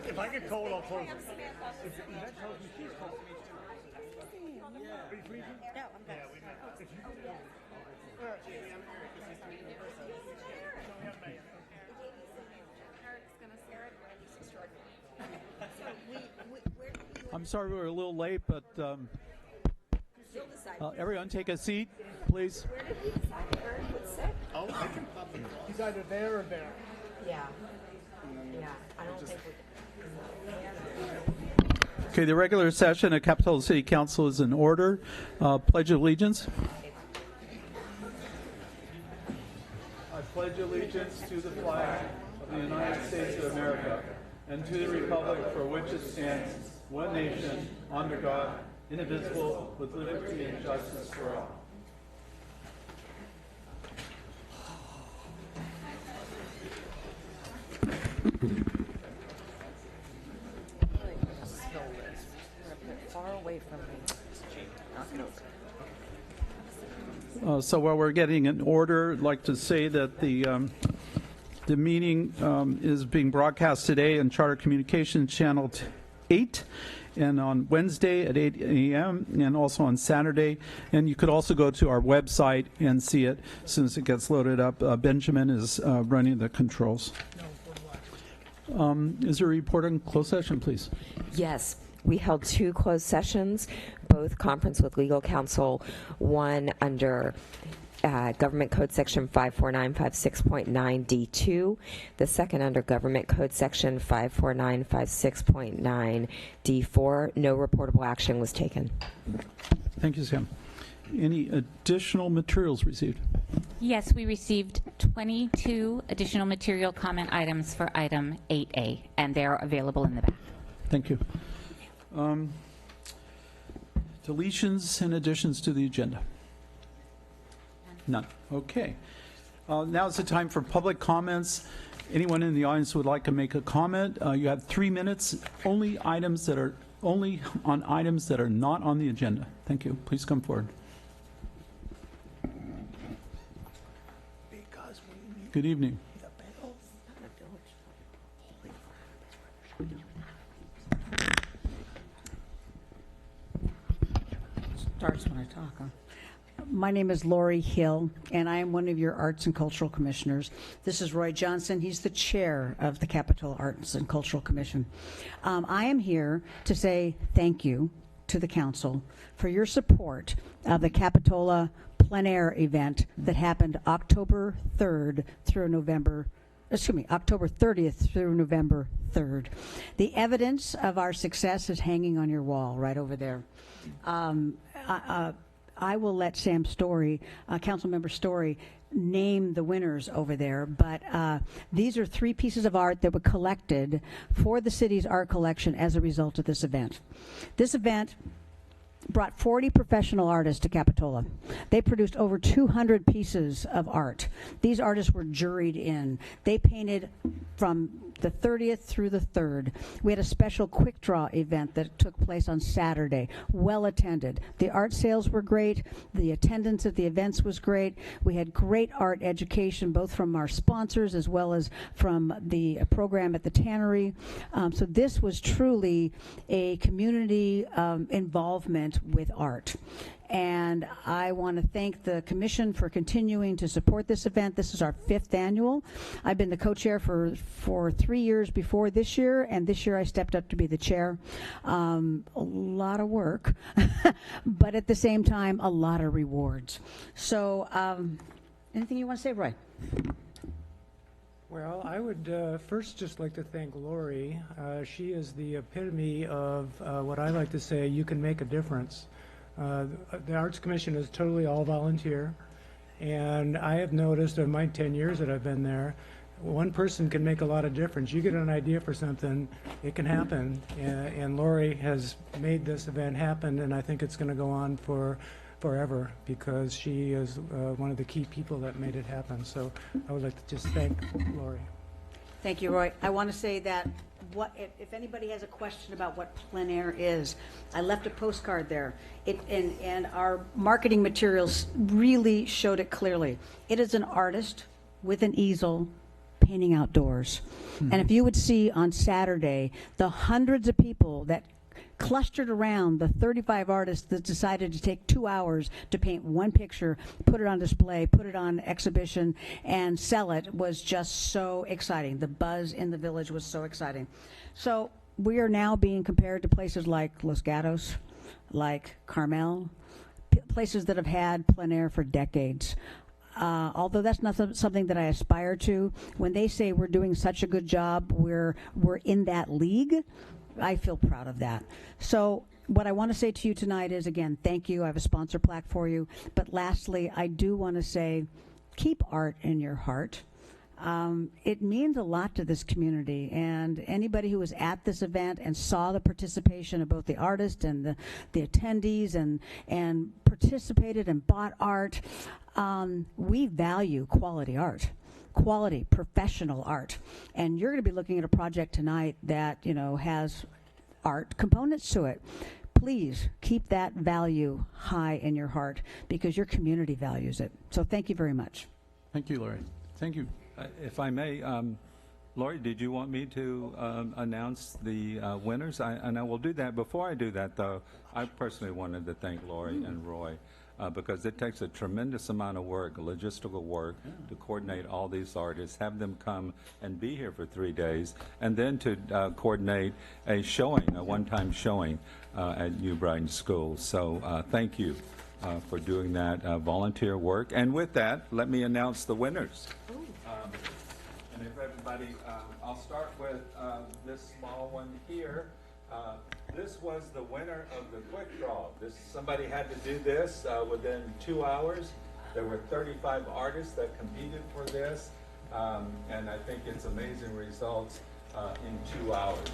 If I get cold, I'll close it. If Yvette tells me she's cold. Are you freezing? No, I'm good. I'm sorry we're a little late, but everyone take a seat, please. Where did he decide Eric would sit? Oh, I can pop him. He's either there or there. Yeah. Yeah, I don't think we. Okay, the regular session of Capitola City Council is in order. Pledge of allegiance. I pledge allegiance to the flag of the United States of America and to the republic for which it stands, one nation, under God, indivisible, with liberty and justice for all. Far away from me. Knock it over. So while we're getting in order, I'd like to say that the meeting is being broadcast today on Charter Communications Channel 8 and on Wednesday at 8 a.m. and also on Saturday. And you could also go to our website and see it as soon as it gets loaded up. Benjamin is running the controls. Is there a report on closed session, please? Yes. We held 2 closed sessions, both conference with legal counsel, one under Government Code Section 54956.9D2, the second under Government Code Section 54956.9D4. No reportable action was taken. Thank you, Sam. Any additional materials received? Yes, we received 22 additional material comment items for item 8A, and they're available in the back. Thank you. Deletions and additions to the agenda? None. Okay. Now is the time for public comments. Anyone in the audience who would like to make a comment, you have 3 minutes. Only on items that are not on the agenda. Thank you. Please come forward. Good evening. Starts when I talk, huh? My name is Lori Hill, and I am one of your Arts and Cultural Commissioners. This is Roy Johnson. He's the chair of the Capitola Arts and Cultural Commission. I am here to say thank you to the council for your support of the Capitola plein air event that happened October 30th through November 3rd. The evidence of our success is hanging on your wall right over there. I will let Sam Story, Councilmember Story, name the winners over there, but these are 3 pieces of art that were collected for the city's art collection as a result of this event. This event brought 40 professional artists to Capitola. They produced over 200 pieces of art. These artists were juried in. They painted from the 30th through the 3rd. We had a special quick draw event that took place on Saturday, well attended. The art sales were great. The attendance at the events was great. We had great art education, both from our sponsors as well as from the program at the tannery. So this was truly a community involvement with art. And I want to thank the commission for continuing to support this event. This is our 5th annual. I've been the co-chair for 3 years before this year, and this year I stepped up to be the chair. A lot of work, but at the same time, a lot of rewards. So anything you want to say, Roy? Well, I would first just like to thank Lori. She is the epitome of what I like to say, you can make a difference. The Arts Commission is totally all volunteer, and I have noticed in my 10 years that I've been there, one person can make a lot of difference. You get an idea for something, it can happen, and Lori has made this event happen, and I think it's going to go on forever because she is one of the key people that made it happen. So I would like to just thank Lori. Thank you, Roy. I want to say that if anybody has a question about what plein air is, I left a postcard there. And our marketing materials really showed it clearly. It is an artist with an easel painting outdoors. And if you would see on Saturday the hundreds of people that clustered around the 35 artists that decided to take 2 hours to paint one picture, put it on display, put it on exhibition, and sell it was just so exciting. The buzz in the village was so exciting. So we are now being compared to places like Los Gatos, like Carmel, places that have had plein air for decades. Although that's not something that I aspire to, when they say we're doing such a good job, we're in that league, I feel proud of that. So what I want to say to you tonight is, again, thank you. I have a sponsor plaque for you. But lastly, I do want to say, keep art in your heart. It means a lot to this community, and anybody who was at this event and saw the participation of both the artists and the attendees and participated and bought art, we value quality art. Quality, professional art. And you're going to be looking at a project tonight that, you know, has art components to it. Please keep that value high in your heart because your community values it. So thank you very much. Thank you, Lori. Thank you. If I may, Lori, did you want me to announce the winners? And I will do that. Before I do that, though, I personally wanted to thank Lori and Roy because it takes a tremendous amount of work, logistical work, to coordinate all these artists, have them come and be here for 3 days, and then to coordinate a showing, a one-time showing at New Brighton School. So thank you for doing that volunteer work. And with that, let me announce the winners. And if everybody, I'll start with this small one here. This was the winner of the quick draw. Somebody had to do this within 2 hours. There were 35 artists that competed for this, and I think it's amazing results in 2 hours.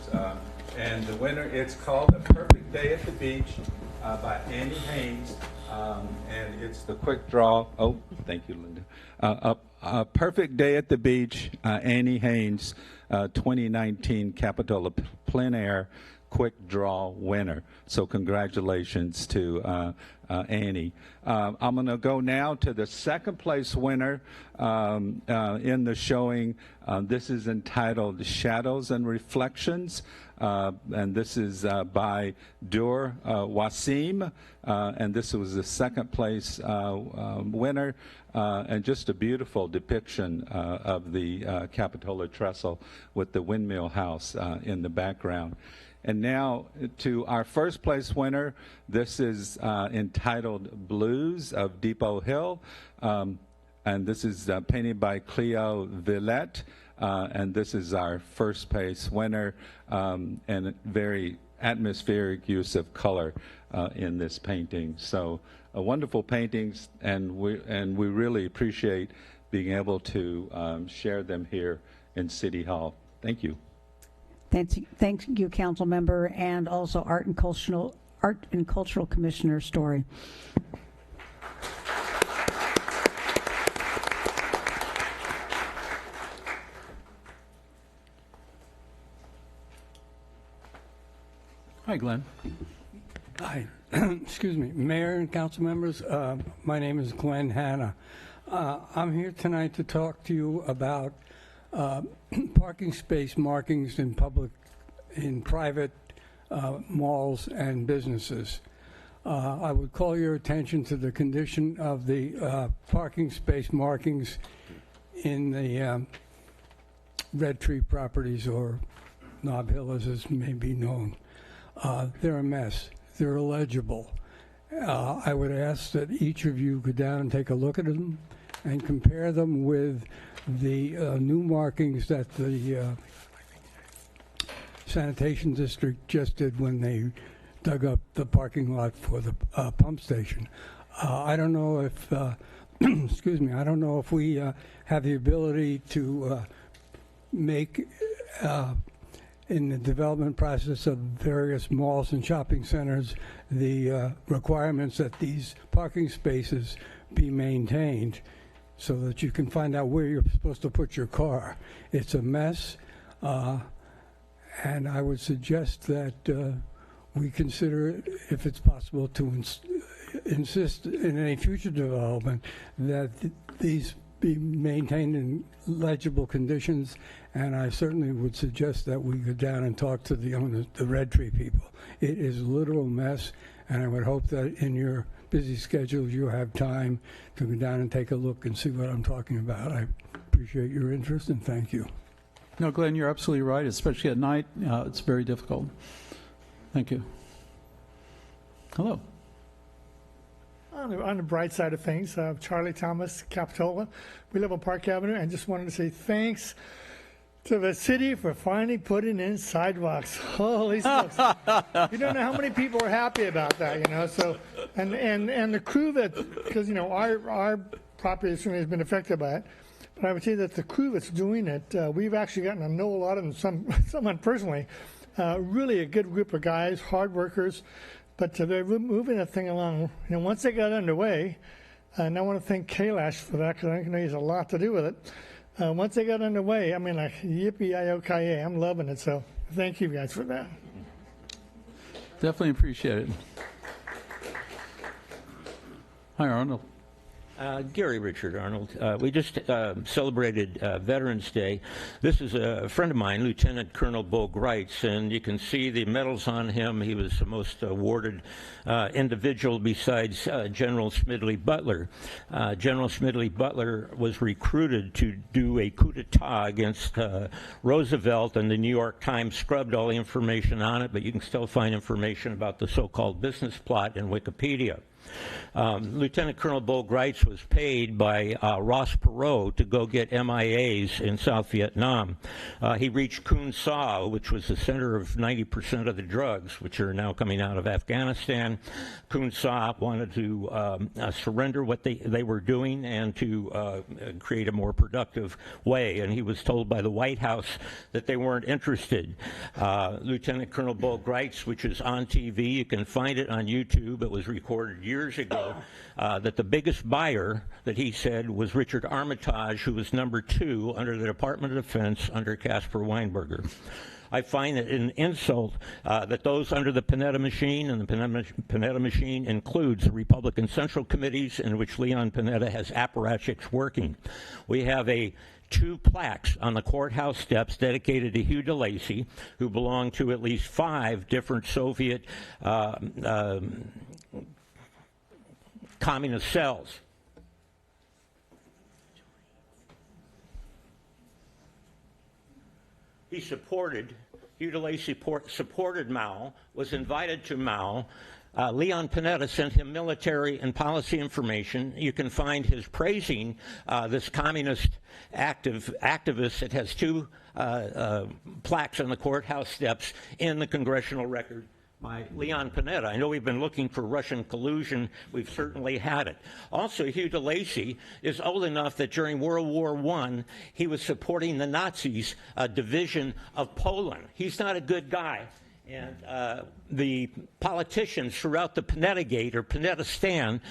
And the winner, it's called A Perfect Day at the Beach by Annie Haynes, and it's the quick draw. Oh, thank you, Linda. A Perfect Day at the Beach, Annie Haynes, 2019 Capitola Plein Air Quick Draw winner. So congratulations to Annie. I'm going to go now to the second place winner in the showing. This is entitled Shadows and Reflections, and this is by Dur Wasim, and this was the second place winner, and just a beautiful depiction of the Capitola trestle with the windmill house in the background. And now to our first place winner. This is entitled Blues of Depot Hill. And this is painted by Cleo Villette. And this is our first place winner, and very atmospheric use of color in this painting. So wonderful paintings, and we really appreciate being able to share them here in City Hall. Thank you. Thank you, Council Member, and also Art and Cultural Commissioner Story. Hi, Glenn. Hi. Excuse me. Mayor and council members, my name is Glenn Hanna. I'm here tonight to talk to you about parking space markings in private malls and businesses. I would call your attention to the condition of the parking space markings in the Red Tree properties, or Nob Hill as it may be known. They're a mess. They're illegible. I would ask that each of you go down and take a look at them and compare them with the new markings that the sanitation district just did when they dug up the parking lot for the pump station. I don't know if, excuse me, I don't know if we have the ability to make in the development process of various malls and shopping centers the requirements that these parking spaces be maintained so that you can find out where you're supposed to put your car. It's a mess, and I would suggest that we consider, if it's possible, to insist in any future development that these be maintained in legible conditions, and I certainly would suggest that we go down and talk to the owners, the Red Tree people. It is a literal mess, and I would hope that in your busy schedules you have time to go down and take a look and see what I'm talking about. I appreciate your interest, and thank you. No, Glenn, you're absolutely right, especially at night. It's very difficult. Thank you. Hello. On the bright side of things, Charlie Thomas, Capitola. We live on Park Avenue, and just wanted to say thanks to the city for finally putting in sidewalks. Holy smokes. You don't know how many people are happy about that, you know. So, and the crew that, because, you know, our property certainly has been affected by it, but I would say that the crew that's doing it, we've actually gotten to know a lot of them, someone personally, really a good group of guys, hard workers. But they're moving that thing along. You know, once they got underway, and I want to thank Kailash for that, because I know he has a lot to do with it. Once they got underway, I mean, like, yippee-i-o-ki-yay, I'm loving it. So thank you guys for that. Definitely appreciate it. Hi, Arnold. Gary Richard Arnold. We just celebrated Veterans Day. This is a friend of mine, Lieutenant Colonel Bo Greitz, and you can see the medals on him. He was the most awarded individual besides General Smedley Butler. General Smedley Butler was recruited to do a coup d'etat against Roosevelt, and the New York Times scrubbed all the information on it, but you can still find information about the so-called business plot in Wikipedia. Lieutenant Colonel Bo Greitz was paid by Ross Perot to go get MIAs in South Vietnam. He reached Kun Sa, which was the center of 90% of the drugs, which are now coming out of Afghanistan. Kun Sa wanted to surrender what they were doing and to create a more productive way, and he was told by the White House that they weren't interested. Lieutenant Colonel Bo Greitz, which is on TV, you can find it on YouTube. It was recorded years ago, that the biggest buyer that he said was Richard Armitage, who was number 2 under the Department of Defense under Caspar Weinberger. I find it an insult that those under the Panetta machine, and the Panetta machine includes the Republican Central Committees in which Leon Panetta has apparatchiks working. We have 2 plaques on the courthouse steps dedicated to Hugh DeLacy, who belonged to at least 5 different Soviet communist cells. Hugh DeLacy supported Mao, was invited to Mao. Leon Panetta sent him military and policy information. You can find his praising this communist activist that has 2 plaques on the courthouse steps in the congressional record by Leon Panetta. I know we've been looking for Russian collusion. We've certainly had it. Also, Hugh DeLacy is old enough that during World War I, he was supporting the Nazis' division of Poland. He's not a good guy. And the politicians throughout the Panetta-gate or Panetta-stan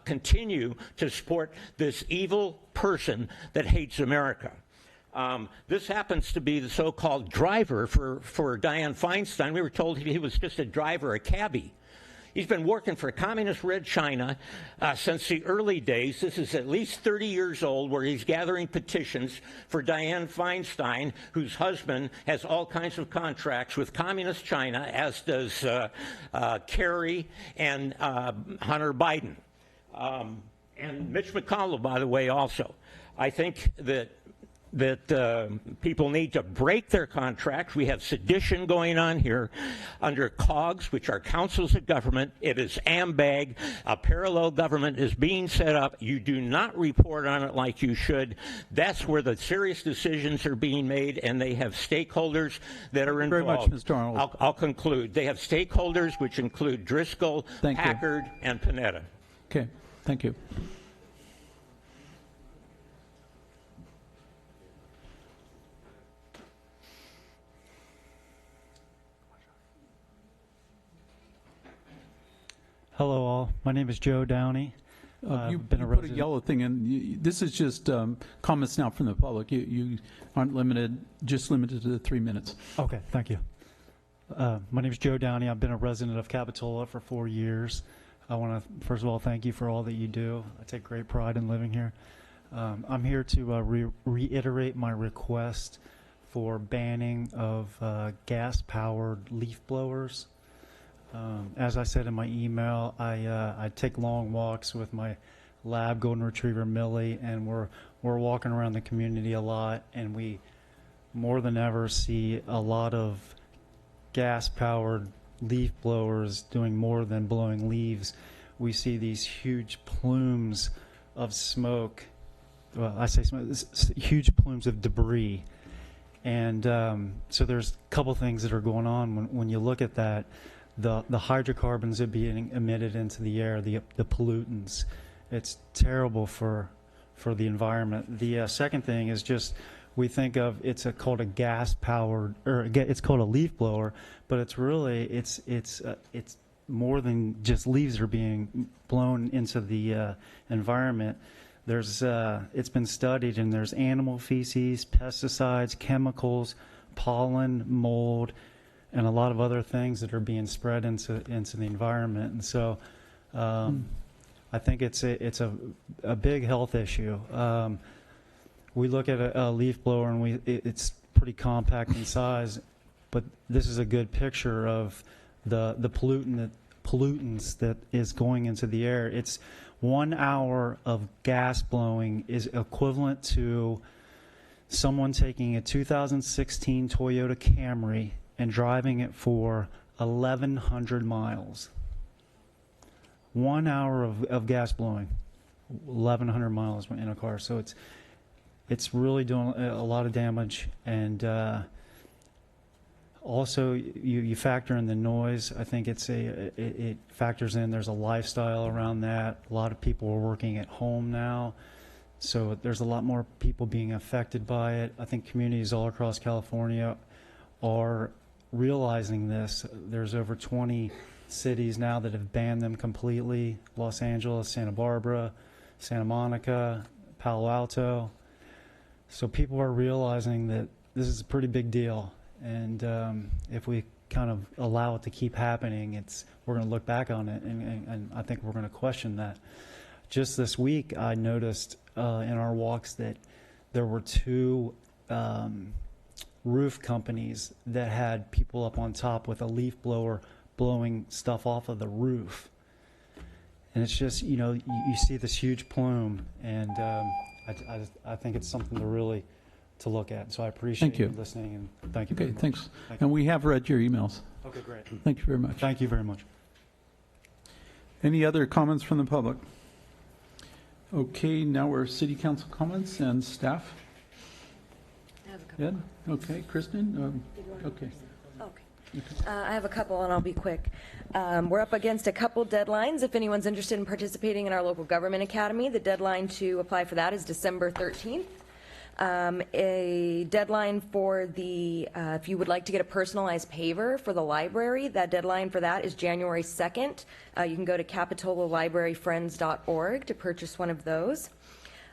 continue to support this evil person that hates America. This happens to be the so-called driver for Dianne Feinstein. We were told he was just a driver, a cabbie. He's been working for Communist Red China since the early days. This is at least 30 years old, where he's gathering petitions for Dianne Feinstein, whose husband has all kinds of contracts with Communist China, as does Kerry and Hunter Biden. And Mitch McConnell, by the way, also. I think that people need to break their contracts. We have sedition going on here under COGS, which are councils of government. It is AMBAG. A parallel government is being set up. You do not report on it like you should. That's where the serious decisions are being made, and they have stakeholders that are involved. Very much, Mr. Arnold. I'll conclude. They have stakeholders which include Driscoll, Packard, and Panetta. Okay, thank you. Hello, all. My name is Joe Downey. You put a yellow thing in. This is just comments now from the public. You aren't limited, just limited to 3 minutes. Okay, thank you. My name is Joe Downey. I've been a resident of Capitola for 4 years. I want to, first of all, thank you for all that you do. I take great pride in living here. I'm here to reiterate my request for banning of gas-powered leaf blowers. As I said in my email, I take long walks with my lab golden retriever Millie, and we're walking around the community a lot, and we more than ever see a lot of gas-powered leaf blowers doing more than blowing leaves. We see these huge plumes of smoke. Well, I say smoke, huge plumes of debris. And so there's a couple things that are going on when you look at that. The hydrocarbons are being emitted into the air, the pollutants. It's terrible for the environment. The second thing is just we think of called a gas powered, or it's called a leaf blower, but it's really it's more than just leaves are being blown into the environment. There's it's been studied, and there's animal feces, pesticides, chemicals, pollen, mold, and a lot of other things that are being spread into the environment. And so I think it's a big health issue. We look at a leaf blower, and it's pretty compact in size, but this is a good picture of the pollutants that is going into the air. It's 1 hour of gas blowing is equivalent to someone taking a 2016 Toyota Camry and driving it for 1,100 miles. 1 hour of gas blowing, 1,100 miles in a car. So it's really doing a lot of damage. And also, you factor in the noise. I think it factors in. There's a lifestyle around that. A lot of people are working at home now, so there's a lot more people being affected by it. I think communities all across California are realizing this. There's over 20 cities now that have banned them completely: Los Angeles, Santa Barbara, Santa Monica, Palo Alto. So people are realizing that this is a pretty big deal. And if we kind of allow it to keep happening, we're going to look back on it, and I think we're going to question that. Just this week, I noticed in our walks that there were 2 roof companies that had people up on top with a leaf blower blowing stuff off of the roof. And it's just, you see this huge plume, and I think it's something to really to look at. So I appreciate you listening, and thank you. Okay, very much. thanks. Thank you. And we have read your emails. Okay, great. Thank you very much. Thank you very much. Any other comments from the public? Okay, now we're city council comments and staff. I have a couple. Ed? Okay, Kristen? Okay. I have a couple, and I'll be quick. We're up against a couple deadlines. If anyone's interested in participating in our local government academy, the deadline to apply for that is December 13th. A deadline for if you would like to get a personalized paver for the library, that deadline for that is January 2nd. You can go to capitolalibraryfriends.org to purchase one of those.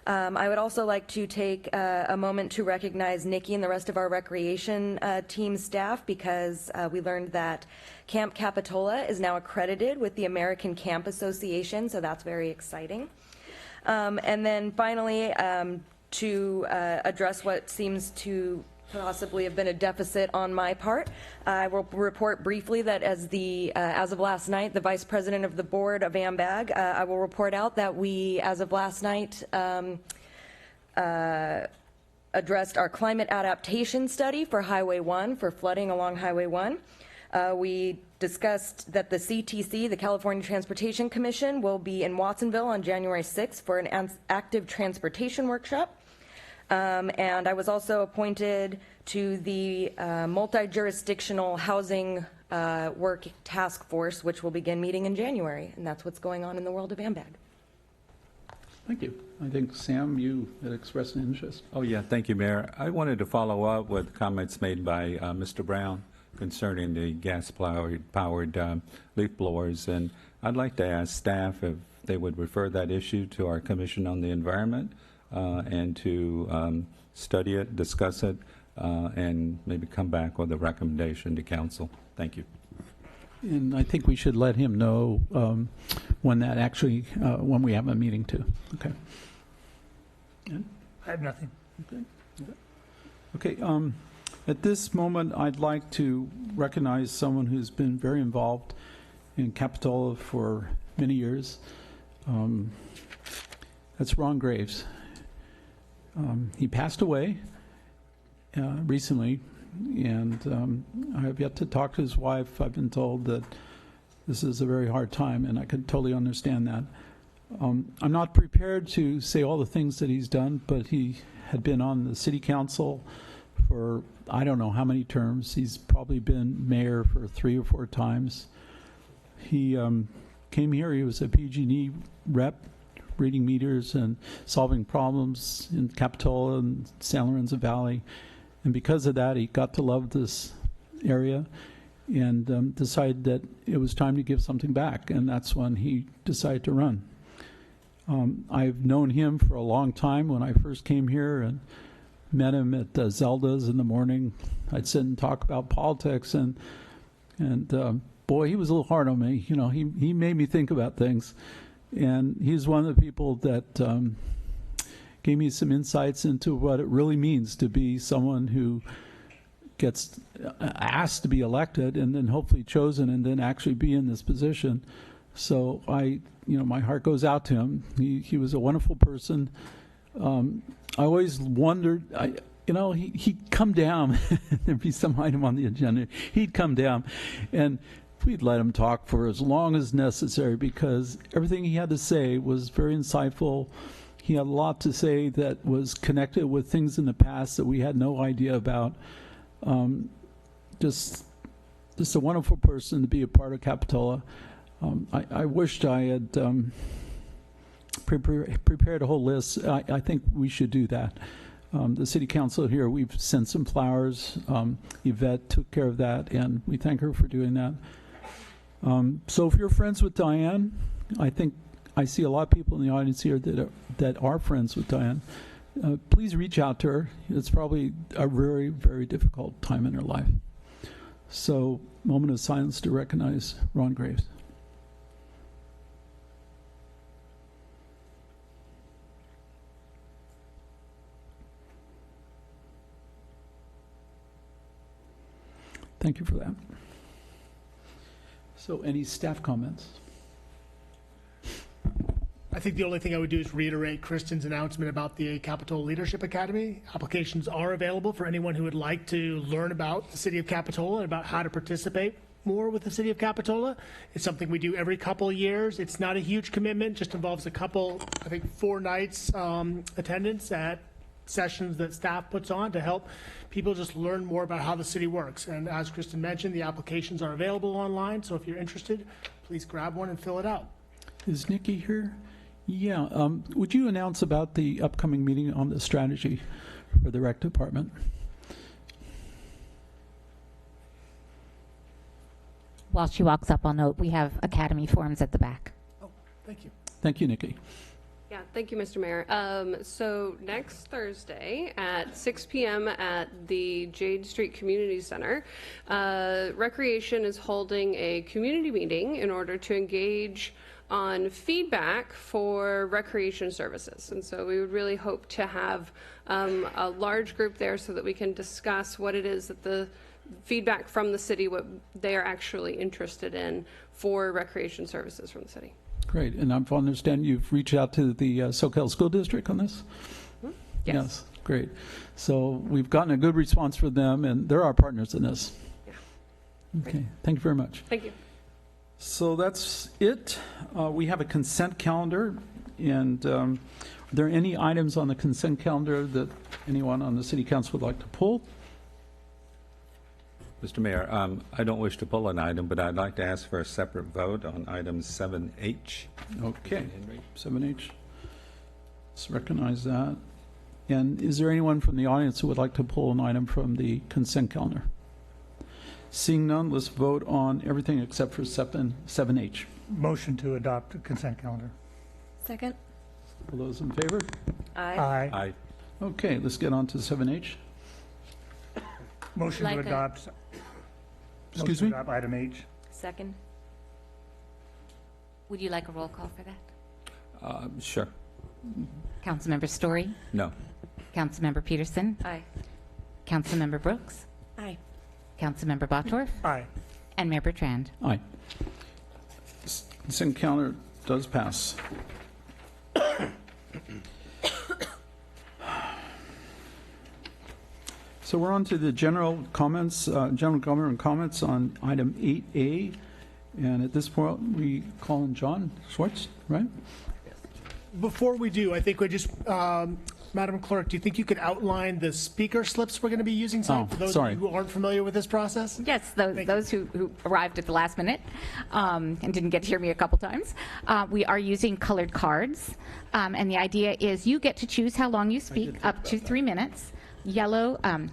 I would also like to take a moment to recognize Nikki and the rest of our recreation team staff, because we learned that Camp Capitola is now accredited with the American Camp Association, so that's very exciting. And then finally, to address what seems to possibly have been a deficit on my part, I will report briefly that as of last night, the Vice President of the Board of AMBAG, I will report out that we, as of last night, addressed our climate adaptation study for Highway 1, for flooding along Highway 1. We discussed that the CTC, the California Transportation Commission, will be in Watsonville on January 6th for an active transportation workshop. And I was also appointed to the multi-jurisdictional housing work task force, which will begin meeting in January. And that's what's going on in the world of AMBAG. Thank you. I think, Sam, you had expressed an interest. Oh, yeah, thank you, Mayor. I wanted to follow up with comments made by Mr. Brown concerning the gas-powered leaf blowers. And I'd like to ask staff if they would refer that issue to our Commission on the Environment and to study it, discuss it, and maybe come back with a recommendation to council. Thank you. And I think we should let him know when that actually, when we have a meeting too. Okay. I have nothing. Okay, at this moment, I'd like to recognize someone who's been very involved in Capitola for many years. That's Ron Graves. He passed away recently, and I have yet to talk to his wife. I've been told that this is a very hard time, and I could totally understand that. I'm not prepared to say all the things that he's done, but he had been on the city council for I don't know how many terms. He's probably been mayor for 3 or 4 times. He came here, he was a PG&E rep, reading meters and solving problems in Capitola and San Lorenzo Valley. And because of that, he got to love this area and decided that it was time to give something back. And that's when he decided to run. I've known him for a long time. When I first came here and met him at Zelda's in the morning, I'd sit and talk about politics, and boy, he was a little hard on me. You know, he made me think about things, and he's one of the people that gave me some insights into what it really means to be someone who gets asked to be elected and then hopefully chosen and then actually be in this position. So my heart goes out to him. He was a wonderful person. I always wondered, he'd come down. There'd be some item on the agenda. He'd come down, and we'd let him talk for as long as necessary because everything he had to say was very insightful. He had a lot to say that was connected with things in the past that we had no idea about. Just a wonderful person to be a part of Capitola. I wished I had prepared a whole list. I think we should do that. The city council here, we've sent some flowers. Yvette took care of that, and we thank her for doing that. So if you're friends with Diane, I think I see a lot of people in the audience here that are friends with Diane. Please reach out to her. It's probably a very, very difficult time in her life. So, moment of silence to recognize Ron Graves. Thank you for that. So, any staff comments? I think the only thing I would do is reiterate Kristen's announcement about the Capitola Leadership Academy. Applications are available for anyone who would like to learn about the city of Capitola and about how to participate more with the city of Capitola. It's something we do every couple of years. It's not a huge commitment, just involves a couple, I think 4 nights attendance at sessions that staff puts on to help people just learn more about how the city works. And as Kristen mentioned, the applications are available online, so if you're interested, please grab one and fill it out. Is Nikki here? Yeah. Would you announce about the upcoming meeting on the strategy for the rec department? While she walks up, I'll note we have academy forms at the back. Oh, thank you. Thank you, Nikki. Yeah, thank you, Mr. Mayor. So next Thursday at 6 p.m. at the Jade Street Community Center, Recreation is holding a community meeting in order to engage on feedback for recreation services. And so we would really hope to have a large group there so that we can discuss what it is that the feedback from the city, what they are actually interested in for recreation services from the city. Great. And I understand you've reached out to the SoCal School District on this? Mm-hmm. Yes. Great. So we've gotten a good response from them, and they're our partners in this. Yeah. Okay. Great. Thank you very much. Thank you. So that's it. We have a consent calendar, and are there any items on the consent calendar that anyone on the City Council would like to pull? Mr. Mayor, I don't wish to pull an item, but I'd like to ask for a separate vote on item 7H. Okay, 7H. Let's recognize that. And is there anyone from the audience who would like to pull an item from the consent calendar? Seeing none, let's vote on everything except for 7H. Motion to adopt the consent calendar. Second. All those in favor? Aye. Aye. Okay, let's get on to 7H. Motion to adopt. Excuse motion me? to adopt item H. Second. Would you like a roll call for that? Sure. Councilmember Story, No. Councilmember Peterson, Aye. Councilmember Brooks, Aye. Councilmember Bottorff, Aye. and Mayor Bertrand. Aye. This encounter does pass. So we're on to the general comments, general government comments on item 8A. And at this point, we call on John Schwartz, right? Before we do, I think we just, Madam Clerk, do you think you could outline the speaker slips we're going to be using tonight for those sorry. of you who aren't familiar with this process? Yes, those who arrived at the last minute and didn't get to hear me a couple times. We are using colored cards, and the idea is you get to choose how long you speak, up to 3 minutes.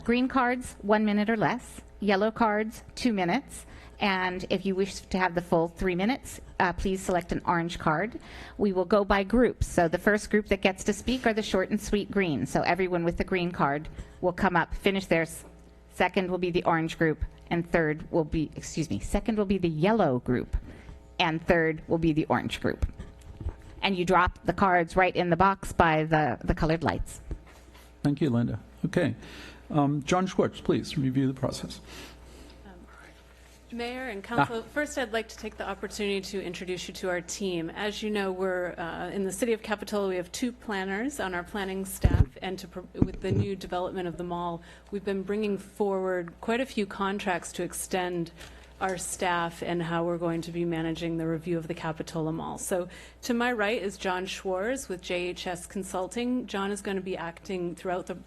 Green cards, 1 minute or less. Yellow cards, 2 minutes. And if you wish to have the full 3 minutes, please select an orange card. We will go by groups. So the first group that gets to speak are the short and sweet green. So everyone with the green card will come up, finish theirs. Second will be the orange group, and second will be the yellow group, and third will be the orange group. And you drop the cards right in the box by the colored lights. Thank you, Linda. Okay. John Schwartz, please review the process. Mayor and Council, first I'd like to take the opportunity to introduce you to our team. As you know, we're in the city of Capitola, we have 2 planners on our planning staff, and with the new development of the mall, we've been bringing forward quite a few contracts to extend our staff and how we're going to be managing the review of the Capitola Mall. So to my right is John Schwartz with JHS Consulting. John is going to be acting throughout the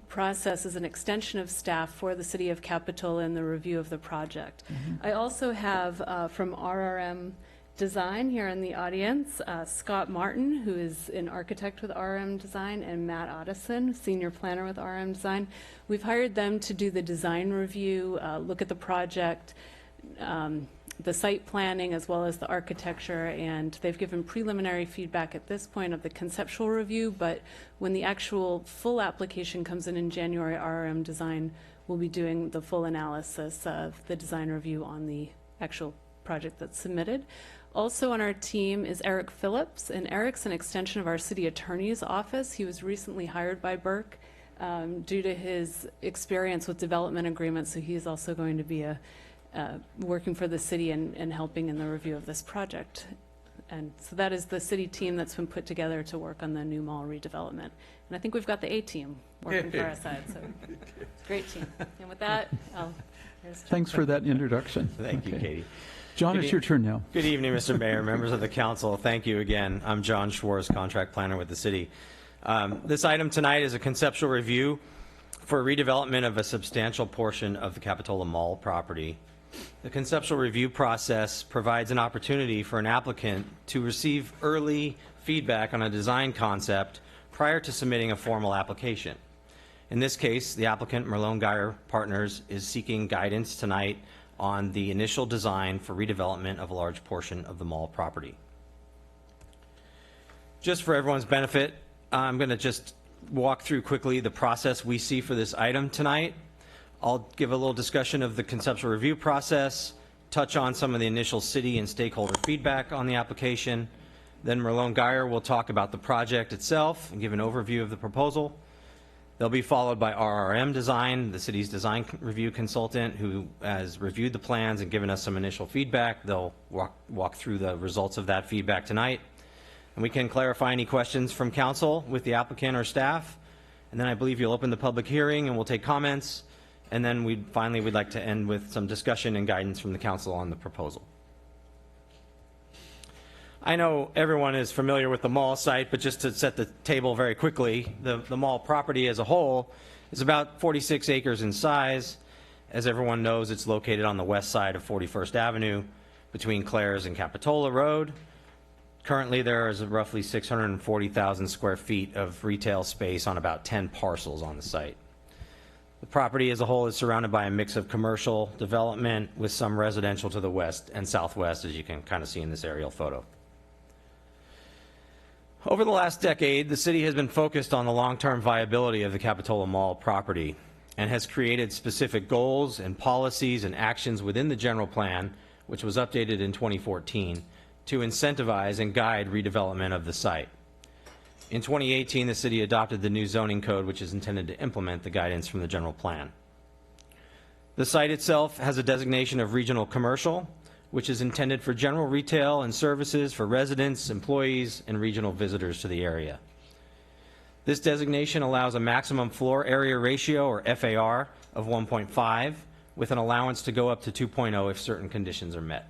process as an extension of staff for the city of Capitola in the review of the project. I also have from RRM Design here in the audience, Scott Martin, who is an architect with RRM Design, and Matt Otteson, senior planner with RRM Design. We've hired them to do the design review, look at the project, the site planning, as well as the architecture, and they've given preliminary feedback at this point of the conceptual review, but when the actual full application comes in January, RRM Design will be doing the full analysis of the design review on the actual project that's submitted. Also on our team is Eric Phillips, and Eric's an extension of our city attorney's office. He was recently hired by Burke due to his experience with development agreements, so he's also going to be working for the city and helping in the review of this project. And so that is the city team that's been put together to work on the new mall redevelopment. And I think we've got the A team working for our side, so it's a great team. And with that, Thanks for that introduction. Thank you, Katie. John, it's your turn now. Good evening, Mr. Mayor, members of the council. Thank you again. I'm John Schwartz, contract planner with the city. This item tonight is a conceptual review for redevelopment of a substantial portion of the Capitola Mall property. The conceptual review process provides an opportunity for an applicant to receive early feedback on a design concept prior to submitting a formal application. In this case, the applicant, Merlone Geyer Partners, is seeking guidance tonight on the initial design for redevelopment of a large portion of the mall property. Just for everyone's benefit, I'm going to just walk through quickly the process we see for this item tonight. I'll give a little discussion of the conceptual review process, touch on some of the initial city and stakeholder feedback on the application. Then Merlone Geyer will talk about the project itself and give an overview of the proposal. They'll be followed by RRM Design, the city's design review consultant, who has reviewed the plans and given us some initial feedback. They'll walk through the results of that feedback tonight. And we can clarify any questions from council with the applicant or staff. And then I believe you'll open the public hearing and we'll take comments. And then we'd like to end with some discussion and guidance from the council on the proposal. I know everyone is familiar with the mall site, but just to set the table very quickly, the mall property as a whole is about 46 acres in size. As everyone knows, it's located on the west side of 41st Avenue between Clares and Capitola Road. Currently, there is roughly 640,000 square feet of retail space on about 10 parcels on the site. The property as a whole is surrounded by a mix of commercial development with some residential to the west and southwest, as you can kind of see in this aerial photo. Over the last decade, the city has been focused on the long-term viability of the Capitola Mall property and has created specific goals and policies and actions within the general plan, which was updated in 2014, to incentivize and guide redevelopment of the site. In 2018, the city adopted the new zoning code, which is intended to implement the guidance from the general plan. The site itself has a designation of regional commercial, which is intended for general retail and services for residents, employees, and regional visitors to the area. This designation allows a maximum floor area ratio, or FAR, of 1.5, with an allowance to go up to 2.0 if certain conditions are met.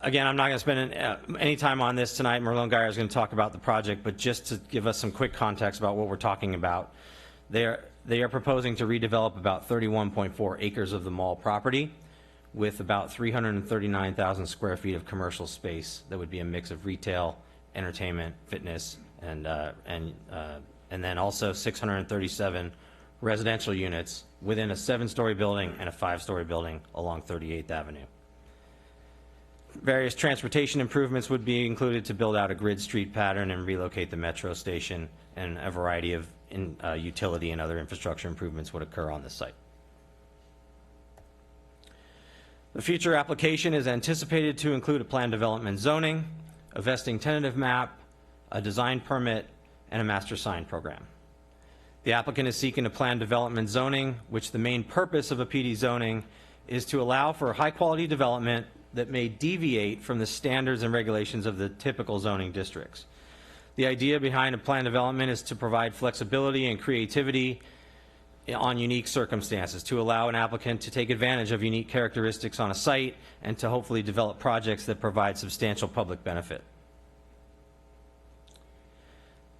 Again, I'm not going to spend any time on this tonight. Merlone Geyer is going to talk about the project, but just to give us some quick context about what we're talking about. They are proposing to redevelop about 31.4 acres of the mall property with about 339,000 square feet of commercial space that would be a mix of retail, entertainment, fitness, and then also 637 residential units within a 7-story building and a 5-story building along 38th Avenue. Various transportation improvements would be included to build out a grid street pattern and relocate the metro station, and a variety of utility and other infrastructure improvements would occur on the site. The future application is anticipated to include a plan development zoning, a vesting tentative map, a design permit, and a master sign program. The applicant is seeking a plan development zoning, which the main purpose of a PD zoning is to allow for high-quality development that may deviate from the standards and regulations of the typical zoning districts. The idea behind a plan development is to provide flexibility and creativity on unique circumstances, to allow an applicant to take advantage of unique characteristics on a site and to hopefully develop projects that provide substantial public benefit.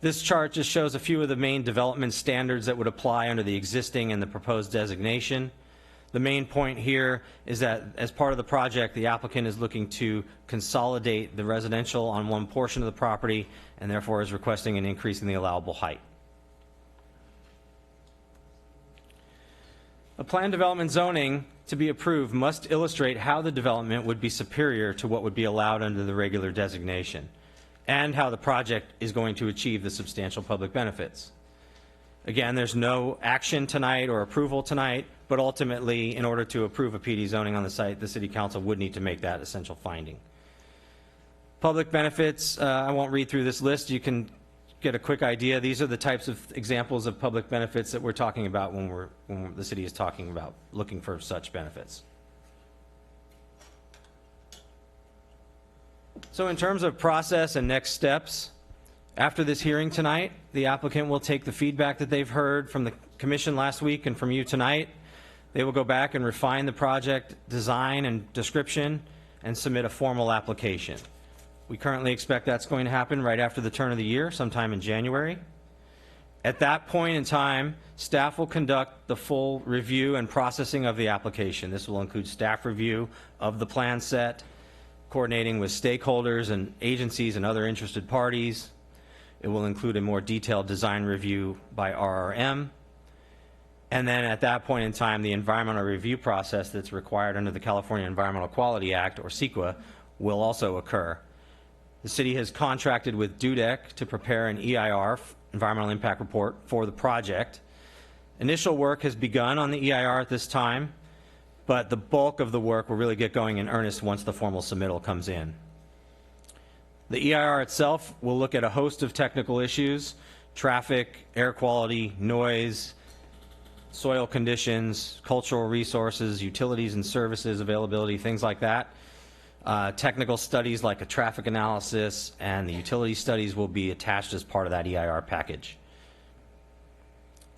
This chart just shows a few of the main development standards that would apply under the existing and the proposed designation. The main point here is that as part of the project, the applicant is looking to consolidate the residential on one portion of the property and therefore is requesting an increase in the allowable height. A plan development zoning to be approved must illustrate how the development would be superior to what would be allowed under the regular designation, and how the project is going to achieve the substantial public benefits. Again, there's no action tonight or approval tonight, but ultimately, in order to approve a PD zoning on the site, the City Council would need to make that essential finding. Public benefits, I won't read through this list. You can get a quick idea. These are the types of examples of public benefits that we're talking about when the city is talking about looking for such benefits. So in terms of process and next steps, after this hearing tonight, the applicant will take the feedback that they've heard from the commission last week and from you tonight. They will go back and refine the project design and description and submit a formal application. We currently expect that's going to happen right after the turn of the year, sometime in January. At that point in time, staff will conduct the full review and processing of the application. This will include staff review of the plan set, coordinating with stakeholders and agencies and other interested parties. It will include a more detailed design review by RRM. And then at that point in time, the environmental review process that's required under the California Environmental Quality Act, or CEQA, will also occur. The city has contracted with DUDEC to prepare an EIR, Environmental Impact Report, for the project. Initial work has begun on the EIR at this time, but the bulk of the work will really get going in earnest once the formal submittal comes in. The EIR itself will look at a host of technical issues: traffic, air quality, noise, soil conditions, cultural resources, utilities and services availability, things like that. Technical studies like a traffic analysis and the utility studies will be attached as part of that EIR package.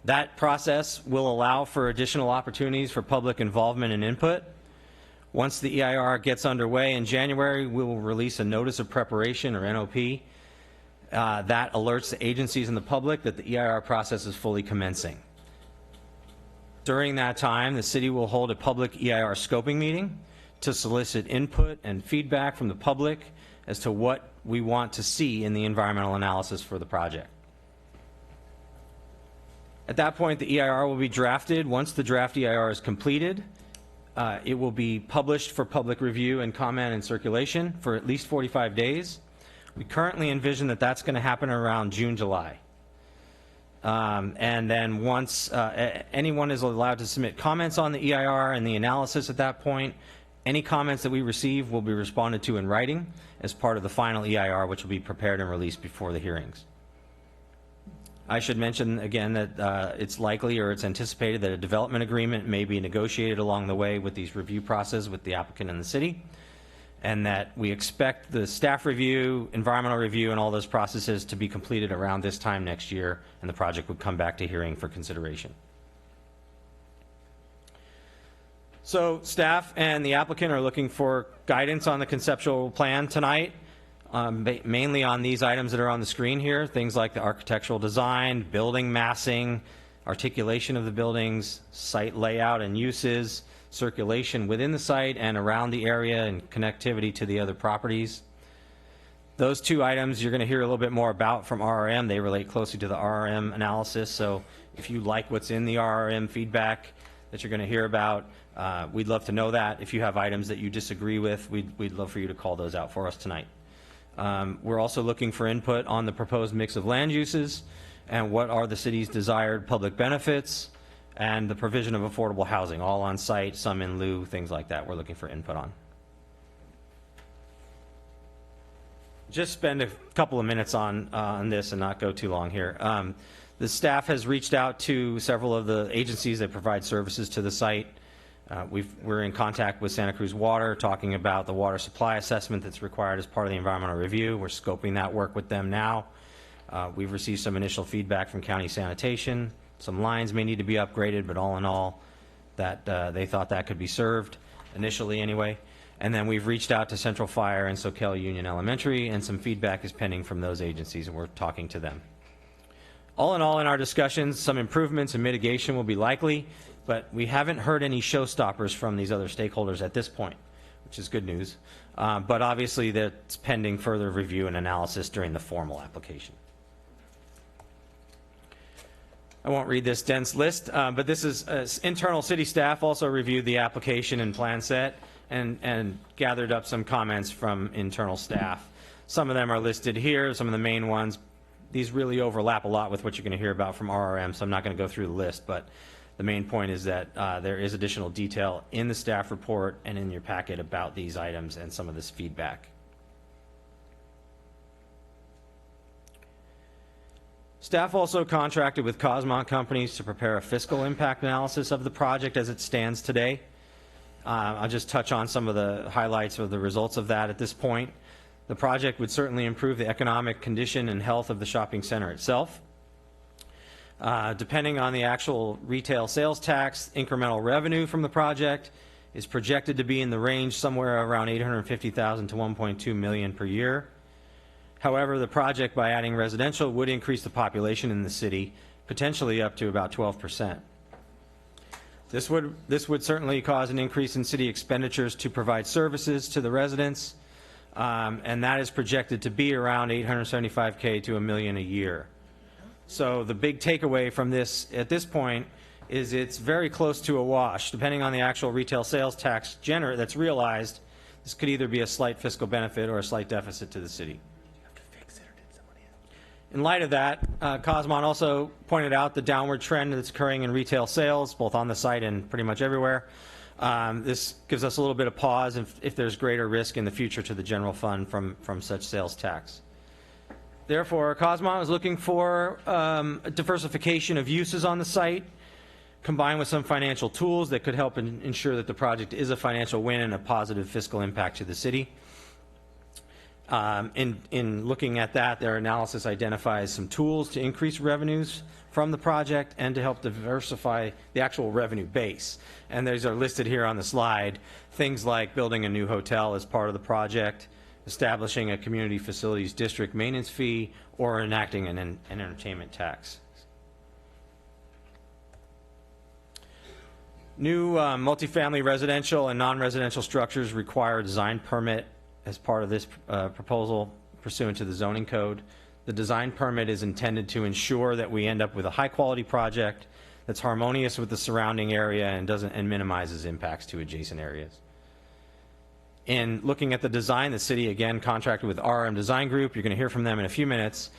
That process will allow for additional opportunities for public involvement and input. Once the EIR gets underway in January, we will release a notice of preparation, or NOP, that alerts the agencies and the public that the EIR process is fully commencing. During that time, the city will hold a public EIR scoping meeting to solicit input and feedback from the public as to what we want to see in the environmental analysis for the project. At that point, the EIR will be drafted. Once the draft EIR is completed, it will be published for public review and comment and circulation for at least 45 days. We currently envision that that's going to happen around June, July. And then once anyone is allowed to submit comments on the EIR and the analysis at that point, Any comments that we receive will be responded to in writing as part of the final EIR, which will be prepared and released before the hearings. I should mention again that it's likely or it's anticipated that a development agreement may be negotiated along the way with these review processes with the applicant and the city, and that we expect the staff review, environmental review, and all those processes to be completed around this time next year, and the project would come back to hearing for consideration. So staff and the applicant are looking for guidance on the conceptual plan tonight, mainly on these items that are on the screen here, things like the architectural design, building massing, articulation of the buildings, site layout and uses, circulation within the site and around the area, and connectivity to the other properties. Those two items you're going to hear a little bit more about from RRM. They relate closely to the RRM analysis, so if you like what's in the RRM feedback that you're going to hear about, we'd love to know that. If you have items that you disagree with, we'd love for you to call those out for us tonight. We're also looking for input on the proposed mix of land uses and what are the city's desired public benefits and the provision of affordable housing, all on site, some in lieu, things like that we're looking for input on. Just spend a couple of minutes on this and not go too long here. The staff has reached out to several of the agencies that provide services to the site. We're in contact with Santa Cruz Water, talking about the water supply assessment that's required as part of the environmental review. We're scoping that work with them now. We've received some initial feedback from county sanitation. Some lines may need to be upgraded, but all in all, that they thought that could be served, initially anyway. And then we've reached out to Central Fire and Soquel Union Elementary, and some feedback is pending from those agencies, and we're talking to them. All in all, in our discussions, some improvements and mitigation will be likely, but we haven't heard any showstoppers from these other stakeholders at this point, which is good news. But obviously, that's pending further review and analysis during the formal application. I won't read this dense list, but this is internal city staff also reviewed the application and plan set and gathered up some comments from internal staff. Some of them are listed here, some of the main ones. These really overlap a lot with what you're going to hear about from RRM, so I'm not going to go through the list, but the main point is that there is additional detail in the staff report and in your packet about these items and some of this feedback. Staff also contracted with Cosmont companies to prepare a fiscal impact analysis of the project as it stands today. I'll just touch on some of the highlights of the results of that at this point. The project would certainly improve the economic condition and health of the shopping center itself. Depending on the actual retail sales tax, incremental revenue from the project is projected to be in the range somewhere around $850,000 to $1.2 million per year. However, the project, by adding residential, would increase the population in the city, potentially up to about 12%. This would certainly cause an increase in city expenditures to provide services to the residents, and that is projected to be around $875K to $1 million a year. So the big takeaway from this at this point is it's very close to a wash. Depending on the actual retail sales tax that's realized, this could either be a slight fiscal benefit or a slight deficit to the city. In light of that, Cosmont also pointed out the downward trend that's occurring in retail sales, both on the site and pretty much everywhere. This gives us a little bit of pause if there's greater risk in the future to the general fund from such sales tax. Therefore, Cosmont was looking for a diversification of uses on the site, combined with some financial tools that could help ensure that the project is a financial win and a positive fiscal impact to the city. In looking at that, their analysis identifies some tools to increase revenues from the project and to help diversify the actual revenue base. And these are listed here on the slide. Things like building a new hotel as part of the project, establishing a community facilities district maintenance fee, or enacting an entertainment tax. New multifamily residential and non-residential structures require a design permit as part of this proposal pursuant to the zoning code. The design permit is intended to ensure that we end up with a high-quality project that's harmonious with the surrounding area and minimizes impacts to adjacent areas. In looking at the design, the city again contracted with RM Design Group. You're going to hear from them in a few minutes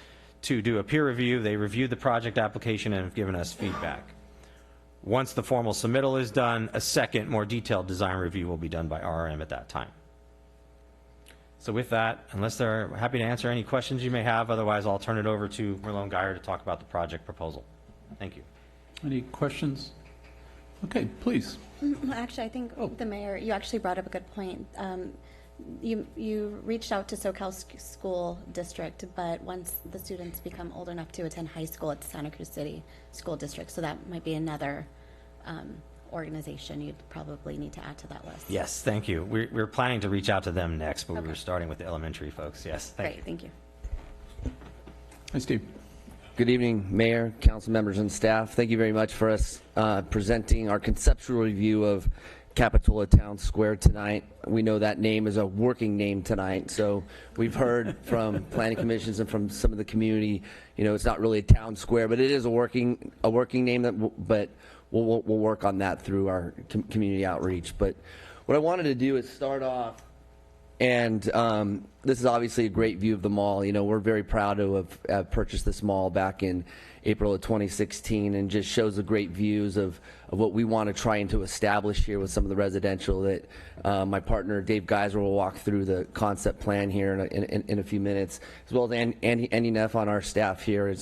to do a peer review. They reviewed the project application and have given us feedback. Once the formal submittal is done, a second, more detailed design review will be done by RRM at that time. So with that, unless they're happy to answer any questions you may have, otherwise I'll turn it over to Merlone Geyer to talk about the project proposal. Thank you. Any questions? Okay, please. Actually, I think the mayor, you actually brought up a good point. You reached out to SoCal School District, but once the students become old enough to attend high school, it's Santa Cruz City School District, so that might be another organization you'd probably need to add to that list. Yes, thank you. We're planning to reach out to them next, but we were starting with the elementary folks. Yes, thank you. Great, thank you. Hi, Steve. Good evening, Mayor, council members, and staff. Thank you very much for us presenting our conceptual review of Capitola Town Square tonight. We know that name is a working name tonight, so we've heard from planning commissions and from some of the community, it's not really a town square, but it is a working name. But we'll work on that through our community outreach. But what I wanted to do is start off, and this is obviously a great view of the mall. We're very proud to have purchased this mall back in April of 2016, and just shows the great views of what we want to try and to establish here with some of the residential that my partner Dave Geiser will walk through the concept plan here in a few minutes, as well as Andy Neff on our staff here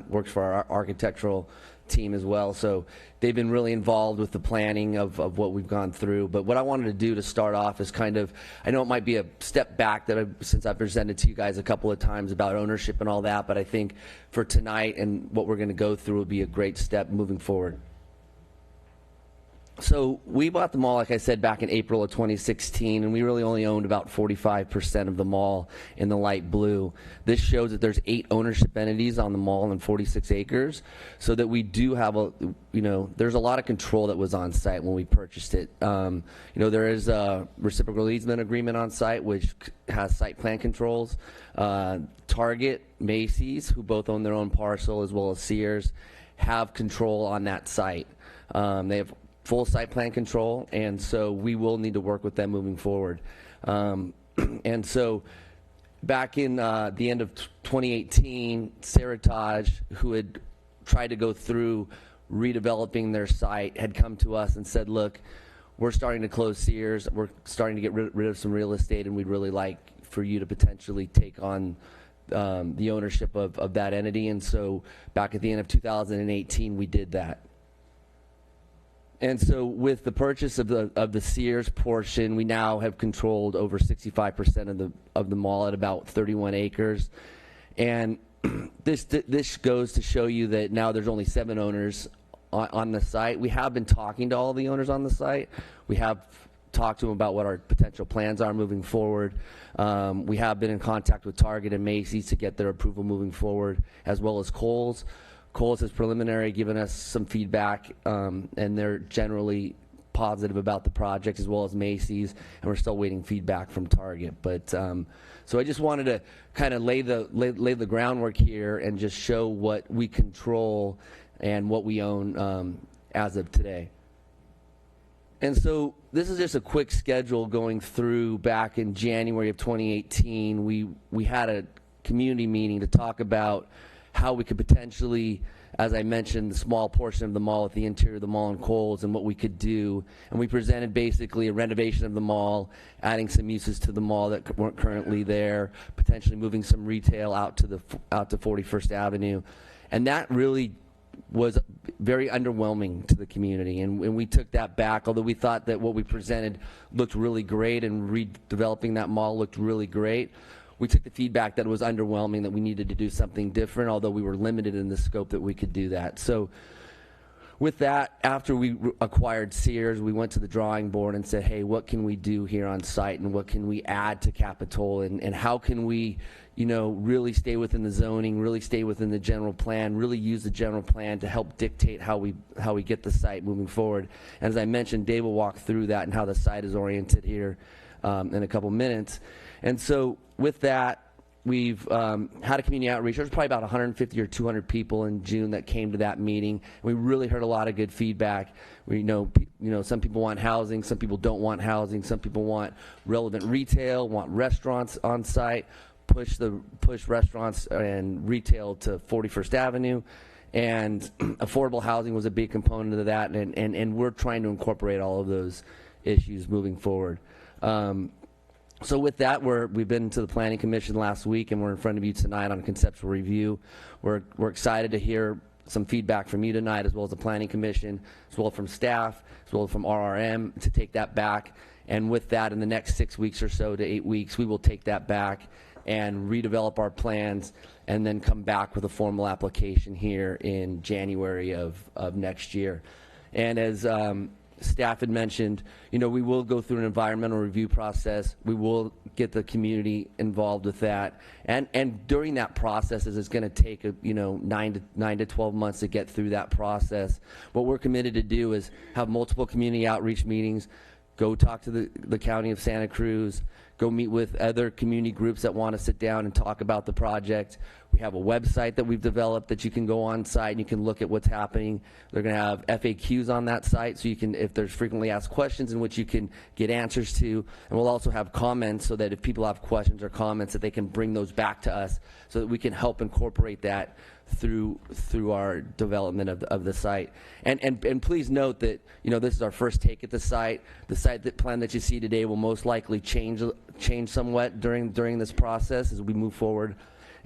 works for our architectural team as well. So they've been really involved with the planning of what we've gone through. But what I wanted to do to start off is I know it might be a step back since I've presented to you guys a couple of times about ownership and all that, but I think for tonight and what we're going to go through will be a great step moving forward. So we bought the mall, like I said, back in April of 2016, and we really only owned about 45% of the mall in the light blue. This shows that there's 8 ownership entities on the mall and 46 acres, so that we do have there's a lot of control that was on site when we purchased it. There is a reciprocal easement agreement on site, which has site plan controls. Target, Macy's, who both own their own parcel, as well as Sears, have control on that site. They have full site plan control, and so we will need to work with them moving forward. And so back in the end of 2018, Seritage, who had tried to go through redeveloping their site, had come to us and said, look, we're starting to close Sears, we're starting to get rid of some real estate, and we'd really like for you to potentially take on the ownership of that entity. And so back at the end of 2018, we did that. And so with the purchase of the Sears portion, we now have controlled over 65% of the mall at about 31 acres. And this goes to show you that now there's only 7 owners on the site. We have been talking to all the owners on the site. We have talked to them about what our potential plans are moving forward. We have been in contact with Target and Macy's to get their approval moving forward, as well as Kohl's. Kohl's has preliminary given us some feedback, and they're generally positive about the project, as well as Macy's, and we're still waiting feedback from Target. But so I just wanted to kind of lay the groundwork here and just show what we control and what we own as of today. And so this is just a quick schedule going through. Back in January of 2018, we had a community meeting to talk about how we could potentially, as I mentioned, the small portion of the mall at the interior of the mall and Kohl's, and what we could do. And we presented basically a renovation of the mall, adding some uses to the mall that weren't currently there, potentially moving some retail out to 41st Avenue. And that really was very underwhelming to the community, and we took that back, although we thought that what we presented looked really great and redeveloping that mall looked really great. We took the feedback that it was underwhelming, that we needed to do something different, although we were limited in the scope that we could do that. So with that, after we acquired Sears, we went to the drawing board and said, hey, what can we do here on site, and what can we add to Capitola, and how can we really stay within the zoning, really stay within the general plan, really use the general plan to help dictate how we get the site moving forward. And as I mentioned, Dave will walk through that and how the site is oriented here in a couple minutes. And so with that, we've had a community outreach. There's probably about 150 or 200 people in June that came to that meeting. We really heard a lot of good feedback. We know, some people want housing, some people don't want housing, some people want relevant retail, want restaurants on site, push restaurants and retail to 41st Avenue, and affordable housing was a big component of that, and we're trying to incorporate all of those issues moving forward. So with that, we've been to the Planning Commission last week, and we're in front of you tonight on a conceptual review. We're excited to hear some feedback from you tonight, as well as the Planning Commission, as well from staff, as well as from RRM, to take that back. And with that, in the next 6 weeks or so to 8 weeks, we will take that back and redevelop our plans, and then come back with a formal application here in January of next year. And as staff had mentioned, we will go through an environmental review process. We will get the community involved with that, and during that process, it's going to take 9 to 12 months to get through that process. What we're committed to do is have multiple community outreach meetings, go talk to the County of Santa Cruz, go meet with other community groups that want to sit down and talk about the project. We have a website that we've developed that you can go on site and you can look at what's happening. They're going to have FAQs on that site, so you can, if there's frequently asked questions in which you can get answers to, and we'll also have comments so that if people have questions or comments, that they can bring those back to us so that we can help incorporate that through our development of the site. And please note that this is our first take at the site. The site plan that you see today will most likely change somewhat during this process as we move forward.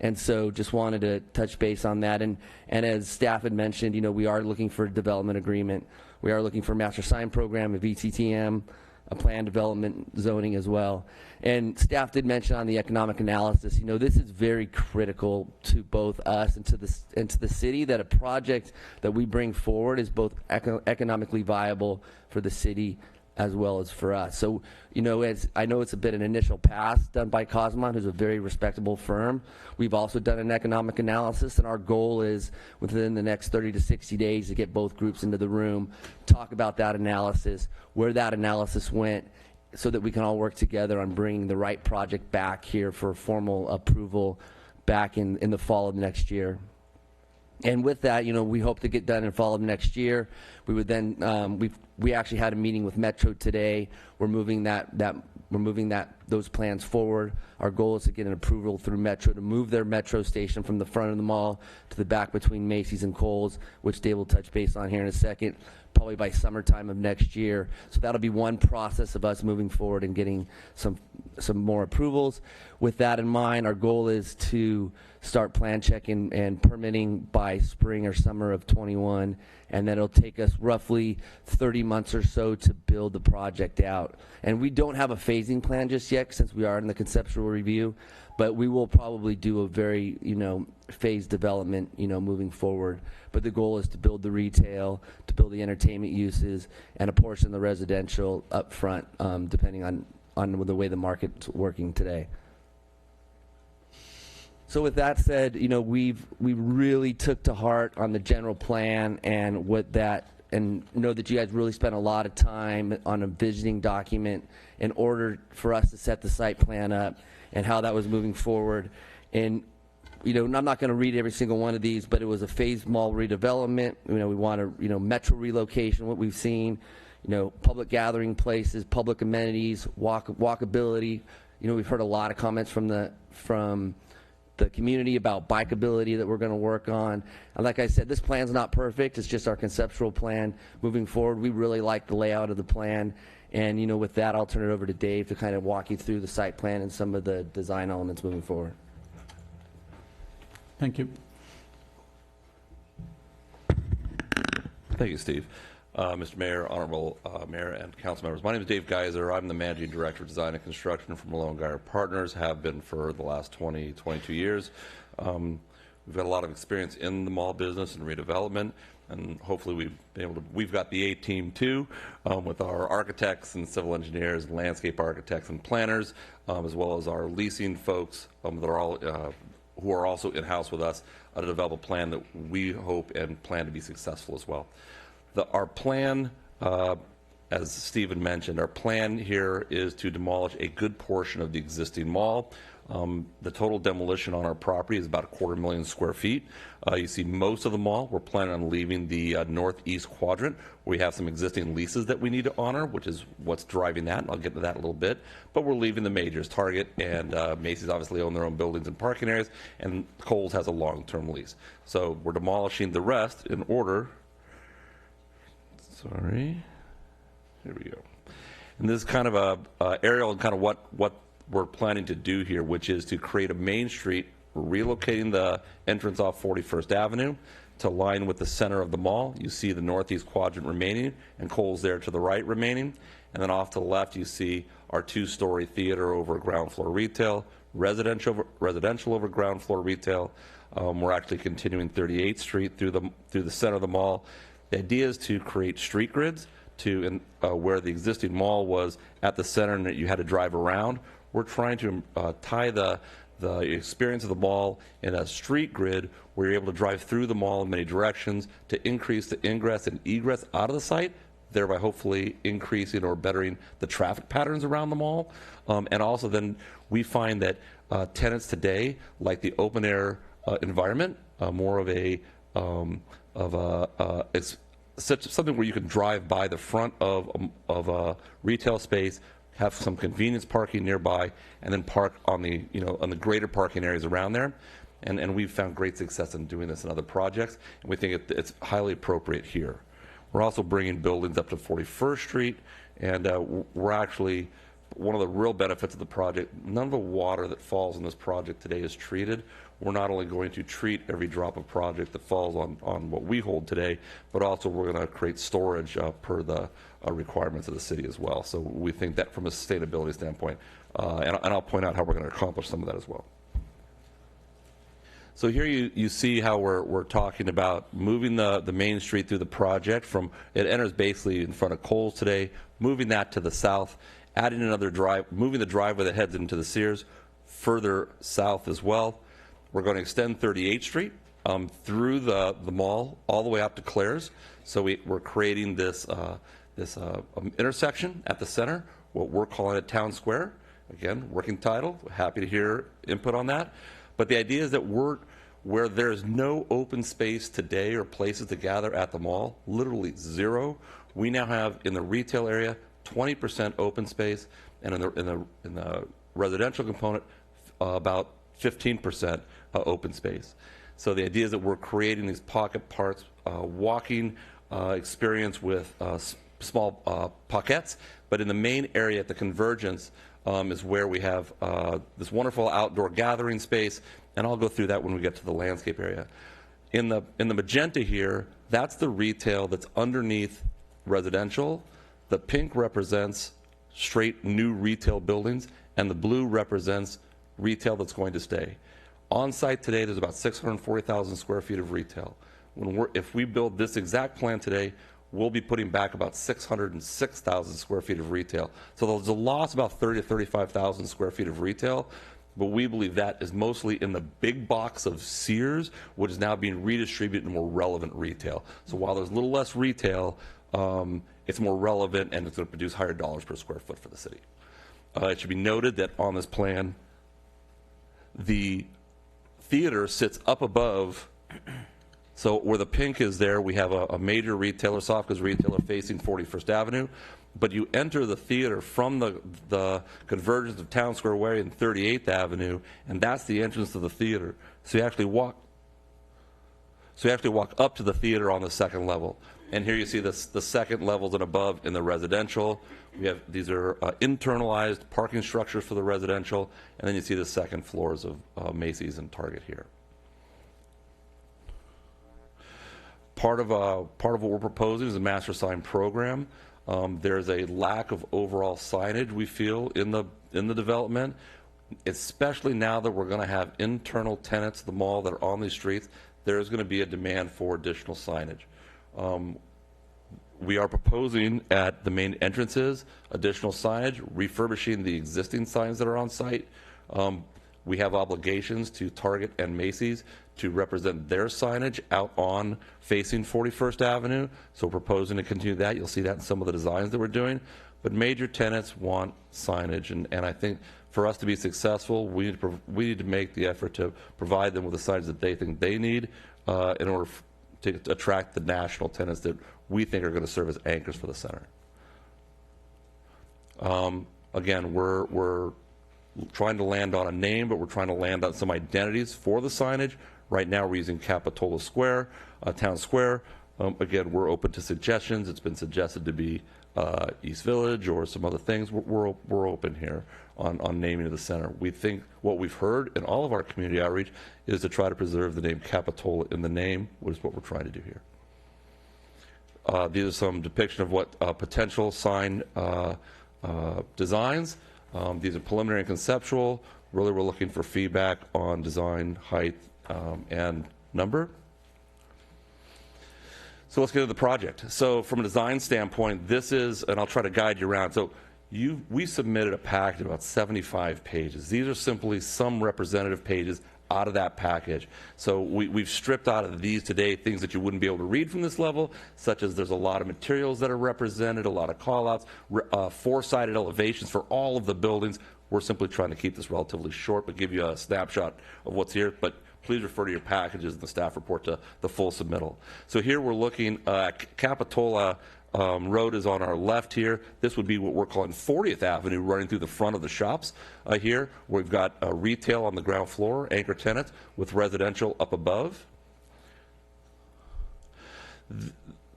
And so just wanted to touch base on that. And as staff had mentioned, we are looking for a development agreement. We are looking for a master sign program, a VTTM, a plan development zoning as well. And staff did mention on the economic analysis, this is very critical to both us and to the city, that a project that we bring forward is both economically viable for the city as well as for us. So, as I know it's a bit an initial pass done by Cosmont, who's a very respectable firm. We've also done an economic analysis, and our goal is within the next 30 to 60 days to get both groups into the room, talk about that analysis, where that analysis went, so that we can all work together on bringing the right project back here for formal approval back in the fall of next year. And with that, we hope to get done in fall of next year. We would then, we actually had a meeting with Metro today. We're moving those plans forward. Our goal is to get an approval through Metro to move their Metro station from the front of the mall to the back between Macy's and Kohl's, which Dave will touch base on here in a second, probably by summertime of next year. So that'll be one process of us moving forward and getting some more approvals. With that in mind, our goal is to start plan checking and permitting by spring or summer of 21, and then it'll take us roughly 30 months or so to build the project out. And we don't have a phasing plan just yet, since we are in the conceptual review, but we will probably do a very phased development moving forward. But the goal is to build the retail, to build the entertainment uses, and a portion of the residential up front, depending on the way the market's working today. So with that said, we really took to heart on the general plan and and know that you guys really spent a lot of time on a visioning document in order for us to set the site plan up and how that was moving forward. And I'm not going to read every single one of these, but it was a phased mall redevelopment. We want a metro relocation, what we've seen, public gathering places, public amenities, walkability. We've heard a lot of comments from the community about bikeability that we're going to work on. And like I said, this plan's not perfect. It's just our conceptual plan moving forward. We really like the layout of the plan. And with that, I'll turn it over to Dave to kind of walk you through the site plan and some of the design elements moving forward. Thank you. Thank you, Steve. Mr. Mayor, Honorable Mayor, and Council members. My name is Dave Geiser. I'm the Managing Director of Design and Construction for Malone Geyer Partners, have been for the last 22 years. We've got a lot of experience in the mall business and redevelopment, and hopefully we've got the A team too, with our architects and civil engineers, landscape architects and planners, as well as our leasing folks that are all who are also in-house with us to develop a plan that we hope and plan to be successful as well. Our plan, as Stephen mentioned, our plan here is to demolish a good portion of the existing mall. The total demolition on our property is about 250,000 square feet. You see most of the mall, we're planning on leaving the northeast quadrant. We have some existing leases that we need to honor, which is what's driving that, and I'll get to that in a little bit. But we're leaving the majors. Target and Macy's obviously own their own buildings and parking areas, and Kohl's has a long-term lease. So we're demolishing the rest in order. Sorry. Here we go. And this is kind of a aerial and kind of what we're planning to do here, which is to create a main street. We're relocating the entrance off 41st Avenue to line with the center of the mall. You see the northeast quadrant remaining, and Kohl's there to the right remaining. And then off to the left, you see our two-story theater over ground floor retail, residential over ground floor retail. We're actually continuing 38th Street through the center of the mall. The idea is to create street grids to where the existing mall was at the center and that you had to drive around. We're trying to tie the experience of the mall in a street grid where you're able to drive through the mall in many directions to increase the ingress and egress out of the site, thereby hopefully increasing or bettering the traffic patterns around the mall. And also then we find that tenants today like the open air environment, more of a it's something where you can drive by the front of a retail space, have some convenience parking nearby, and then park on the on the greater parking areas around there. And we've found great success in doing this in other projects, and we think it's highly appropriate here. We're also bringing buildings up to 41st Street, and we're actually, one of the real benefits of the project, none of the water that falls in this project today is treated. We're not only going to treat every drop of project that falls on what we hold today, but also we're going to create storage per the requirements of the city as well. So we think that from a sustainability standpoint, and I'll point out how we're going to accomplish some of that as well. So here you see how we're talking about moving the main street through the project from, it enters basically in front of Kohl's today, moving that to the south, adding another drive, moving the driveway that heads into the Sears further south as well. We're going to extend 38th Street through the mall all the way up to Claire's. So we're creating this intersection at the center, what we're calling it Town Square. Again, working title, happy to hear input on that. But the idea is that where there's no open space today or places to gather at the mall, literally zero, we now have in the retail area 20% open space, and in the residential component about 15% open space. So the idea is that we're creating these pocket parks, walking experience with small pockets, but in the main area at the convergence is where we have this wonderful outdoor gathering space, and I'll go through that when we get to the landscape area. In the magenta here, that's the retail that's underneath residential. The pink represents straight new retail buildings, and the blue represents retail that's going to stay. On site today, there's about 640,000 square feet of retail. If we build this exact plan today, we'll be putting back about 606,000 square feet of retail. So there's a loss about 30 to 35,000 square feet of retail, but we believe that is mostly in the big box of Sears, which is now being redistributed in more relevant retail. So while there's a little less retail, it's more relevant and it's going to produce higher dollars per square foot for the city. It should be noted that on this plan, the theater sits up above. So where the pink is there, we have a major retailer, soft goods retailer facing 41st Avenue, but you enter the theater from the convergence of Town Square Way and 38th Avenue, and that's the entrance to the theater. So you actually walk up to the theater on the second level. And here you see the second levels and above in the residential. These are internalized parking structures for the residential, and then you see the second floors of Macy's and Target here. Part of what we're proposing is a master sign program. There's a lack of overall signage we feel in the development, especially now that we're going to have internal tenants of the mall that are on these streets. There's going to be a demand for additional signage. We are proposing at the main entrances additional signage, refurbishing the existing signs that are on site. We have obligations to Target and Macy's to represent their signage out on facing 41st Avenue. So we're proposing to continue that. You'll see that in some of the designs that we're doing. But major tenants want signage. And I think for us to be successful, we need to make the effort to provide them with the signs that they think they need in order to attract the national tenants that we think are going to serve as anchors for the center. Again, we're trying to land on a name, but we're trying to land on some identities for the signage. Right now, we're using Capitola Square, Town Square. Again, we're open to suggestions. It's been suggested to be East Village or some other things. We're open here on naming of the center. We think what we've heard in all of our community outreach is to try to preserve the name Capitola in the name, which is what we're trying to do here. These are some depiction of what potential sign designs. These are preliminary and conceptual. Really, we're looking for feedback on design, height, and number. So let's get to the project. So from a design standpoint, this is, and I'll try to guide you around. So we submitted a package of about 75 pages. These are simply some representative pages out of that package. So we've stripped out of these today things that you wouldn't be able to read from this level, such as there's a lot of materials that are represented, a lot of call-outs, four-sided elevations for all of the buildings. We're simply trying to keep this relatively short, but give you a snapshot of what's here. But please refer to your packages and the staff report to the full submittal. So here we're looking at Capitola Road is on our left here. This would be what we're calling 40th Avenue running through the front of the shops here. We've got retail on the ground floor, anchor tenants, with residential up above.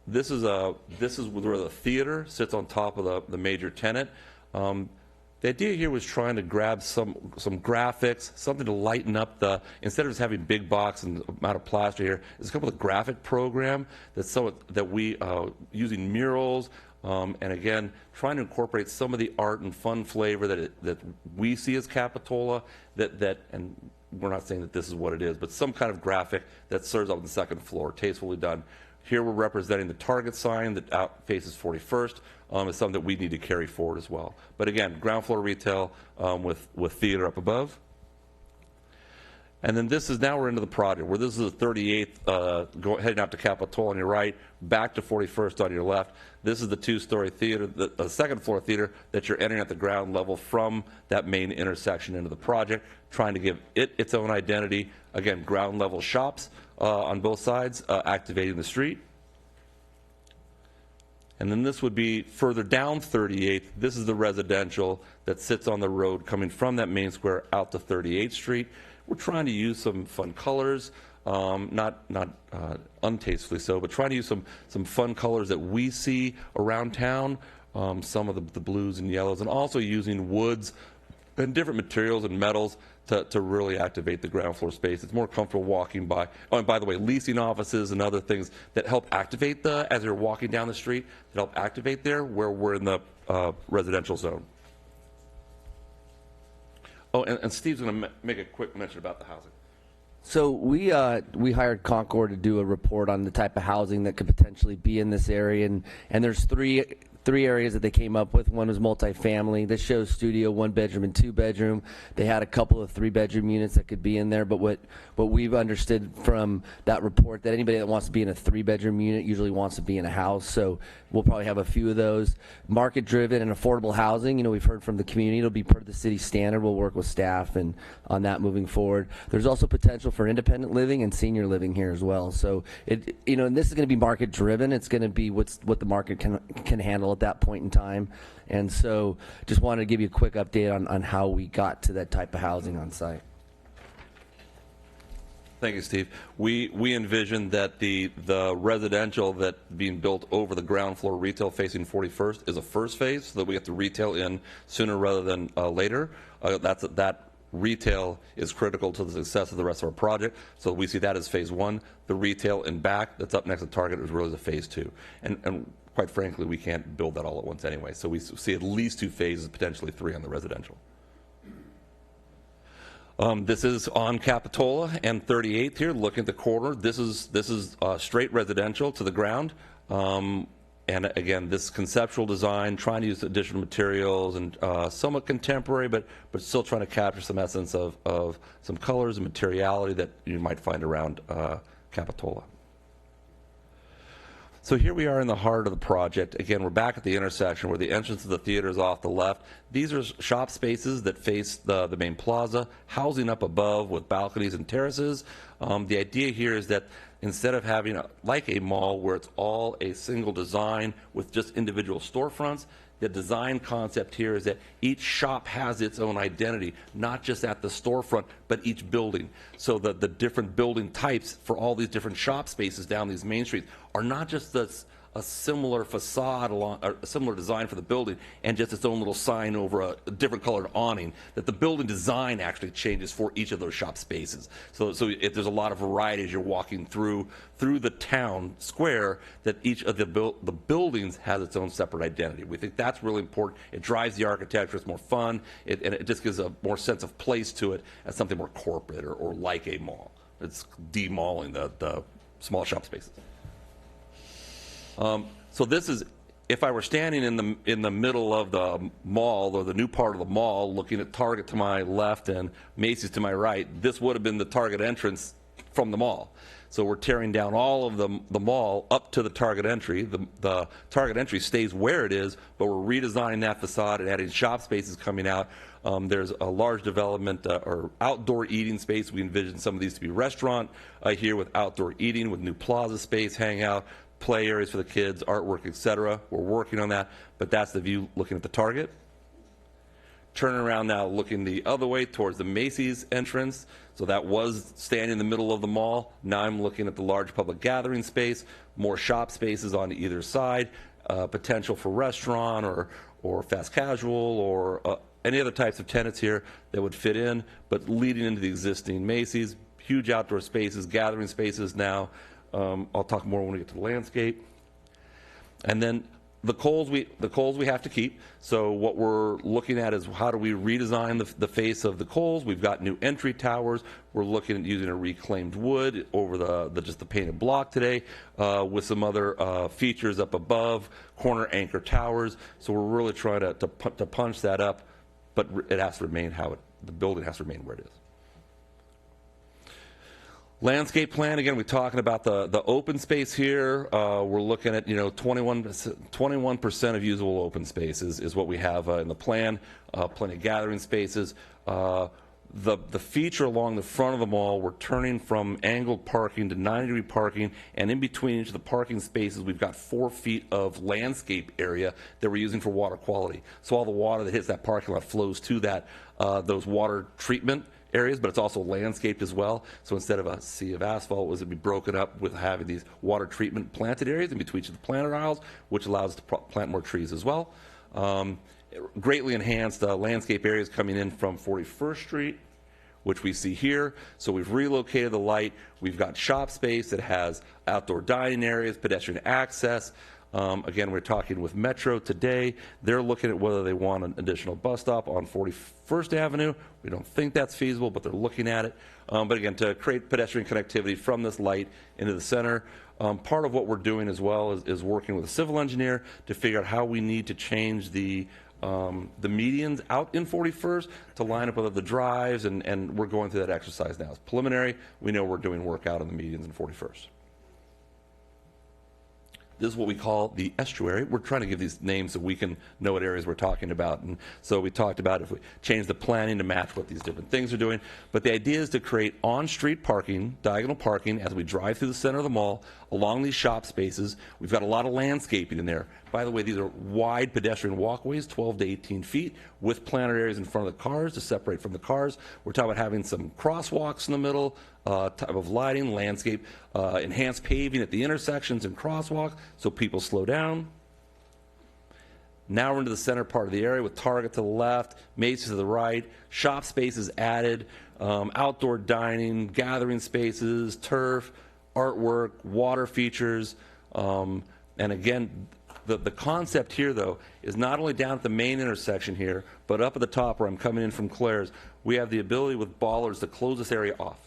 This is where the theater sits on top of the major tenant. The idea here was trying to grab some graphics, something to lighten up the, instead of just having big box and amount of plaster here, there's a couple of graphic program that we, using murals, and again, trying to incorporate some of the art and fun flavor that we see as Capitola, and we're not saying that this is what it is, but some kind of graphic that serves up on the second floor, tastefully done. Here we're representing the Target sign that out faces 41st. Is something that we need to carry forward as well. But again, ground floor retail with theater up above. And then this is, now we're into the project, where this is the 38th, heading out to Capitola on your right, back to 41st on your left. This is the two-story theater, the second floor theater that you're entering at the ground level from that main intersection into the project, trying to give it its own identity. Again, ground level shops on both sides, activating the street. And then this would be further down 38th. This is the residential that sits on the road coming from that main square out to 38th Street. We're trying to use some fun colors, not untastefully so, but trying to use some fun colors that we see around town, some of the blues and yellows, and also using woods and different materials and metals to really activate the ground floor space. It's more comfortable walking by. Oh, and by the way, leasing offices and other things that help activate as you're walking down the street, that help activate there where we're in the residential zone. Oh, and Steve's going to make a quick mention about the housing. So we hired Concord to do a report on the type of housing that could potentially be in this area, and there's three areas that they came up with. One was multifamily. This shows studio, 1 bedroom and 2 bedroom. They had a couple of 3-bedroom units that could be in there, but what we've understood from that report, that anybody that wants to be in a 3-bedroom unit usually wants to be in a house, so we'll probably have a few of those. Market driven and affordable housing, we've heard from the community, it'll be per the city standard. We'll work with staff and on that moving forward. There's also potential for independent living and senior living here as well. So and this is going to be market driven. It's going to be what the market can handle at that point in time. And so just wanted to give you a quick update on how we got to that type of housing on site. Thank you, Steve. We envisioned that the residential that being built over the ground floor retail facing 41st is a first phase, so that we get the retail in sooner rather than later. That retail is critical to the success of the rest of our project, so we see that as phase 1. The retail in back that's up next to Target is really the phase 2. And quite frankly, we can't build that all at once anyway, so we see at least 2 phases, potentially 3 on the residential. This is on Capitola and 38th here, looking at the corner. This is straight residential to the ground. And again, this conceptual design, trying to use additional materials and somewhat contemporary, but still trying to capture some essence of some colors and materiality that you might find around Capitola. So here we are in the heart of the project. Again, we're back at the intersection where the entrance to the theater is off the left. These are shop spaces that face the main plaza, housing up above with balconies and terraces. The idea here is that instead of having like a mall where it's all a single design with just individual storefronts, the design concept here is that each shop has its own identity, not just at the storefront, but each building. So the different building types for all these different shop spaces down these main streets are not just a similar facade, or a similar design for the building, and just its own little sign over a different colored awning, that the building design actually changes for each of those shop spaces. So if there's a lot of variety as you're walking through the town square, that each of the buildings has its own separate identity. We think that's really important. It drives the architecture. It's more fun, and it just gives a more sense of place to it as something more corporate or like a mall. It's demalling the small shop spaces. So this is, if I were standing in the middle of the mall, or the new part of the mall, looking at Target to my left and Macy's to my right, this would have been the Target entrance from the mall. So we're tearing down all of the mall up to the Target entry. The Target entry stays where it is, but we're redesigning that facade and adding shop spaces coming out. There's a large development or outdoor eating space. We envision some of these to be restaurant here with outdoor eating, with new plaza space, hangout, play areas for the kids, artwork, etc. We're working on that, but that's the view looking at the Target. Turning around now, looking the other way towards the Macy's entrance. So that was standing in the middle of the mall. Now I'm looking at the large public gathering space, more shop spaces on either side, potential for restaurant or fast casual or any other types of tenants here that would fit in, but leading into the existing Macy's, huge outdoor spaces, gathering spaces now. I'll talk more when we get to the landscape. And then the Kohl's we have to keep. So what we're looking at is how do we redesign the face of the Kohl's. We've got new entry towers. We're looking at using a reclaimed wood over just the painted block today, with some other features up above, corner anchor towers. So we're really trying to punch that up, but it has to remain the building has to remain where it is. Landscape plan, again, we're talking about the open space here. We're looking at 21% of usable open space is what we have in the plan. Plenty of gathering spaces. The feature along the front of the mall, we're turning from angled parking to 90-degree parking, and in between each of the parking spaces, we've got 4 feet of landscape area that we're using for water quality. So all the water that hits that parking lot flows to those water treatment areas, but it's also landscaped as well. So instead of a sea of asphalt, it'd be broken up with having these water treatment planted areas in between each of the planter aisles, which allows us to plant more trees as well. Greatly enhanced landscape areas coming in from 41st Street, which we see here. So we've relocated the light. We've got shop space that has outdoor dining areas, pedestrian access. Again, we're talking with Metro today. They're looking at whether they want an additional bus stop on 41st Avenue. We don't think that's feasible, but they're looking at it. But again, to create pedestrian connectivity from this light into the center. Part of what we're doing as well is working with a civil engineer to figure out how we need to change the medians out in 41st to line up with the drives, and we're going through that exercise now. It's preliminary. We know we're doing work out on the medians in 41st. This is what we call the estuary. We're trying to give these names so we can know what areas we're talking about. And so we talked about if we change the planning to match what these different things are doing. But the idea is to create on-street parking, diagonal parking, as we drive through the center of the mall, along these shop spaces. We've got a lot of landscaping in there. By the way, these are wide pedestrian walkways, 12 to 18 feet, with planter areas in front of the cars to separate from the cars. We're talking about having some crosswalks in the middle, type of lighting, landscape, enhanced paving at the intersections and crosswalk so people slow down. Now we're into the center part of the area with Target to the left, Macy's to the right, shop spaces added, outdoor dining, gathering spaces, turf, artwork, water features. And again, the concept here, though, is not only down at the main intersection here, but up at the top where I'm coming in from Claire's, we have the ability with ballers to close this area off.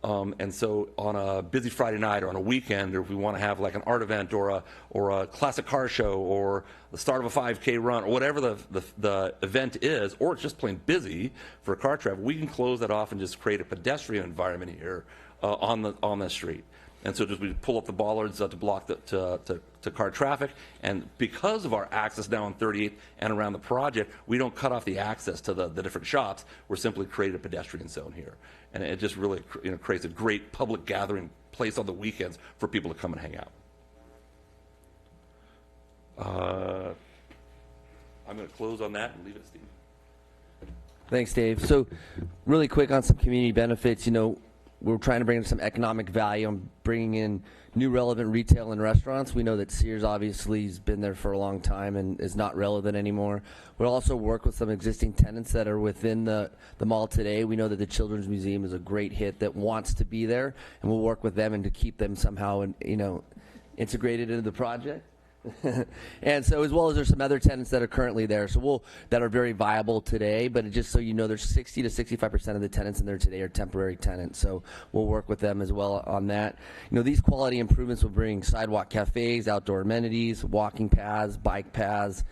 And so on a busy Friday night or on a weekend, or if we want to have like an art event or a classic car show or the start of a 5K run or whatever the event is, or it's just plain busy for car traffic, we can close that off and just create a pedestrian environment here on the street. And so just we pull up the bollards to block to car traffic. And because of our access now on 38th and around the project, we don't cut off the access to the different shops. We're simply creating a pedestrian zone here. And it just really creates a great public gathering place on the weekends for people to come and hang out. I'm going to close on that and leave it to Steve. Thanks, Dave. So really quick on some community benefits, we're trying to bring in some economic value on bringing in new relevant retail and restaurants. We know that Sears obviously has been there for a long time and is not relevant anymore. We'll also work with some existing tenants that are within the mall today. We know that the Children's Museum is a great hit that wants to be there, and we'll work with them and to keep them somehow integrated into the project. And so, as well as there's some other tenants that are currently there, that are very viable today. But just so you know, there's 60 to 65% of the tenants in there today are temporary tenants. So we'll work with them as well on that. These quality improvements will bring sidewalk cafes, outdoor amenities, walking paths, bike paths,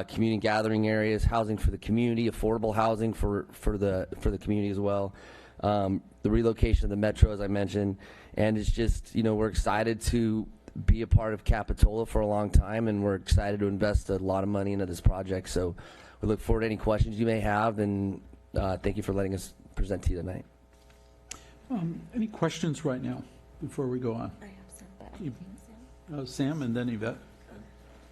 community gathering areas, housing for the community, affordable housing for the community as well. The relocation of the metro, as I mentioned, and it's just we're excited to be a part of Capitola for a long time, and we're excited to invest a lot of money into this project. So we look forward to any questions you may have, and thank you for letting us present to you tonight. Any questions right now before we go on? I have some, but I think Sam and then Yvette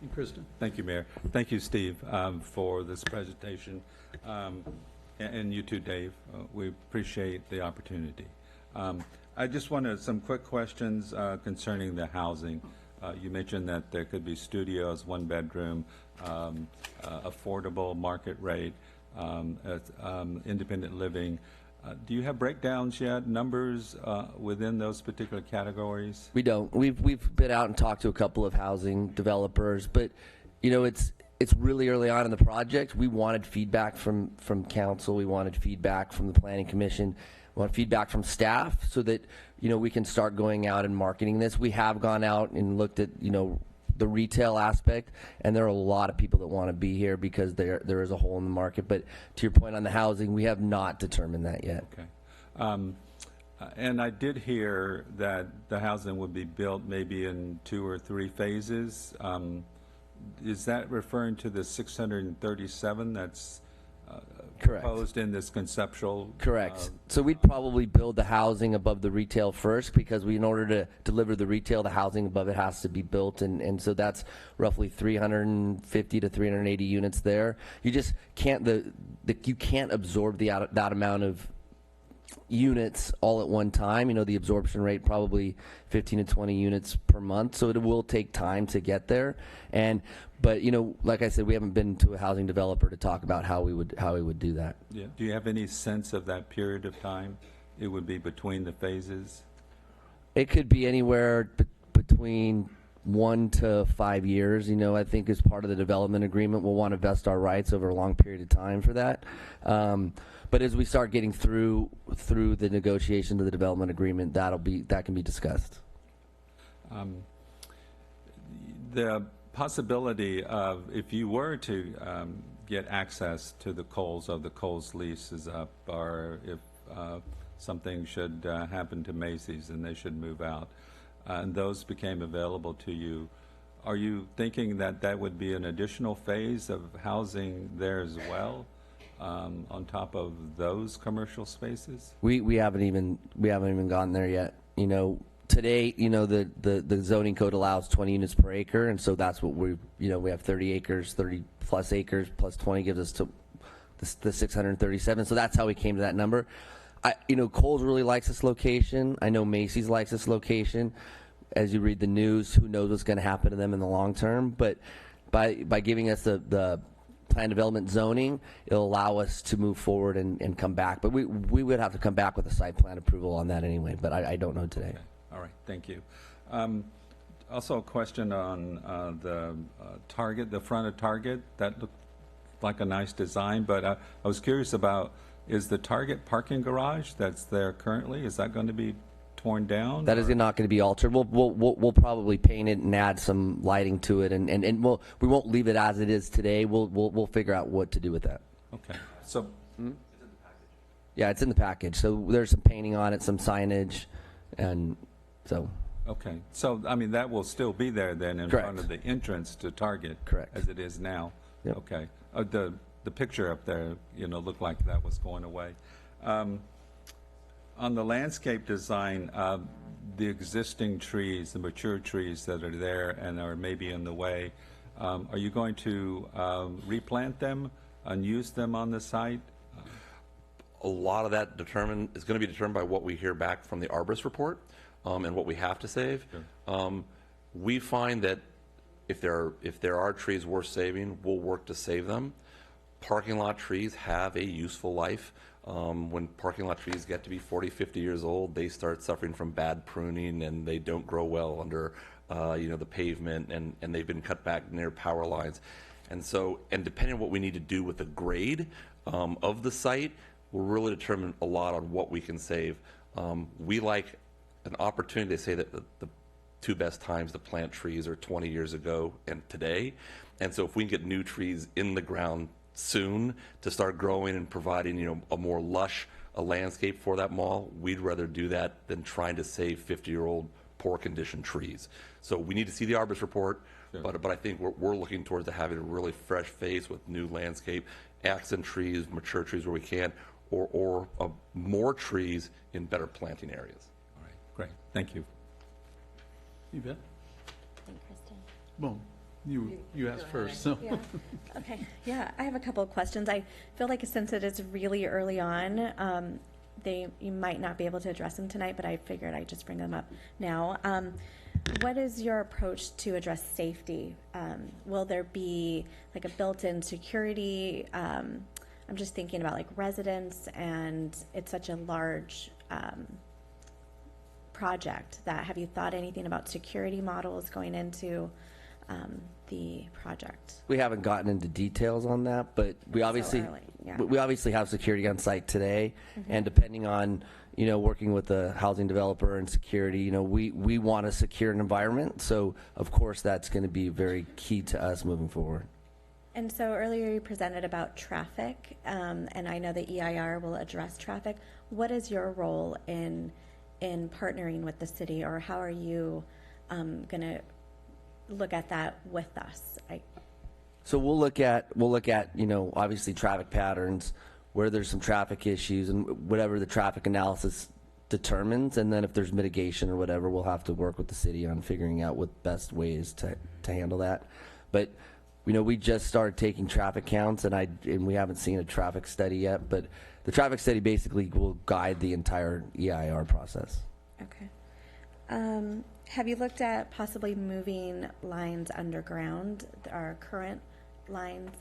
and Kristen. Thank you, Mayor. Thank you, Steve, for this presentation. And you too, Dave. We appreciate the opportunity. I just wanted some quick questions concerning the housing. You mentioned that there could be studios, one bedroom, affordable market rate, independent living. Do you have breakdowns yet, numbers within those particular categories? We don't. We've been out and talked to a couple of housing developers, but it's really early on in the project. We wanted feedback from council. We wanted feedback from the Planning Commission. We want feedback from staff so that we can start going out and marketing this. We have gone out and looked at the retail aspect, and there are a lot of people that want to be here because there is a hole in the market. But to your point on the housing, we have not determined that yet. Okay. And I did hear that the housing would be built maybe in 2 or 3 phases. Is that referring to the 637 that's Correct. proposed in this conceptual? Correct. So we'd probably build the housing above the retail first, because in order to deliver the retail, the housing above it has to be built, and so that's roughly 350 to 380 units there. You just can't you can't absorb that amount of units all at one time. The absorption rate probably 15 to 20 units per month, so it will take time to get there. But like I said, we haven't been to a housing developer to talk about how we would do that. Yeah. Do you have any sense of that period of time it would be between the phases? It could be anywhere between 1 to 5 years. I think as part of the development agreement, we'll want to vest our rights over a long period of time for that. But as we start getting through the negotiation of the development agreement, that can be discussed. The possibility of, if you were to get access to the Kohl's, or the Kohl's lease is up, or if something should happen to Macy's and they should move out, and those became available to you, are you thinking that that would be an additional phase of housing there as well, on top of those commercial spaces? We haven't even gotten there yet. Today, the zoning code allows 20 units per acre, and so that's what we have 30 acres, 30 plus acres plus 20 gives us to the 637. So that's how we came to that number. Kohl's really likes this location. I know Macy's likes this location. As you read the news, who knows what's going to happen to them in the long term? But by giving us the plan development zoning, it'll allow us to move forward and come back. But we would have to come back with a site plan approval on that anyway. But I don't know today. Okay. All right, thank you. Also a question on the Target, the front of Target. That looked like a nice design, but I was curious about, is the Target parking garage that's there currently, is that going to be torn down? That is not going to be altered. We'll probably paint it and add some lighting to it, and we won't leave it as it is today. We'll figure out what to do with that. Okay. So yeah, it's in the package. So there's some painting on it, some signage, and so. Okay, so, I mean, that will still be there then in Correct. front of the entrance to Target? Correct. As it is now? Yep. Okay. The picture up there, looked like that was going away. On the landscape design, the existing trees, the mature trees that are there and are maybe in the way, are you going to replant them and use them on the site? A lot of that is going to be determined by what we hear back from the arborist report and what we have to save. Sure. We find that if there are trees worth saving, we'll work to save them. Parking lot trees have a useful life. When parking lot trees get to be 40, 50 years old, they start suffering from bad pruning and they don't grow well under the pavement, and they've been cut back near power lines. And depending on what we need to do with the grade of the site, will really determine a lot on what we can save. We like an opportunity. They say that the two best times to plant trees are 20 years ago and today. And so if we can get new trees in the ground soon to start growing and providing, a more lush landscape for that mall, we'd rather do that than trying to save 50-year-old poor condition trees. So we need to see the arborist report, Sure. but I think we're looking towards having a really fresh face with new landscape, accent trees, mature trees where we can, or more trees in better planting areas. All right, great. Thank you. You bet. Thank Kristen. Well, you asked first, so. Yeah. Okay. Yeah, I have a couple of questions. I feel like since it is really early on, you might not be able to address them tonight, but I figured I'd just bring them up now. What is your approach to address safety? Will there be like a built-in security? I'm just thinking about like residents, and it's such a large project that, have you thought anything about security models going into the project? We haven't gotten into details on that, but we obviously early, yeah. we obviously have security on site today, and depending on working with the housing developer and security, we want a secure environment. So of course that's going to be very key to us moving forward. And so earlier you presented about traffic, and I know the EIR will address traffic. What is your role in partnering with the city, or how are you going to look at that with us? So we'll look at obviously traffic patterns, where there's some traffic issues, and whatever the traffic analysis determines, and then if there's mitigation or whatever, we'll have to work with the city on figuring out what best ways to handle that. But we just started taking traffic counts, and we haven't seen a traffic study yet, but the traffic study basically will guide the entire EIR process. Okay. Have you looked at possibly moving lines underground, our current lines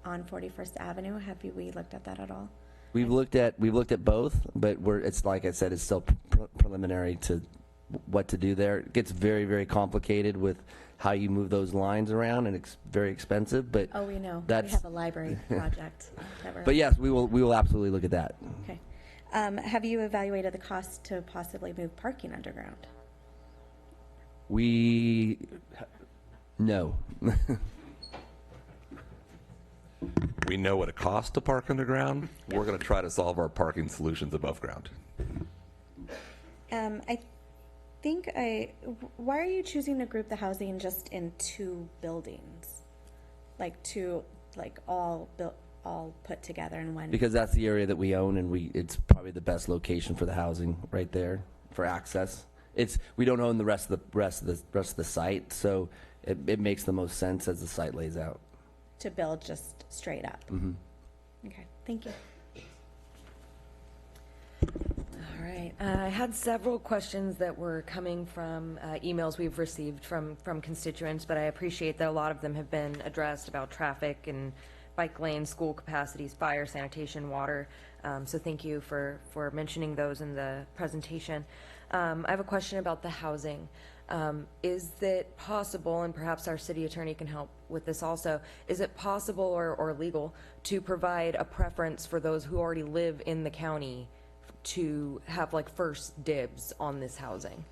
on 41st Avenue? We looked at that at all? We've looked at both, but it's like I said, it's still preliminary to what to do there. It gets very, very complicated with how you move those lines around, and it's very expensive. But oh, we know. We have a library project. But yes, we will absolutely look at that. Okay. Have you evaluated the cost to possibly move parking underground? No. We know what it costs to park underground. We're going to try to solve our parking solutions above ground. Why are you choosing to group the housing just in two buildings? All put together in one? Because that's the area that we own, and it's probably the best location for the housing right there for access. We don't own the rest of the site, so it makes the most sense as the site lays out. To build just straight up. Mm-hmm. Okay, thank you. All right. I had several questions that were coming from emails we've received from constituents, but I appreciate that a lot of them have been addressed about traffic and bike lanes, school capacities, fire, sanitation, water. So thank you for mentioning those in the presentation. I have a question about the housing. Is it possible, and perhaps our city attorney can help with this also, is it possible or legal to provide a preference for those who already live in the county to have like first dibs on this housing?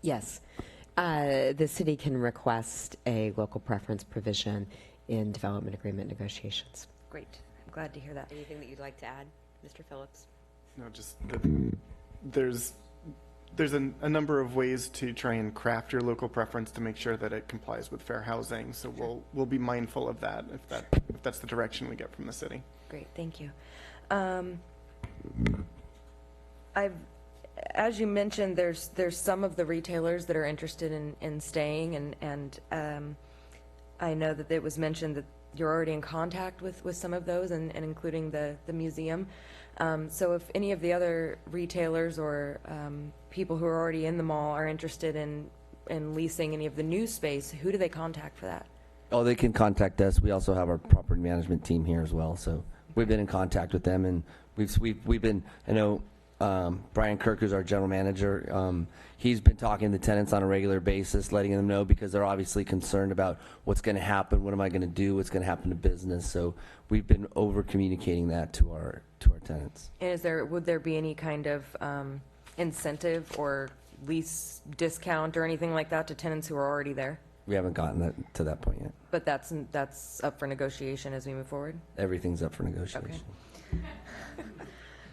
Yes. The city can request a local preference provision in development agreement negotiations. Great. I'm glad to hear that. Anything that you'd like to add, Mr. Phillips? No, just that there's a number of ways to try and craft your local preference to make sure that it complies with fair housing. So we'll be mindful of that if that's the direction we get from the city. Great, thank you. As you mentioned, there's some of the retailers that are interested in staying, and I know that it was mentioned that you're already in contact with some of those, and including the museum. So if any of the other retailers or people who are already in the mall are interested in leasing any of the new space, who do they contact for that? Oh, they can contact us. We also have our property management team here as well. So we've been in contact with them, and we've been. I know Brian Kirk, who's our general manager. He's been talking to tenants on a regular basis, letting them know, because they're obviously concerned about what's going to happen. What am I going to do? What's going to happen to business? So we've been over communicating that to our tenants. And would there be any kind of incentive or lease discount or anything like that to tenants who are already there? We haven't gotten to that point yet. But that's up for negotiation as we move forward? Everything's up for negotiation.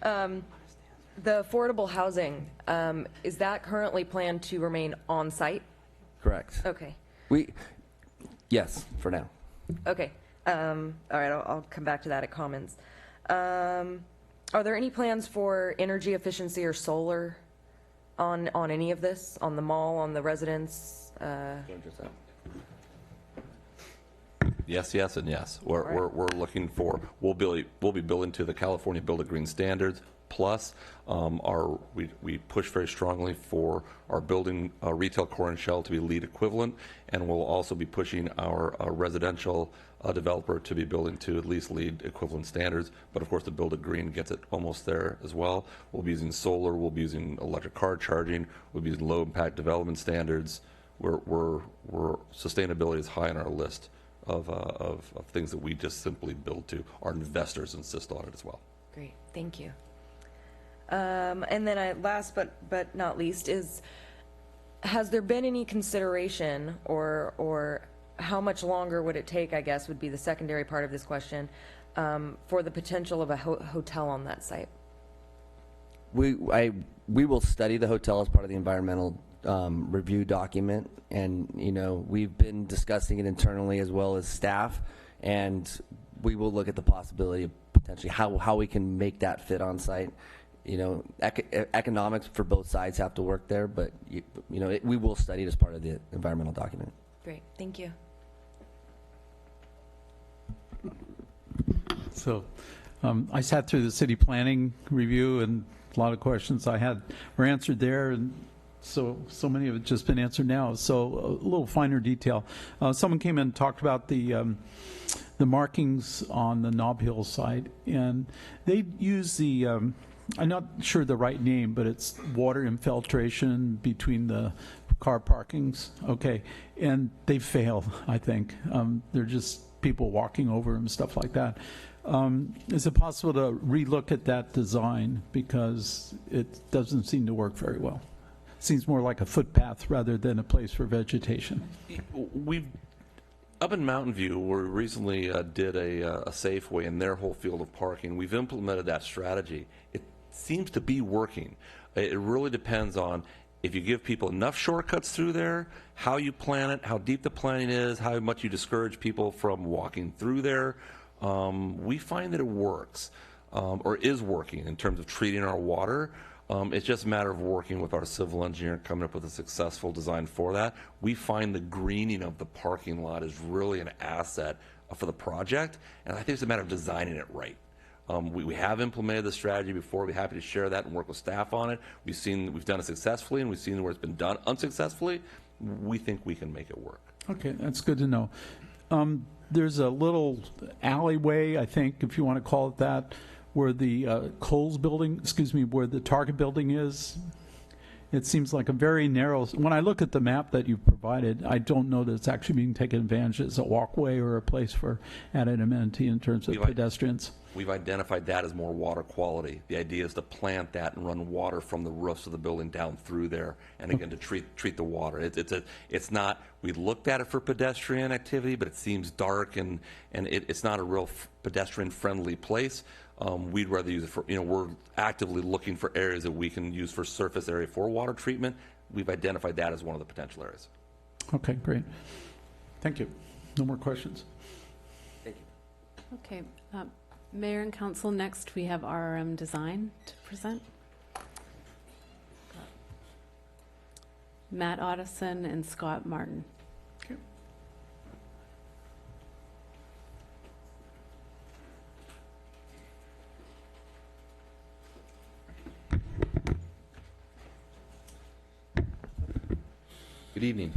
Okay. The affordable housing, is that currently planned to remain on site? Correct. Okay. Yes, for now. Okay. All right, I'll come back to that at Commons. Are there any plans for energy efficiency or solar on any of this, on the mall, on the residents? Yes, yes, and yes. We're looking for, we'll be building to the California Build It Green standards. Plus, we push very strongly for our building retail core and shell to be LEED equivalent, and we'll also be pushing our residential developer to be building to at least LEED equivalent standards. But of course, the Build It Green gets it almost there as well. We'll be using solar. We'll be using electric car charging. We'll be using low impact development standards. Sustainability is high on our list of things that we just simply build to. Our investors insist on it as well. Great, thank you. And then last but not least has there been any consideration or how much longer would it take, I guess would be the secondary part of this question, for the potential of a hotel on that site? We will study the hotel as part of the environmental review document, and we've been discussing it internally as well as staff, and we will look at the possibility of potentially how we can make that fit on site. Economics for both sides have to work there, but we will study it as part of the environmental document. Great, thank you. So I sat through the city planning review, and a lot of questions I had were answered there, and so many of it just been answered now. So a little finer detail. Someone came in and talked about the markings on the Nob Hill site, and they use the I'm not sure the right name, but it's water infiltration between the car parkings. Okay, and they fail, I think. They're just people walking over them, stuff like that. Is it possible to relook at that design, because it doesn't seem to work very well? It seems more like a footpath rather than a place for vegetation. Up in Mountain View, we recently did a Safeway in their whole field of parking. We've implemented that strategy. It seems to be working. It really depends on if you give people enough shortcuts through there, how you plan it, how deep the planning is, how much you discourage people from walking through there. We find that it works, or is working in terms of treating our water. It's just a matter of working with our civil engineer, coming up with a successful design for that. We find the greening of the parking lot is really an asset for the project, and I think it's a matter of designing it right. We have implemented the strategy before. We're happy to share that and work with staff on it. We've done it successfully, and we've seen where it's been done unsuccessfully. We think we can make it work. Okay, that's good to know. There's a little alleyway, I think, if you want to call it that, where the Kohl's building, where the Target building is. It seems like a very narrow, when I look at the map that you provided, I don't know that it's actually being taken advantage as a walkway or a place for added amenity in terms of pedestrians. We've identified that as more water quality. The idea is to plant that and run water from the roofs of the building down through there, and again, to treat the water. It's not, we looked at it for pedestrian activity, but it seems dark, and it's not a real pedestrian-friendly place. We'd rather use it for, we're actively looking for areas that we can use for surface area for water treatment. We've identified that as one of the potential areas. Okay, great. Thank you. No more questions. Thank you. Okay, Mayor and Council, next we have RRM Design to present. Matt Otteson and Scott Martin. Okay. Good evening.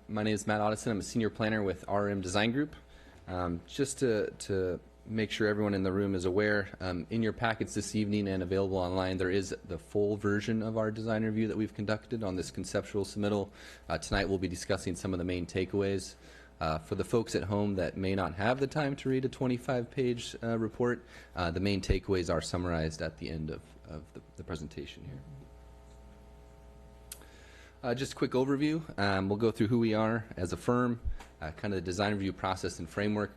My name is Matt Otteson. I'm a senior planner with RM Design Group. Just to make sure everyone in the room is aware, in your packets this evening and available online, there is the full version of our design review that we've conducted on this conceptual submittal. Tonight we'll be discussing some of the main takeaways. For the folks at home that may not have the time to read a 25-page report, the main takeaways are summarized at the end of the presentation here. Just a quick overview. We'll go through who we are as a firm, kind of the design review process and framework,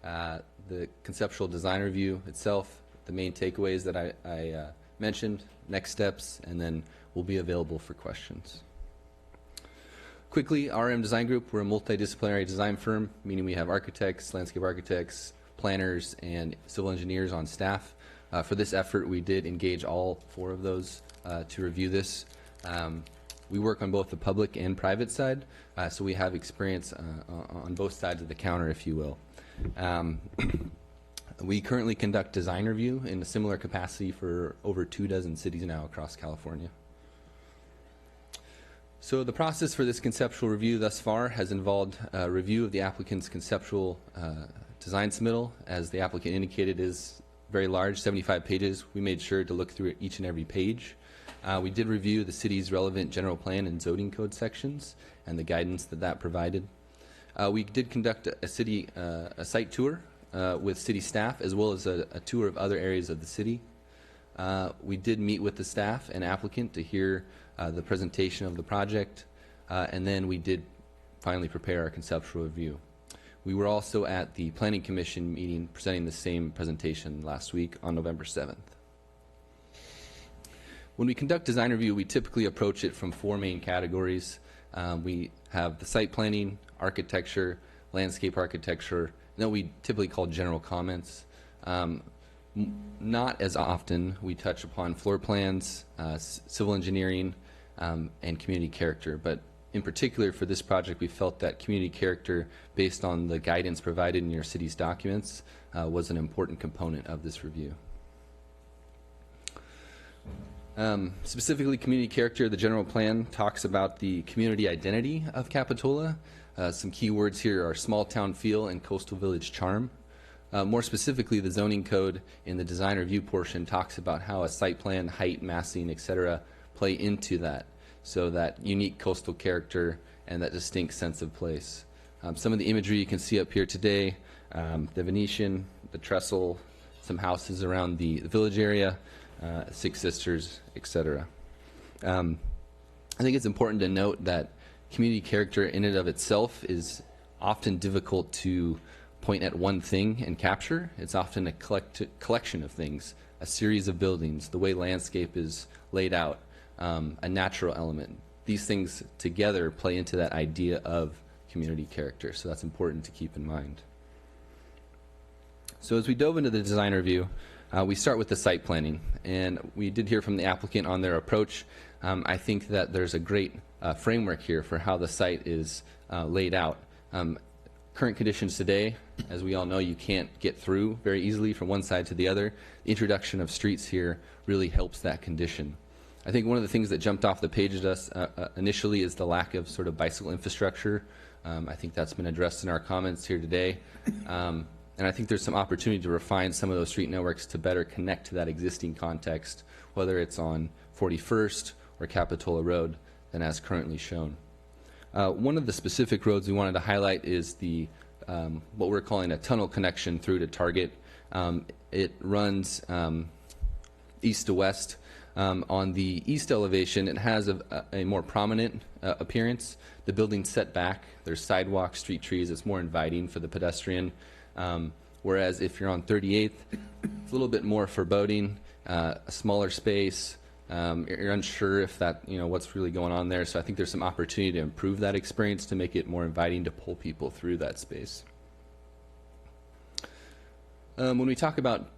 the conceptual design review itself, the main takeaways that I mentioned, next steps, and then we'll be available for questions. Quickly, RM Design Group, we're a multidisciplinary design firm, meaning we have architects, landscape architects, planners, and civil engineers on staff. For this effort, we did engage all 4 of those to review this. We work on both the public and private side, so we have experience on both sides of the counter, if you will. We currently conduct design review in a similar capacity for over 24 cities now across California. So the process for this conceptual review thus far has involved a review of the applicant's conceptual design submittal. As the applicant indicated, is very large, 75 pages. We made sure to look through each and every page. We did review the city's relevant general plan and zoning code sections and the guidance that provided. We did conduct a site tour with city staff, as well as a tour of other areas of the city. We did meet with the staff and applicant to hear the presentation of the project, and then we did finally prepare our conceptual review. We were also at the Planning Commission meeting presenting the same presentation last week on November 7th. When we conduct design review, we typically approach it from 4 main categories. We have the site planning, architecture, landscape architecture, and then we typically call general comments. Not as often we touch upon floor plans, civil engineering, and community character, but in particular for this project, we felt that community character, based on the guidance provided in your city's documents, was an important component of this review. Specifically, community character, the general plan talks about the community identity of Capitola. Some key words here are small town feel and coastal village charm. More specifically, the zoning code in the design review portion talks about how a site plan, height, massing, etc. play into that, so that unique coastal character and that distinct sense of place. Some of the imagery you can see up here today, the Venetian, the trestle, some houses around the village area, Six Sisters, etc. I think it's important to note that community character in and of itself is often difficult to point at one thing and capture. It's often a collection of things, a series of buildings, the way landscape is laid out, a natural element. These things together play into that idea of community character, so that's important to keep in mind. So as we dove into the design review, we start with the site planning, and we did hear from the applicant on their approach. I think that there's a great framework here for how the site is laid out. Current conditions today, as we all know, you can't get through very easily from one side to the other. The introduction of streets here really helps that condition. I think one of the things that jumped off the page at us initially is the lack of sort of bicycle infrastructure. I think that's been addressed in our comments here today. And I think there's some opportunity to refine some of those street networks to better connect to that existing context, whether it's on 41st or Capitola Road, than as currently shown. One of the specific roads we wanted to highlight is the what we're calling a tunnel connection through to Target. It runs east to west. On the east elevation, it has a more prominent appearance. The building's set back. There's sidewalks, street trees. It's more inviting for the pedestrian. whereas if you're on 38th, it's a little bit more foreboding, a smaller space. You're unsure if that, what's really going on there. So I think there's some opportunity to improve that experience to make it more inviting to pull people through that space. When we talk about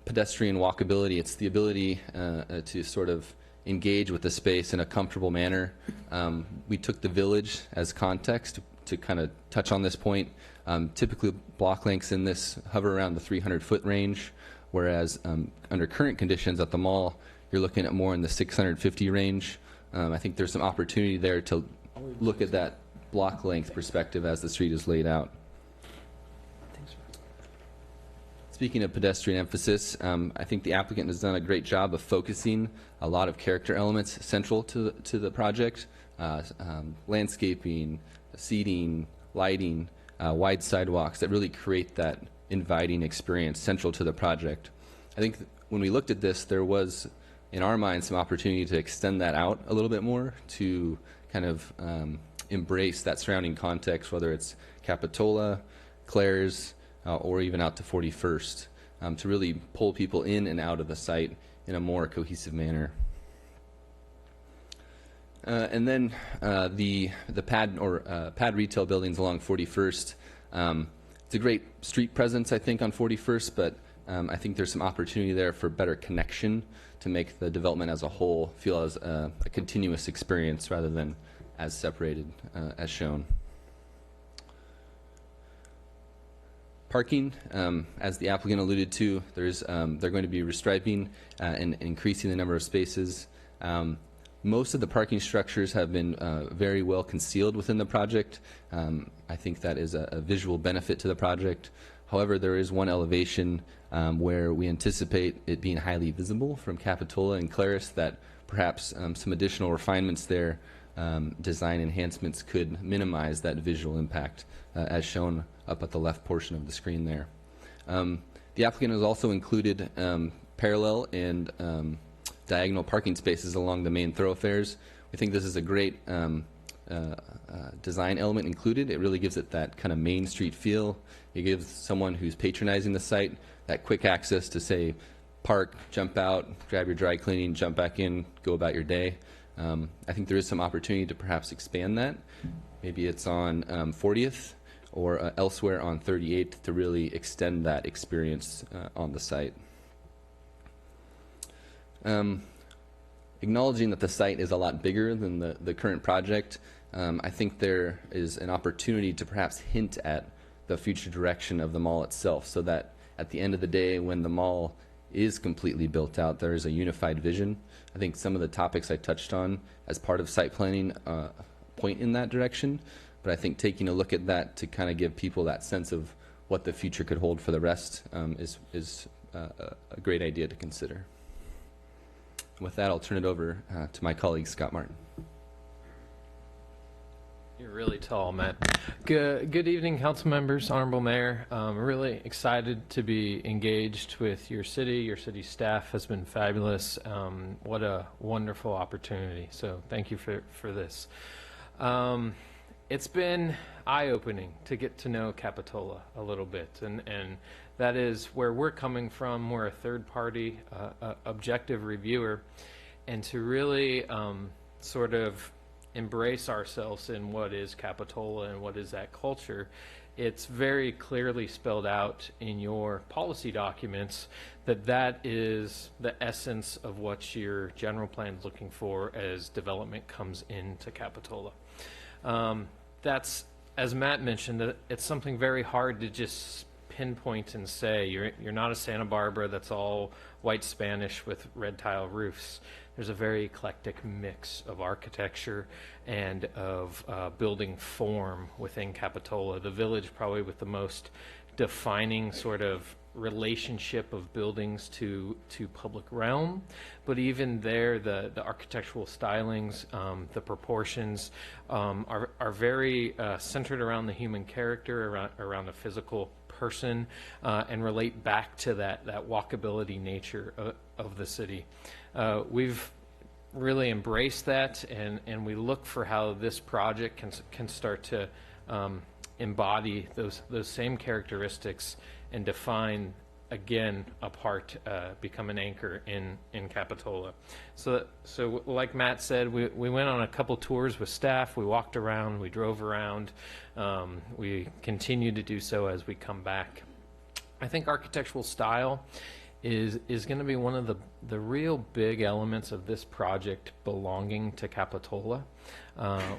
pedestrian walkability, it's the ability to sort of engage with the space in a comfortable manner. We took the village as context to kind of touch on this point. Typically, block lengths in this hover around the 300-foot range, whereas under current conditions at the mall, you're looking at more in the 650 range. I think there's some opportunity there to look at that block length perspective as the street is laid out. Speaking of pedestrian emphasis, I think the applicant has done a great job of focusing a lot of character elements central to the project. Landscaping, seating, lighting, wide sidewalks that really create that inviting experience central to the project. I think when we looked at this, there was, in our minds, some opportunity to extend that out a little bit more to kind of embrace that surrounding context, whether it's Capitola, Claire's, or even out to 41st, to really pull people in and out of the site in a more cohesive manner. And then the pad retail buildings along 41st. It's a great street presence, I think, on 41st, but I think there's some opportunity there for better connection to make the development as a whole feel as a continuous experience rather than as separated as shown. Parking, as the applicant alluded to, they're going to be restriping and increasing the number of spaces. Most of the parking structures have been very well concealed within the project. I think that is a visual benefit to the project. However, there is one elevation where we anticipate it being highly visible from Capitola and Claris, that perhaps some additional refinements there, design enhancements, could minimize that visual impact as shown up at the left portion of the screen there. The applicant has also included parallel and diagonal parking spaces along the main thoroughfares. We think this is a great design element included. It really gives it that kind of Main Street feel. It gives someone who's patronizing the site that quick access to, say, park, jump out, grab your dry cleaning, jump back in, go about your day. I think there is some opportunity to perhaps expand that. Maybe it's on 40th or elsewhere on 38th to really extend that experience on the site. Acknowledging that the site is a lot bigger than the current project, I think there is an opportunity to perhaps hint at the future direction of the mall itself, so that at the end of the day, when the mall is completely built out, there is a unified vision. I think some of the topics I touched on as part of site planning point in that direction, but I think taking a look at that to kind of give people that sense of what the future could hold for the rest is a great idea to consider. With that, I'll turn it over to my colleague, Scott Martin. You're really tall, Matt. Good evening, council members, honorable mayor. Really excited to be engaged with your city. Your city staff has been fabulous. What a wonderful opportunity. So thank you for this. It's been eye-opening to get to know Capitola a little bit, and that is where we're coming from. We're a third-party objective reviewer, and to really sort of embrace ourselves in what is Capitola and what is that culture. It's very clearly spelled out in your policy documents that that is the essence of what your general plan is looking for as development comes into Capitola. That's, as Matt mentioned, it's something very hard to just pinpoint and say. You're not a Santa Barbara that's all white Spanish with red tile roofs. There's a very eclectic mix of architecture and of building form within Capitola. The village probably with the most defining sort of relationship of buildings to public realm, but even there the architectural stylings, the proportions are very centered around the human character, around a physical person, and relate back to that walkability nature of the city. We've really embraced that, and we look for how this project can start to embody those same characteristics and define again a part, become an anchor in Capitola. So like Matt said, we went on a couple tours with staff. We walked around, we drove around. We continue to do so as we come back. I think architectural style is going to be one of the real big elements of this project belonging to Capitola.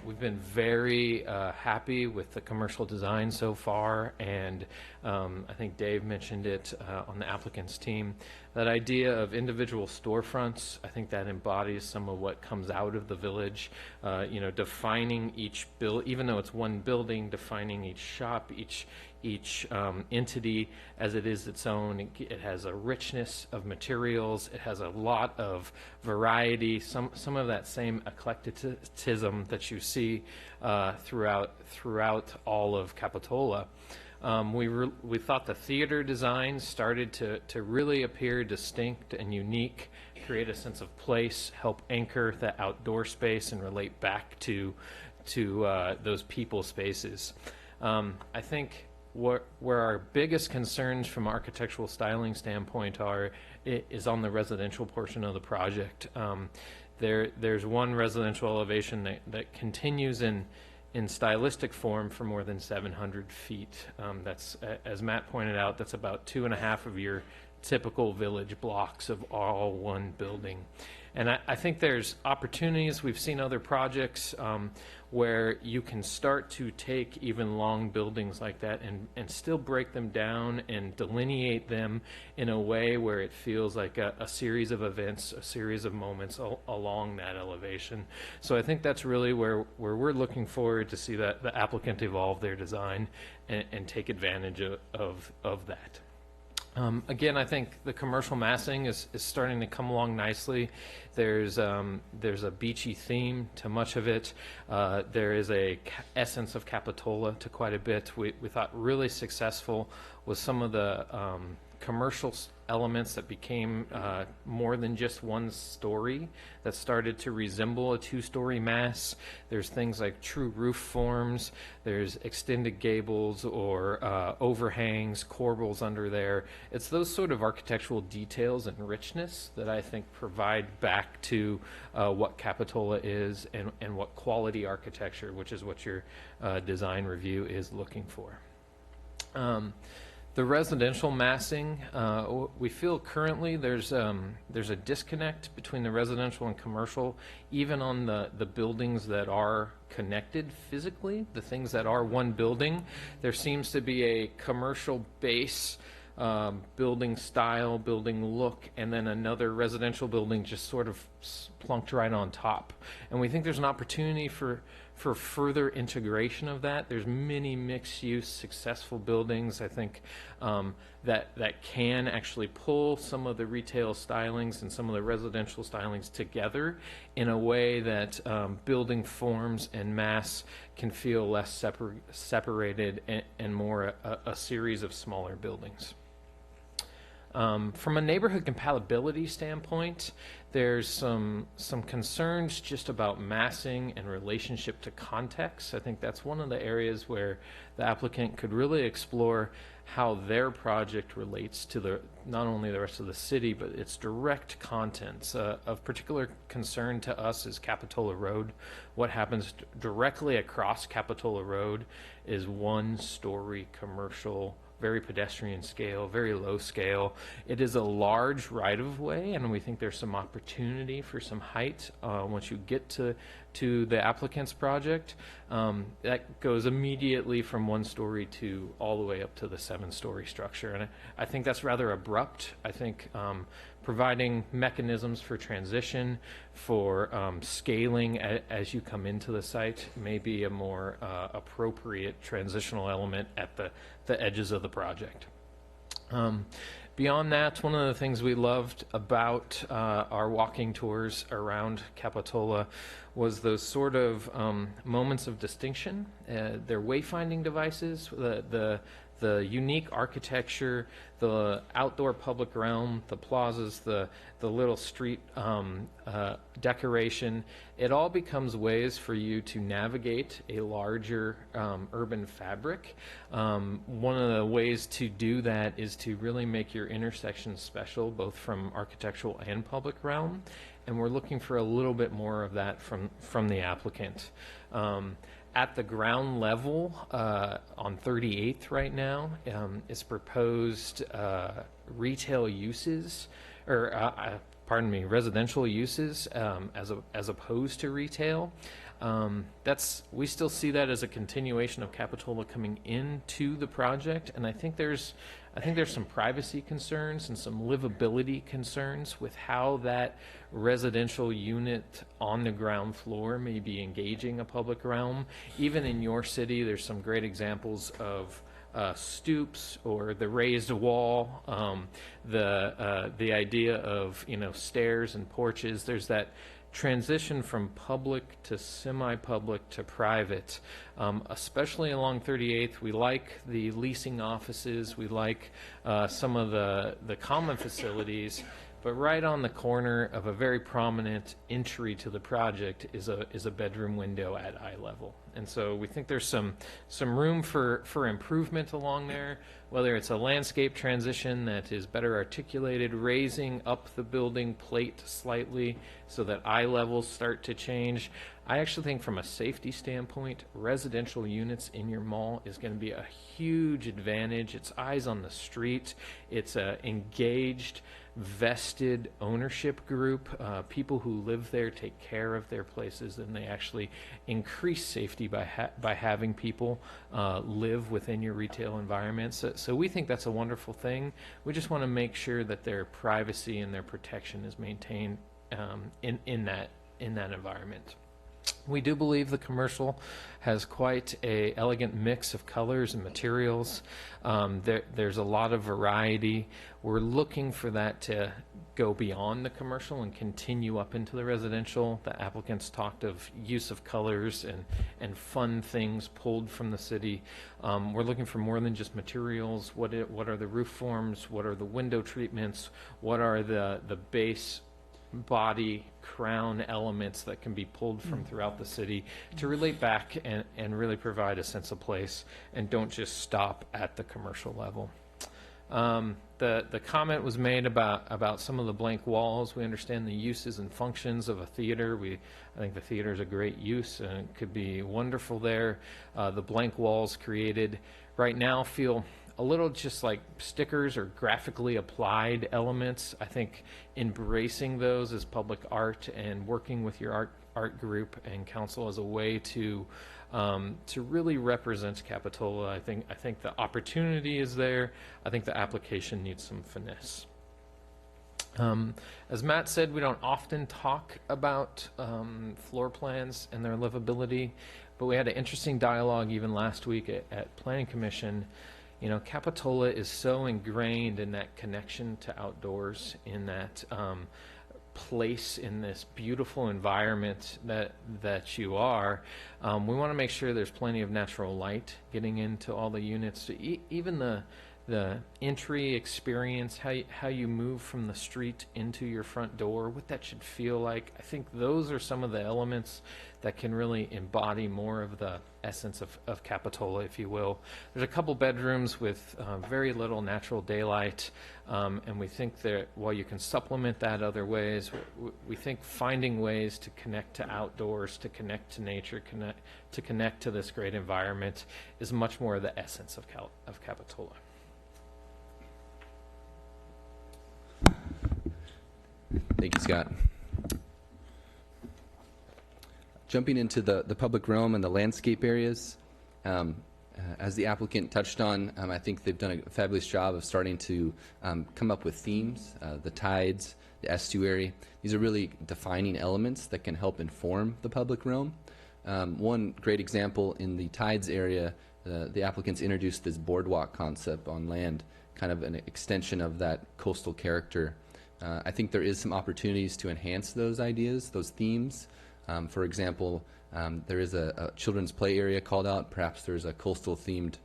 We've been very happy with the commercial design so far, and I think Dave mentioned it on the applicant's team. That idea of individual storefronts, I think that embodies some of what comes out of the village. Defining each even though it's one building, defining each shop, each entity as it is its own. It has a richness of materials. It has a lot of variety. Some of that same eclecticism that you see throughout all of Capitola. We thought the theater design started to really appear distinct and unique, create a sense of place, help anchor the outdoor space, and relate back to those people spaces. I think where our biggest concerns from an architectural styling standpoint is on the residential portion of the project. There's one residential elevation that continues in stylistic form for more than 700 feet. That's, as Matt pointed out, that's about 2.5 of your typical village blocks of all one building. And I think there's opportunities. We've seen other projects where you can start to take even long buildings like that and still break them down and delineate them in a way where it feels like a series of events, a series of moments along that elevation. So I think that's really where we're looking forward to see that the applicant evolve their design and take advantage of that. Again, I think the commercial massing is starting to come along nicely. There's a beachy theme to much of it. There is a essence of Capitola to quite a bit. We thought really successful with some of the commercial elements that became more than just one story, that started to resemble a two-story mass. There's things like true roof forms, there's extended gables or overhangs, corbels under there. It's those sort of architectural details and richness that I think provide back to what Capitola is and what quality architecture, which is what your design review is looking for. The residential massing, we feel currently there's a disconnect between the residential and commercial, even on the buildings that are connected physically, the things that are one building. There seems to be a commercial base, building style, building look, and then another residential building just sort of plunked right on top. And we think there's an opportunity for further integration of that. There's many mixed-use successful buildings, I think, that can actually pull some of the retail stylings and some of the residential stylings together in a way that building forms and mass can feel less separated and more a series of smaller buildings. From a neighborhood compatibility standpoint, there's some concerns just about massing and relationship to context. I think that's one of the areas where the applicant could really explore how their project relates to not only the rest of the city, but its direct contents. Of particular concern to us is Capitola Road. What happens directly across Capitola Road is one-story commercial, very pedestrian scale, very low scale. It is a large right-of-way, and we think there's some opportunity for some height once you get to the applicant's project. That goes immediately from one story to all the way up to the 7-story structure, and I think that's rather abrupt. I think providing mechanisms for transition, for scaling as you come into the site may be a more appropriate transitional element at the edges of the project. Beyond that, one of the things we loved about our walking tours around Capitola was those sort of moments of distinction. They're wayfinding devices, the unique architecture, the outdoor public realm, the plazas, the little street decoration. It all becomes ways for you to navigate a larger urban fabric. One of the ways to do that is to really make your intersections special, both from architectural and public realm. And we're looking for a little bit more of that from the applicant. At the ground level, on 38th right now, is proposed retail uses, or pardon me, residential uses as opposed to retail. We still see that as a continuation of Capitola coming into the project, and I think there's some privacy concerns and some livability concerns with how that residential unit on the ground floor may be engaging a public realm. Even in your city, there's some great examples of stoops or the raised wall, the idea of stairs and porches. There's that transition from public to semi-public to private, especially along 38th. We like the leasing offices, we like some of the common facilities, but right on the corner of a very prominent entry to the project is a bedroom window at eye level. And so we think there's some room for improvement along there, whether it's a landscape transition that is better articulated, raising up the building plate slightly so that eye levels start to change. I actually think from a safety standpoint, residential units in your mall is going to be a huge advantage. It's eyes on the street. It's engaged, vested ownership group. People who live there take care of their places, and they actually increase safety by having people live within your retail environment. So we think that's a wonderful thing. We just want to make sure that their privacy and their protection is maintained in that environment. We do believe the commercial has quite a elegant mix of colors and materials. There's a lot of variety. We're looking for that to go beyond the commercial and continue up into the residential. The applicants talked of use of colors and fun things pulled from the city. We're looking for more than just materials. What are the roof forms? What are the window treatments? What are the base body crown elements that can be pulled from throughout the city to relate back and really provide a sense of place and don't just stop at the commercial level. The comment was made about some of the blank walls. We understand the uses and functions of a theater. I think the theater is a great use and it could be wonderful there. The blank walls created right now feel a little just like stickers or graphically applied elements. I think embracing those as public art and working with your art group and council as a way to really represent Capitola. I think the opportunity is there. I think the application needs some finesse. As Matt said, we don't often talk about floor plans and their livability, but we had an interesting dialogue even last week at Planning Commission. Capitola is so ingrained in that connection to outdoors, in that place, in this beautiful environment that you are. We want to make sure there's plenty of natural light getting into all the units. So even the entry experience, how you move from the street into your front door, what that should feel like. I think those are some of the elements that can really embody more of the essence of Capitola, if you will. There's a couple bedrooms with very little natural daylight, and we think that while you can supplement that other ways, we think finding ways to connect to outdoors, to connect to nature, to connect to this great environment is much more the essence of Capitola. Thank you, Scott. Jumping into the public realm and the landscape areas, as the applicant touched on, I think they've done a fabulous job of starting to come up with themes, the tides, the estuary. These are really defining elements that can help inform the public realm. One great example in the tides area, the applicants introduced this boardwalk concept on land, kind of an extension of that coastal character. I think there is some opportunities to enhance those ideas, those themes, For example, there is a children's play area called out. Perhaps there's a coastal-themed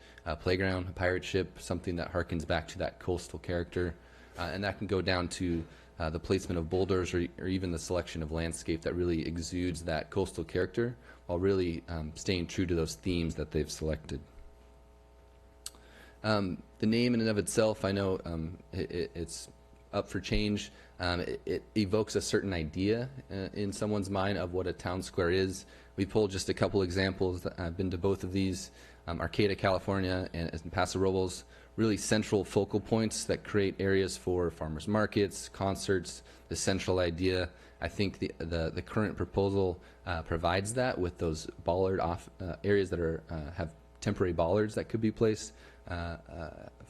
playground, a pirate ship, something that harkens back to that coastal character. And that can go down to the placement of boulders or even the selection of landscape that really exudes that coastal character while really staying true to those themes that they've selected. The name in and of itself, I know it's up for change. It evokes a certain idea in someone's mind of what a town square is. We pulled just a couple examples. I've been to both of these, Arcata, California, and Paso Robles, really central focal points that create areas for farmers markets, concerts, the central idea. I think the current proposal provides that with those bollard off areas that are have temporary bollards that could be placed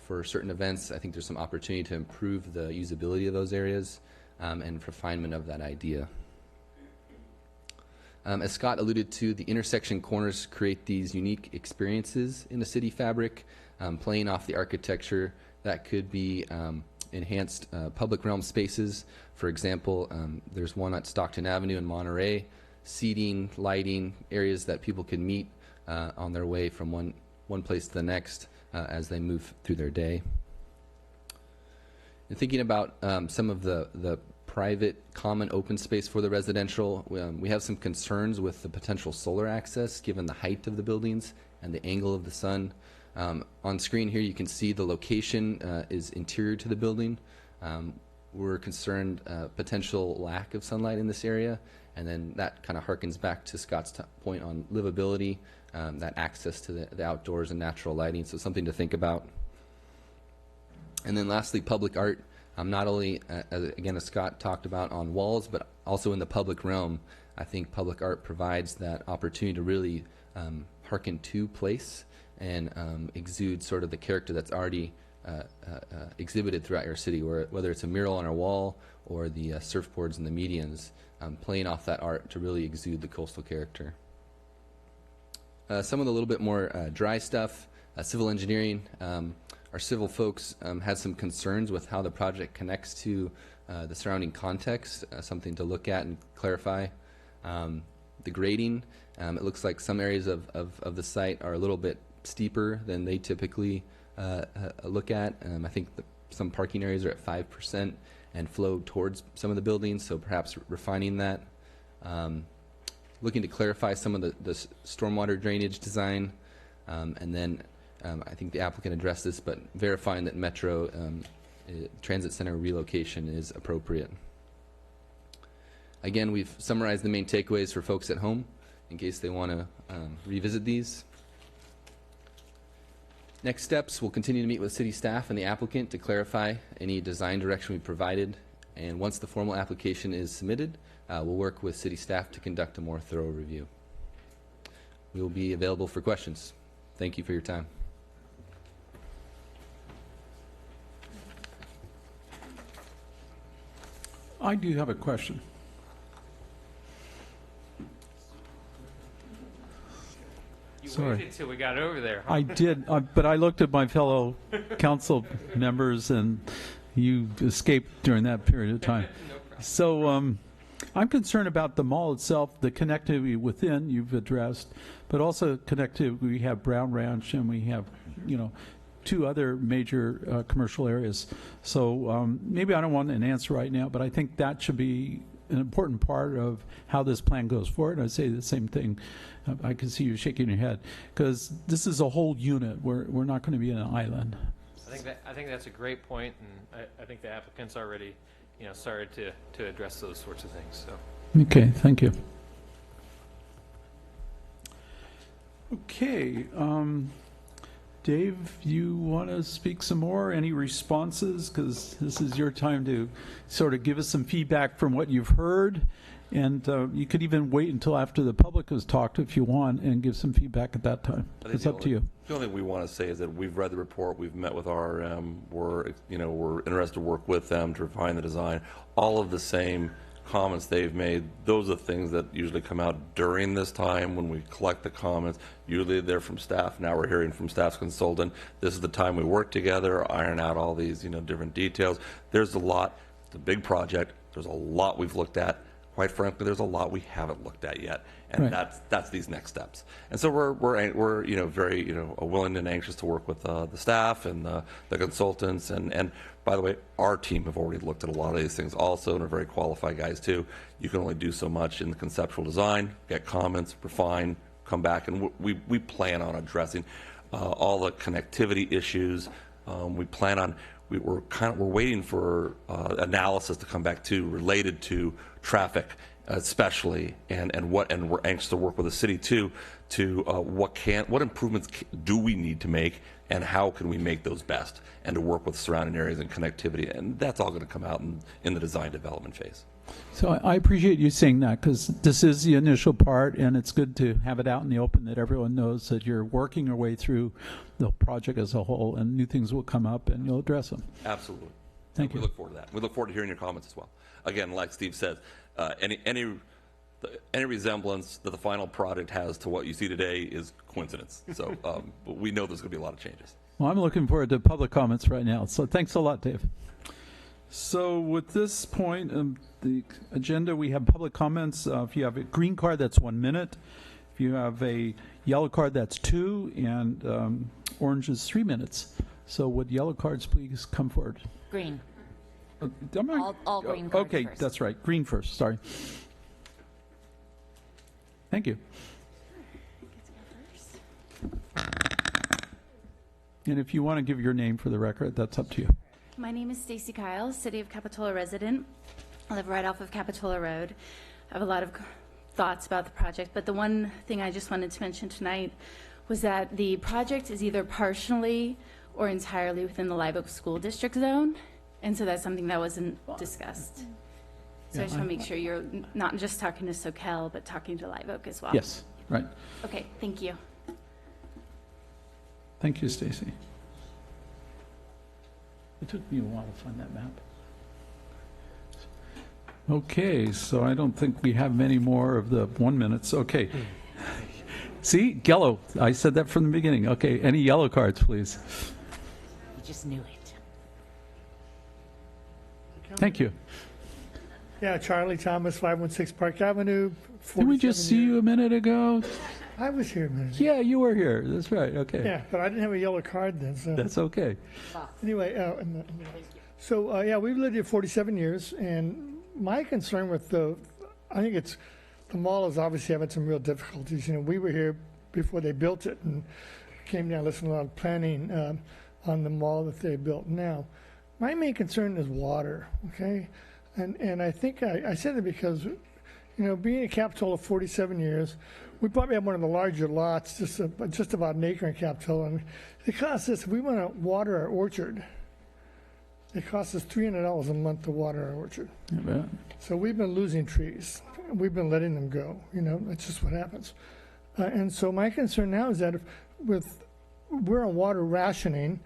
for certain events. I think there's some opportunity to improve the usability of those areas and refinement of that idea. As Scott alluded to, the intersection corners create these unique experiences in the city fabric, playing off the architecture that could be enhanced public realm spaces. For example, there's one at Stockton Avenue in Monterey, seating, lighting, areas that people can meet on their way from one place to the next as they move through their day. And thinking about some of the private common open space for the residential, we have some concerns with the potential solar access given the height of the buildings and the angle of the sun. On screen here you can see the location is interior to the building. We're concerned potential lack of sunlight in this area, and then that kind of harkens back to Scott's point on livability, that access to the outdoors and natural lighting, so something to think about. And then lastly, public art. Not only, again, as Scott talked about, on walls, but also in the public realm. I think public art provides that opportunity to really harken to place and exude sort of the character that's already exhibited throughout your city, whether it's a mural on our wall or the surfboards and the medians, playing off that art to really exude the coastal character. Some of the little bit more dry stuff, civil engineering. Our civil folks had some concerns with how the project connects to the surrounding context, something to look at and clarify. The grading, it looks like some areas of the site are a little bit steeper than they typically look at. I think some parking areas are at 5% and flow towards some of the buildings, so perhaps refining that. Looking to clarify some of the stormwater drainage design, and then I think the applicant addressed this, but verifying that Metro Transit Center relocation is appropriate. Again, we've summarized the main takeaways for folks at home in case they want to revisit these. Next steps, we'll continue to meet with city staff and the applicant to clarify any design direction we provided. And once the formal application is submitted, we'll work with city staff to conduct a more thorough review. We will be available for questions. Thank you for your time. I do have a question. You Sorry. waited till we got over there. Huh? I did, but I looked at my fellow council members, and you escaped during that period of time. No problem. So I'm concerned about the mall itself, the connectivity within you've addressed, but also connectivity. We have Brown Ranch, and we have, two other major commercial areas. So maybe I don't want an answer right now, but I think that should be an important part of how this plan goes forward. I'd say the same thing. I can see you shaking your head, because this is a whole unit. We're not going to be in an island. I think that's a great point, and I think the applicant's already, started to address those sorts of things. So. Okay, thank you. Okay, Dave, you want to speak some more? Any responses? Because this is your time to sort of give us some feedback from what you've heard. And you could even wait until after the public has talked if you want and give some feedback at that time. It's up to you. The only thing we want to say is that we've read the report, we've met with RRM, we're interested to work with them to refine the design. All of the same comments they've made, those are things that usually come out during this time when we collect the comments. Usually they're from staff. Now we're hearing from staff's consultant. This is the time we work together, iron out all these different details. There's a lot. It's a big project. There's a lot we've looked at. quite frankly, there's a lot we haven't looked at yet, and Right. that's these next steps. And so we're very willing and anxious to work with the staff and the consultants, and by the way, our team have already looked at a lot of these things also, and are very qualified guys too. You can only do so much in the conceptual design, get comments, refine, come back, and we plan on addressing all the connectivity issues. We plan on. We're waiting for analysis to come back too, related to traffic, especially, and we're anxious to work with the city too, to what improvements do we need to make, and how can we make those best, and to work with surrounding areas and connectivity, and that's all going to come out in the design development phase. So I appreciate you saying that, because this is the initial part, and it's good to have it out in the open that everyone knows that you're working your way through the project as a whole, and new things will come up, and you'll address them. Absolutely. Thank We you. look forward to that. We look forward to hearing your comments as well. Again, like Steve says, any resemblance that the final product has to what you see today is coincidence. So but we know there's going to be a lot of changes. Well, I'm looking forward to public comments right now, so thanks a lot, Dave. So with this point of the agenda, we have public comments. If you have a green card, that's 1 minute. If you have a yellow card, that's 2, and orange is 3 minutes. So would yellow cards please come forward? Green. All green cards Okay, first. that's right. Green first, sorry. Thank you. And if you want to give your name for the record, that's up to you. My name is Stacy Kyle, City of Capitola resident. I live right off of Capitola Road. I have a lot of thoughts about the project, but the one thing I just wanted to mention tonight was that the project is either partially or entirely within the Live Oak School District zone, and so that's something that wasn't discussed. So I just want to make sure you're not just talking to SoCal, but talking to Live Oak as well. Yes, right. Okay, thank you. Thank you, Stacy. It took me a while to find that map. Okay, so I don't think we have many more of the 1 minutes. Okay. See, yellow. I said that from the beginning. Okay, any yellow cards, please? You just knew it. Thank you. Yeah, Charlie Thomas, 516 Park Avenue. Did we just see you a minute ago? I was here a minute ago. Yeah, you were here. That's right. Okay. Yeah, but I didn't have a yellow card then. So. That's okay. Anyway, so yeah, we've lived here 47 years, and my concern with I think it's, the mall is obviously having some real difficulties. You know, we were here before they built it, and came down, listened to a lot of planning on the mall that they built now. My main concern is water, okay? And I think I said it because, you know, being in Capitola 47 years, we probably have one of the larger lots, just about an acre in Capitola. And it costs us, if we want to water our orchard, it costs us $300 a month to water our orchard. Yeah, So we've been losing trees. We've been letting them go. You know, that's just what happens. And so my concern now is that we're on water rationing,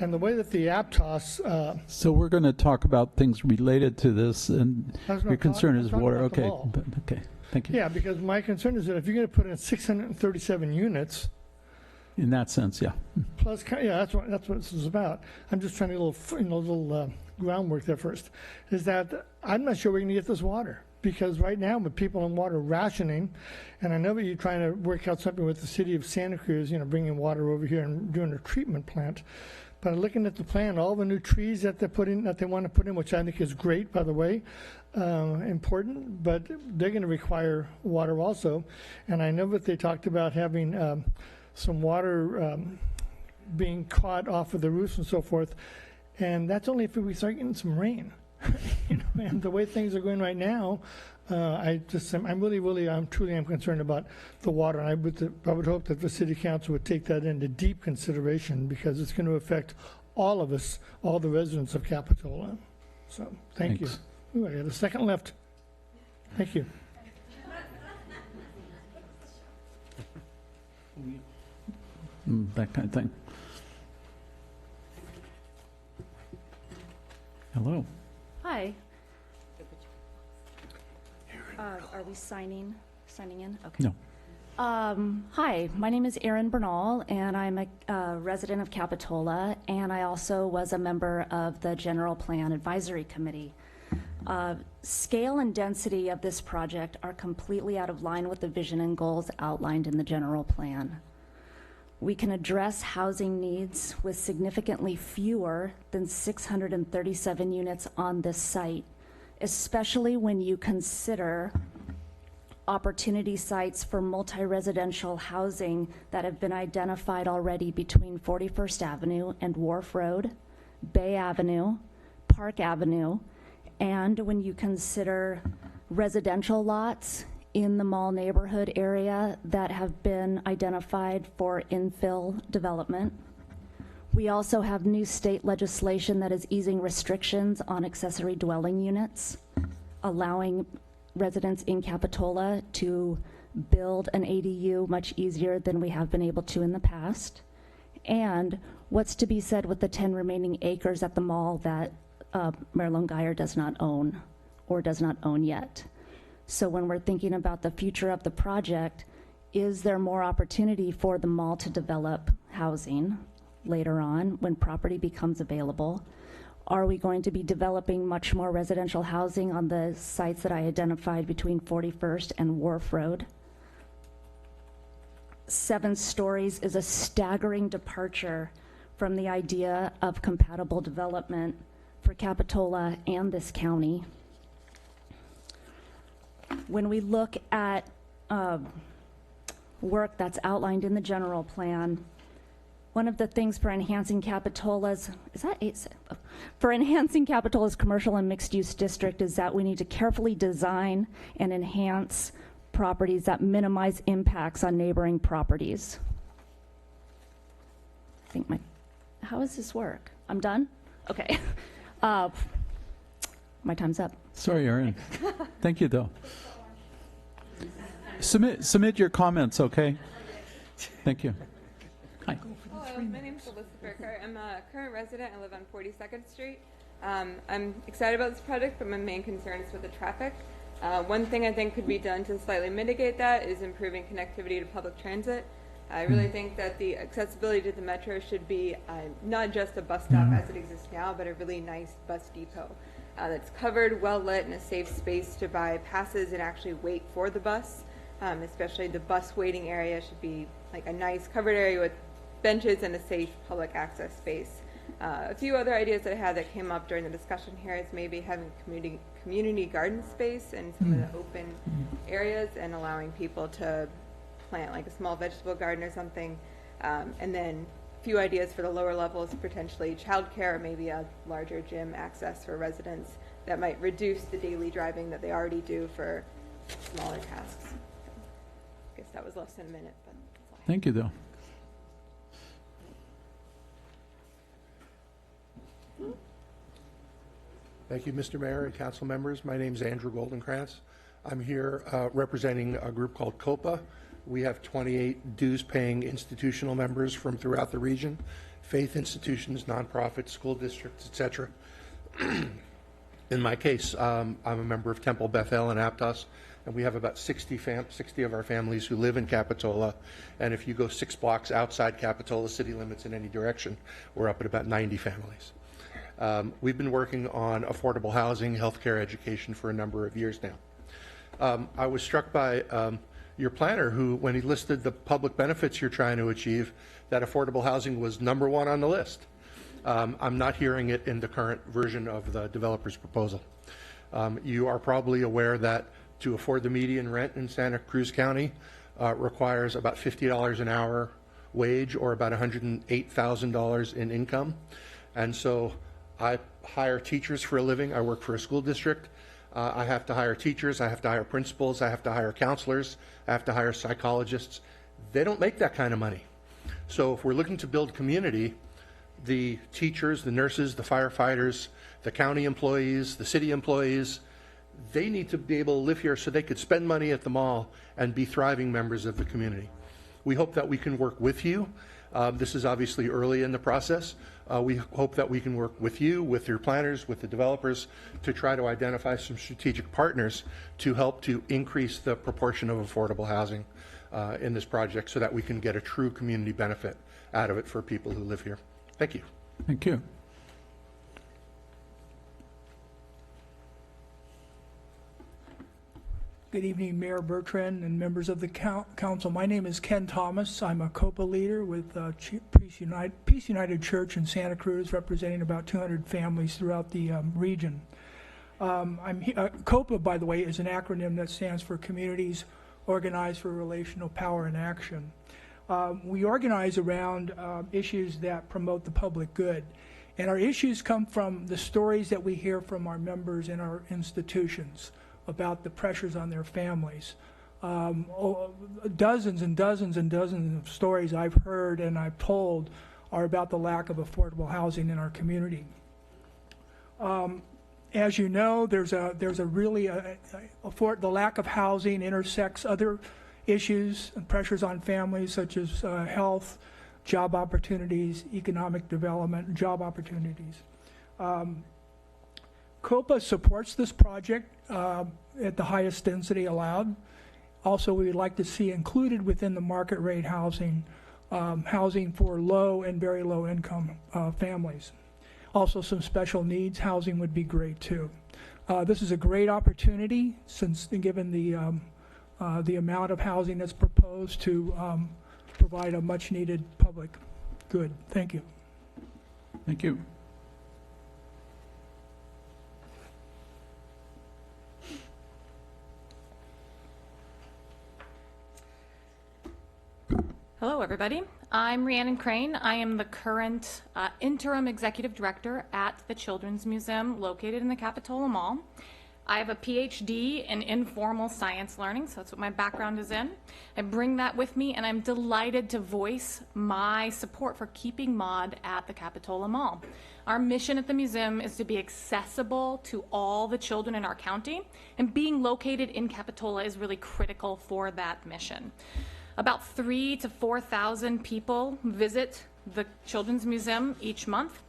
and the way that the Aptos. So we're going to talk about things related to this, and That's not your concern talk- is I'm talking water. about the Okay. mall. Okay. Thank you. Yeah, because my concern is that if you're going to put in 637 units, In that sense, yeah. plus, yeah, that's what this is about. I'm just trying to do a little groundwork there first. Is that I'm not sure we're going to get this water, because right now with people on water rationing, and I know that you're trying to work out something with the city of Santa Cruz, you know, bringing water over here and doing a treatment plant. But looking at the plan, all the new trees that they want to put in, which I think is great, by the way, important, but they're going to require water also. And I know that they talked about having some water being caught off of the roofs and so forth, and that's only if we start getting some rain. You know, and the way things are going right now, I'm truly concerned about the water, and I would hope that the city council would take that into deep consideration, because it's going to affect all of us, all the residents of Capitola. So, thank you. Thanks. Ooh, I got a second left. Thank you. That kind of thing. Hello. Hi. Are we signing in? Okay. No. Hi, my name is Erin Bernal, and I'm a resident of Capitola, and I also was a member of the General Plan Advisory Committee Scale and density of this project are completely out of line with the vision and goals outlined in the general plan. We can address housing needs with significantly fewer than 637 units on this site, especially when you consider opportunity sites for multi-residential housing that have been identified already between 41st Avenue and Wharf Road, Bay Avenue, Park Avenue, and when you consider residential lots in the mall neighborhood area that have been identified for infill development. We also have new state legislation that is easing restrictions on accessory dwelling units, allowing residents in Capitola to build an ADU much easier than we have been able to in the past. And what's to be said with the 10 remaining acres at the mall that Mayor Longeyer does not own or does not own yet. So when we're thinking about the future of the project, is there more opportunity for the mall to develop housing later on when property becomes available? Are we going to be developing much more residential housing on the sites that I identified between 41st and Wharf Road? 7 stories is a staggering departure from the idea of compatible development for Capitola and this county. When we look at work that's outlined in the general plan, one of the things for enhancing Capitola's, for enhancing Capitola's commercial and mixed-use district is that we need to carefully design and enhance properties that minimize impacts on neighboring properties. I think how does this work? I'm done? Okay. My time's up. Sorry, Erin. Thank you, though. Submit your comments, okay? Thank you. Hi. Hello, my name is Alyssa Burkhardt. I'm a current resident. I live on 42nd Street. I'm excited about this project, but my main concern is with the traffic. One thing I think could be done to slightly mitigate that is improving connectivity to public transit. I really think that the accessibility to the metro should be not just a bus stop as it exists now, but a really nice bus depot that's covered, well lit, and a safe space to buy passes and actually wait for the bus. Especially the bus waiting area should be like a nice covered area with benches and a safe public access space. A few other ideas that I had that came up during the discussion here is maybe having community garden space in some of the open areas and allowing people to plant like a small vegetable garden or something. And then a few ideas for the lower levels, potentially childcare or maybe a larger gym access for residents that might reduce the daily driving that they already do for smaller tasks. I guess that was less than a minute, but that's all I have. Thank you, though. Thank you, Mr. Mayor and council members. My name is Andrew Goldenkrantz. I'm here representing a group called COPA. We have 28 dues-paying institutional members from throughout the region, faith institutions, nonprofits, school districts, etc. In my case, I'm a member of Temple Bethel and Aptos, and we have about 60 of our families who live in Capitola. And if you go 6 blocks outside Capitola city limits in any direction, we're up at about 90 families. We've been working on affordable housing, healthcare, education for a number of years now. I was struck by your planner who, when he listed the public benefits you're trying to achieve, that affordable housing was #1 on the list. I'm not hearing it in the current version of the developer's proposal. You are probably aware that to afford the median rent in Santa Cruz County requires about $50 an hour wage or about $108,000 in income. And so I hire teachers for a living. I work for a school district. I have to hire teachers. I have to hire principals. I have to hire counselors. I have to hire psychologists. They don't make that kind of money. So if we're looking to build community, the teachers, the nurses, the firefighters, the county employees, the city employees, they need to be able to live here so they could spend money at the mall and be thriving members of the community. We hope that we can work with you. This is obviously early in the process. We hope that we can work with you, with your planners, with the developers to try to identify some strategic partners to help to increase the proportion of affordable housing in this project so that we can get a true community benefit out of it for people who live here. Thank you. Thank you. Good evening, Mayor Bertrand and members of the council. My name is Ken Thomas. I'm a COPA leader with Peace United Church in Santa Cruz, representing about 200 families throughout the region. COPA, by the way, is an acronym that stands for Communities Organized for Relational Power and Action. We organize around issues that promote the public good. And our issues come from the stories that we hear from our members in our institutions about the pressures on their families. Dozens and dozens and dozens of stories I've heard and I've told are about the lack of affordable housing in our community. As you know, there's a really the lack of housing intersects other issues and pressures on families such as health, job opportunities, economic development, and job opportunities. COPA supports this project at the highest density allowed. Also, we would like to see included within the market rate housing, housing for low and very low income families. Also, some special needs housing would be great too. This is a great opportunity, since given the amount of housing that's proposed to provide a much needed public good. Thank you. Thank you. Hello, everybody. I'm Rhiannon Crane. I am the current interim executive director at the Children's Museum located in the Capitola Mall. I have a PhD in informal science learning, so that's what my background is in. I bring that with me, and I'm delighted to voice my support for keeping MOD at the Capitola Mall. Our mission at the museum is to be accessible to all the children in our county, and being located in Capitola is really critical for that mission. About 3,000 to 4,000 people visit the Children's Museum each month.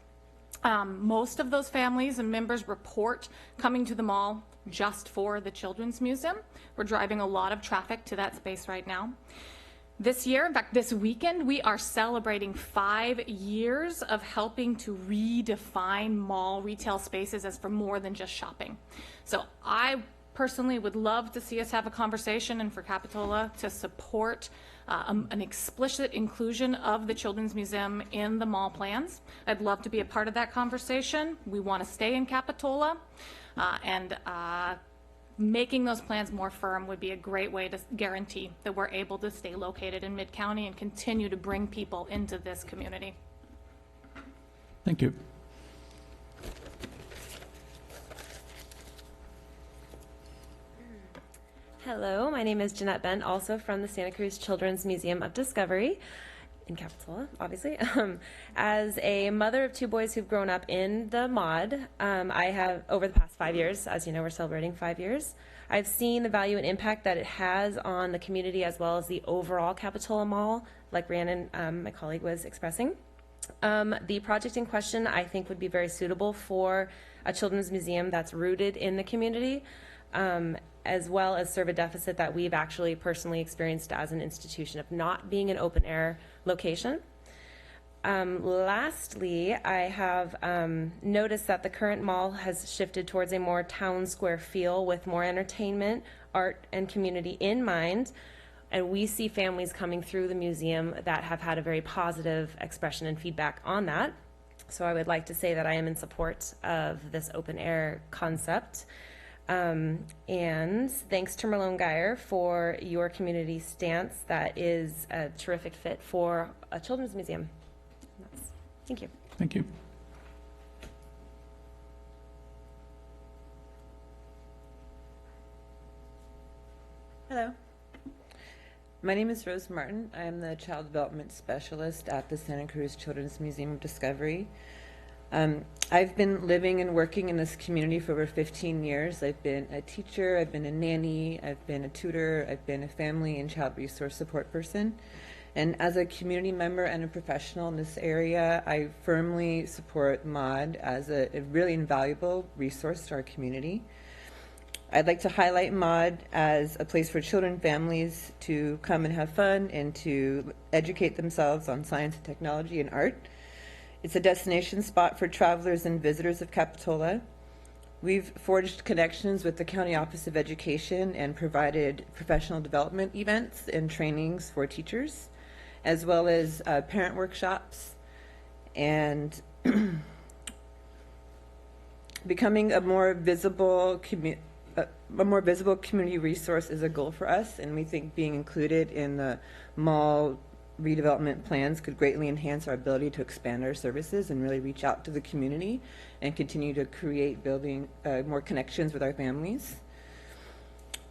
Most of those families and members report coming to the mall just for the Children's Museum. We're driving a lot of traffic to that space right now. This year, in fact, this weekend, we are celebrating 5 years of helping to redefine mall retail spaces as for more than just shopping. So I personally would love to see us have a conversation and for Capitola to support an explicit inclusion of the Children's Museum in the mall plans. I'd love to be a part of that conversation. We want to stay in Capitola, and making those plans more firm would be a great way to guarantee that we're able to stay located in Mid-County and continue to bring people into this community. Thank you. Hello, my name is Jeanette Bent, also from the Santa Cruz Children's Museum of Discovery in Capitola, obviously. As a mother of 2 boys who've grown up in the MOD, I have, over the past 5 years, as you know, we're celebrating 5 years, I've seen the value and impact that it has on the community as well as the overall Capitola Mall, like Rhiannon, my colleague, was expressing. The project in question, I think, would be very suitable for a children's museum that's rooted in the community, as well as serve a deficit that we've actually personally experienced as an institution of not being an open air location. Lastly, I have noticed that the current mall has shifted towards a more town square feel with more entertainment, art, and community in mind. And we see families coming through the museum that have had a very positive expression and feedback on that. So I would like to say that I am in support of this open air concept. And thanks to Malone Geyer for your community stance. That is a terrific fit for a children's museum. Thank you. Thank you. Hello. My name is Rose Martin. I am the Child Development Specialist at the Santa Cruz Children's Museum of Discovery. I've been living and working in this community for over 15 years. I've been a teacher, I've been a nanny, I've been a tutor, I've been a family and child resource support person. And as a community member and a professional in this area, I firmly support MOD as a really invaluable resource to our community. I'd like to highlight MOD as a place for children and families to come and have fun and to educate themselves on science and technology and art. It's a destination spot for travelers and visitors of Capitola. We've forged connections with the County Office of Education and provided professional development events and trainings for teachers, as well as parent workshops, and becoming a more visible community resource is a goal for us, and we think being included in the mall redevelopment plans could greatly enhance our ability to expand our services and really reach out to the community and continue to create more connections with our families.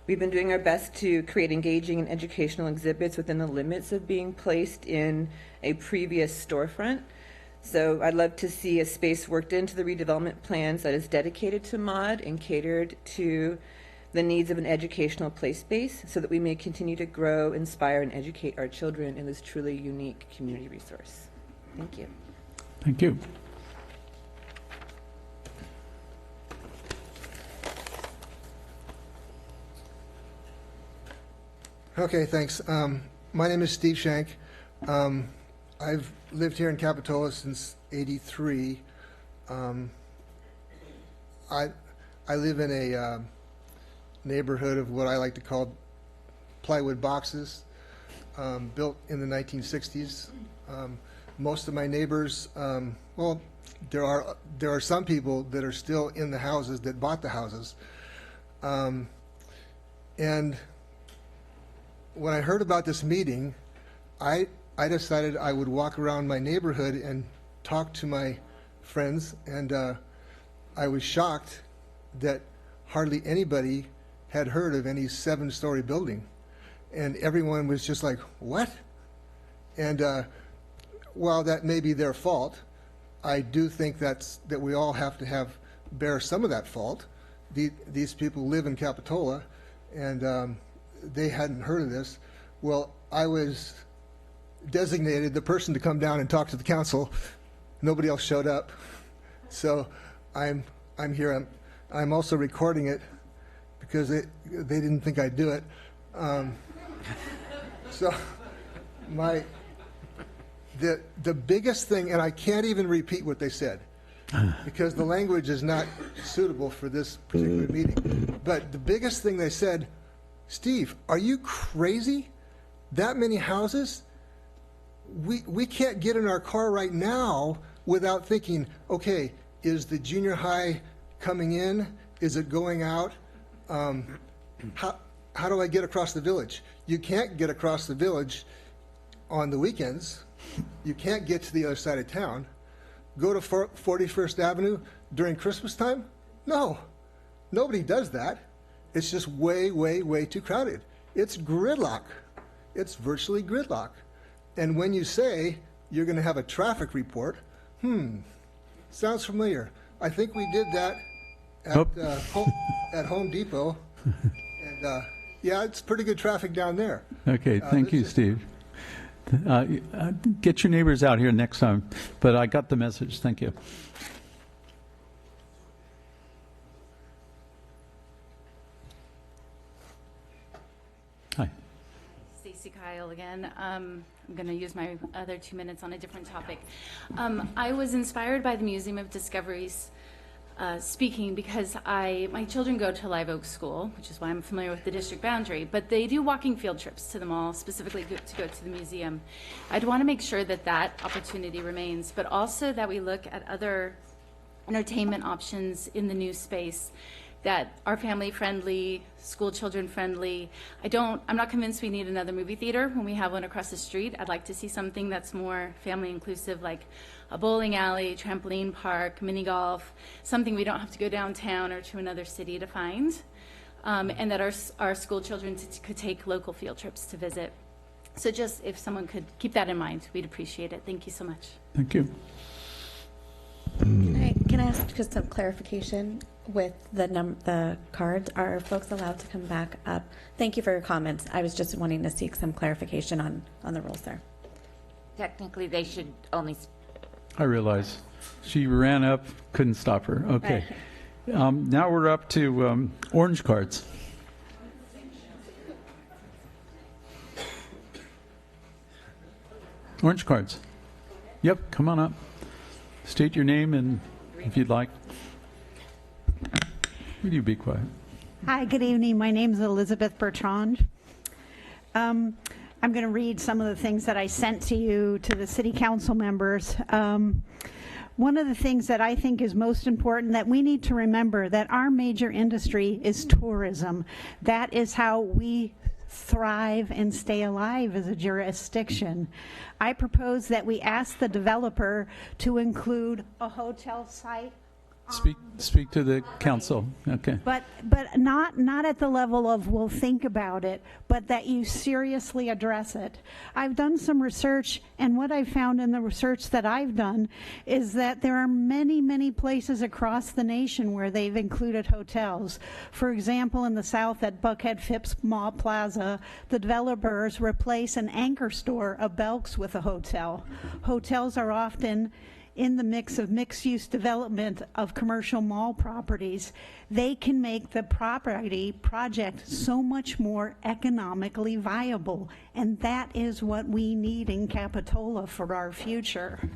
We've been doing our best to create engaging and educational exhibits within the limits of being placed in a previous storefront. So I'd love to see a space worked into the redevelopment plans that is dedicated to MOD and catered to the needs of an educational play space so that we may continue to grow, inspire, and educate our children in this truly unique community resource. Thank you. Thank you. Okay, thanks. My name is Steve Shank. I've lived here in Capitola since '83. I live in a neighborhood of what I like to call plywood boxes, built in the 1960s. Most of my neighbors, well, there are some people that are still in the houses that bought the houses. And when I heard about this meeting, I decided I would walk around my neighborhood and talk to my friends, and I was shocked that hardly anybody had heard of any 7-story building, and everyone was just like, what? And while that may be their fault, I do think that we all have to bear some of that fault. These people live in Capitola, and they hadn't heard of this. Well, I was designated the person to come down and talk to the council. Nobody else showed up, so I'm here. I'm also recording it because they didn't think I'd do it. So the biggest thing, and I can't even repeat what they said because the language is not suitable for this particular meeting. But the biggest thing they said, Steve, are you crazy? That many houses? We can't get in our car right now without thinking, okay, is the junior high coming in? Is it going out? How do I get across the village? You can't get across the village on the weekends. You can't get to the other side of town. Go to 41st Avenue during Christmas time? No, nobody does that. It's just way, way, way too crowded. It's gridlock. It's virtually gridlock. And when you say you're going to have a traffic report, sounds familiar. I think we did that at Home Depot. And yeah, it's pretty good traffic down there. Okay, thank you, Steve. Get your neighbors out here next time. But I got the message. Thank you. Hi. Stacy Kyle again. I'm going to use my other 2 minutes on a different topic. I was inspired by the Museum of Discoveries speaking because my children go to Live Oak School, which is why I'm familiar with the district boundary, but they do walking field trips to the mall, specifically to go to the museum. I'd want to make sure that that opportunity remains, but also that we look at other entertainment options in the new space that are family friendly, school children friendly. I'm not convinced we need another movie theater when we have one across the street. I'd like to see something that's more family inclusive, like a bowling alley, trampoline park, mini golf, something we don't have to go downtown or to another city to find, and that our school children could take local field trips to visit. So just if someone could keep that in mind, we'd appreciate it. Thank you so much. Thank you. Can I ask just some clarification with the cards? Are folks allowed to come back up? Thank you for your comments. I was just wanting to seek some clarification on the rules there. Technically, they should only. I realize. She ran up, couldn't stop her. Okay. Now we're up to orange cards. Orange cards. Yep, come on up. State your name and if you'd like. Will you be quiet? Hi, good evening. My name is Elizabeth Bertrand. I'm going to read some of the things that I sent to you, to the city council members. One of the things that I think is most important, that we need to remember, that our major industry is tourism. That is how we thrive and stay alive as a jurisdiction. I propose that we ask the developer to include a hotel site. Speak to the council. Okay. But not at the level of we'll think about it, but that you seriously address it. I've done some research, and what I've found in the research that I've done is that there are many places across the nation where they've included hotels. For example, in the south at Buckhead Phipps Mall Plaza, the developers replace an anchor store, a Belk's, with a hotel. Hotels are often in the mix of mixed-use development of commercial mall properties. They can make the project so much more economically viable, and that is what we need in Capitola for our future.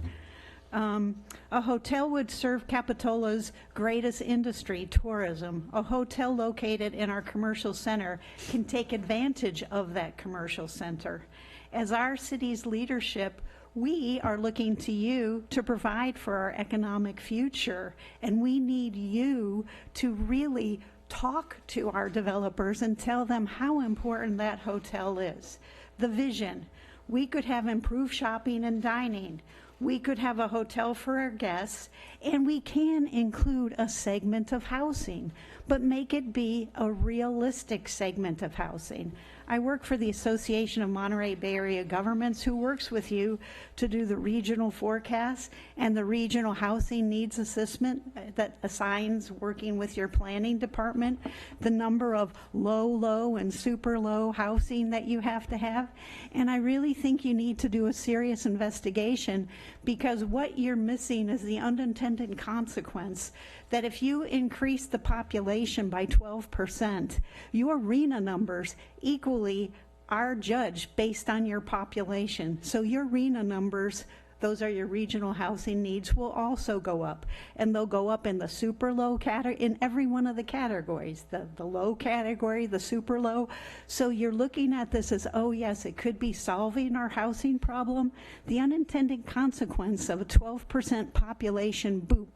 A hotel would serve Capitola's greatest industry, tourism. A hotel located in our commercial center can take advantage of that commercial center. As our city's leadership, we are looking to you to provide for our economic future, and we need you to really talk to our developers and tell them how important that hotel is. The vision: we could have improved shopping and dining. We could have a hotel for our guests, and we can include a segment of housing, but make it be a realistic segment of housing. I work for the Association of Monterey Bay Area Governments, who works with you to do the regional forecasts and the regional housing needs assessment that assigns, working with your planning department, the number of low, and super low housing that you have to have. And I really think you need to do a serious investigation, because what you're missing is the unintended consequence that if you increase the population by 12%, your arena numbers equally are judged based on your population. So your arena numbers, those are your regional housing needs, will also go up. And they'll go up in the super low category, in every one of the categories, the low category, the super low. So you're looking at this as, oh yes, it could be solving our housing problem. The unintended consequence of a 12% population boop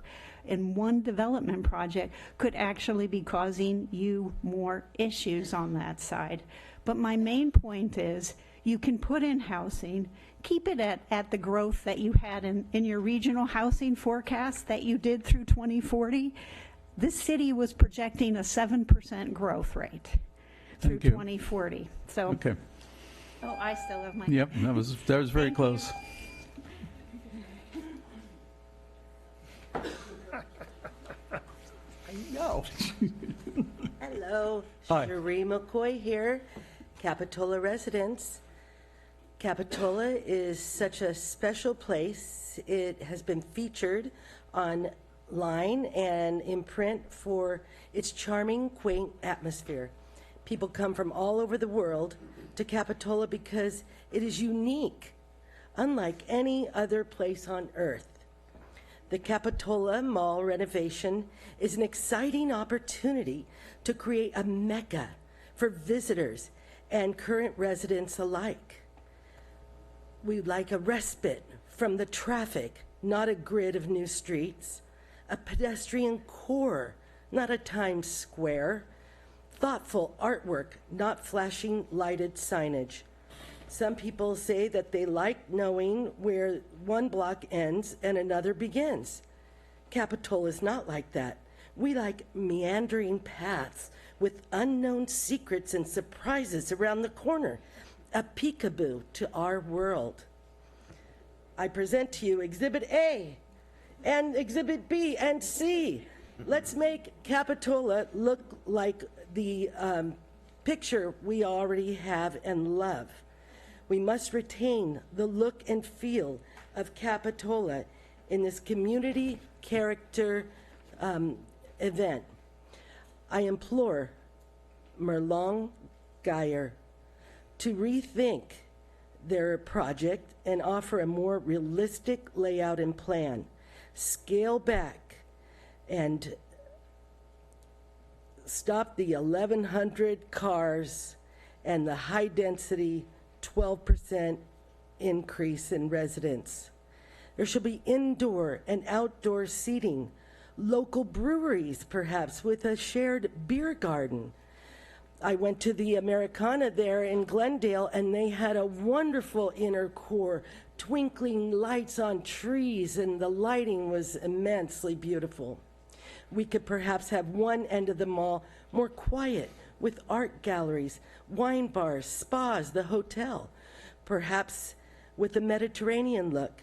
in one development project could actually be causing you more issues on that side. But my main point is, you can put in housing, keep it at the growth that you had in your regional housing forecast that you did through 2040. This city was projecting a 7% growth rate through 2040. So, okay. Oh, I still have my. Yep, that was very close. No. Hello, Hi. Cherie McCoy here, Capitola residents. Capitola is such a special place. It has been featured online and in print for its charming, quaint atmosphere. People come from all over the world to Capitola because it is unique, unlike any other place on earth. The Capitola Mall renovation is an exciting opportunity to create a mecca for visitors and current residents alike. We'd like a respite from the traffic, not a grid of new streets, a pedestrian core, not a Times Square, thoughtful artwork, not flashing lighted signage. Some people say that they like knowing where one block ends and another begins. Capitola is not like that. We like meandering paths with unknown secrets and surprises around the corner, a peekaboo to our world. I present to you Exhibit A and Exhibit B and C. Let's make Capitola look like the picture we already have and love. We must retain the look and feel of Capitola in this community character event. I implore Merlong Geyer to rethink their project and offer a more realistic layout and plan. Scale back and stop the 1,100 cars and the high-density 12% increase in residents. There should be indoor and outdoor seating, local breweries perhaps with a shared beer garden. I went to the Americana there in Glendale, and they had a wonderful inner core, twinkling lights on trees, and the lighting was immensely beautiful. We could perhaps have one end of the mall more quiet, with art galleries, wine bars, spas, the hotel, perhaps with a Mediterranean look.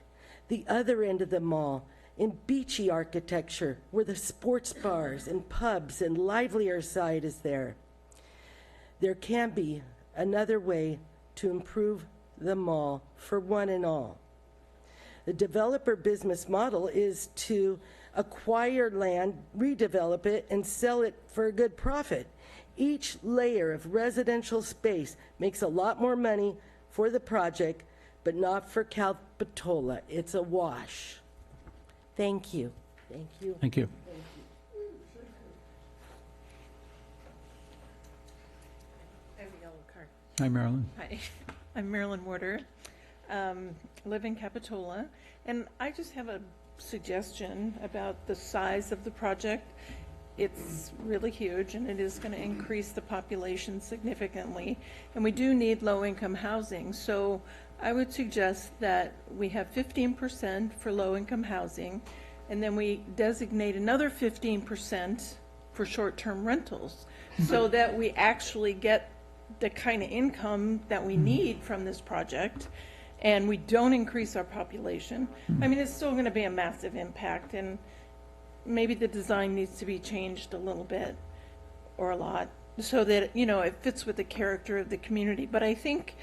The other end of the mall in beachy architecture, where the sports bars and pubs and livelier side is there. There can be another way to improve the mall for one and all. The developer business model is to acquire land, redevelop it, and sell it for a good profit. Each layer of residential space makes a lot more money for the project, but not for Capitola. It's a wash. Thank you. Thank you. Thank you. I have a yellow card. Hi, Marilyn. Hi, I'm Marilyn Warder, live in Capitola, and I just have a suggestion about the size of the project. It's really huge, and it is going to increase the population significantly, and we do need low-income housing. So I would suggest that we have 15% for low-income housing, and then we designate another 15% for short-term rentals, so that we actually get the kind of income that we need from this project, and we don't increase our population. I mean, it's still going to be a massive impact, and maybe the design needs to be changed a little bit or a lot so that, you know, it fits with the character of the community. But I think,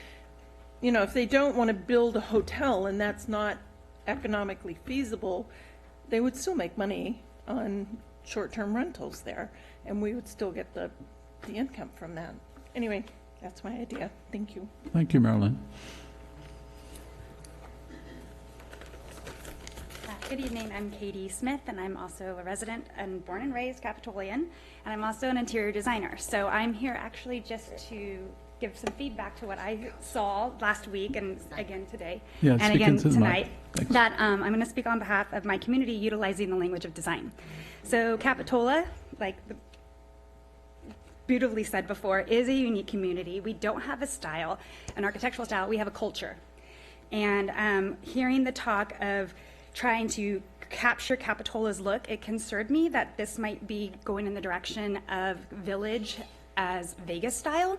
you know, if they don't want to build a hotel and that's not economically feasible, they would still make money on short-term rentals there, and we would still get the income from that. Anyway, that's my idea. Thank you. Thank you, Marilyn. Good evening, I'm Katie Smith, and I'm also a resident and born and raised Capitolian, and I'm also an interior designer. So I'm here actually just to give some feedback to what I saw last week and again today, Yeah, and speak again into the tonight, mic. that I'm going to speak on behalf of my community utilizing the language of design. So Capitola, like the beautifully said before, is a unique community. We don't have a style, an architectural style, we have a culture. And hearing the talk of trying to capture Capitola's look, it concerned me that this might be going in the direction of Village as Vegas style.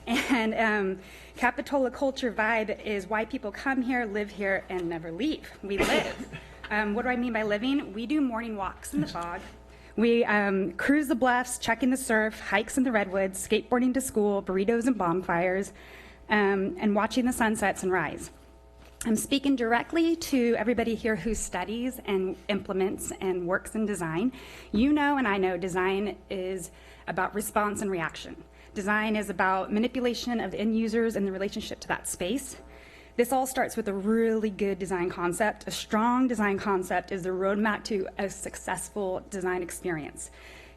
And Capitola culture vibe is why people come here, live here, and never leave. We live. What do I mean by living? We do morning walks in the fog. We cruise the bluffs, checking the surf, hikes in the redwoods, skateboarding to school, burritos and bonfires, and watching the sunsets and rise. I'm speaking directly to everybody here who studies and implements and works in design. You know, and I know, design is about response and reaction. Design is about manipulation of the end users and the relationship to that space. This all starts with a really good design concept. A strong design concept is the roadmap to a successful design experience.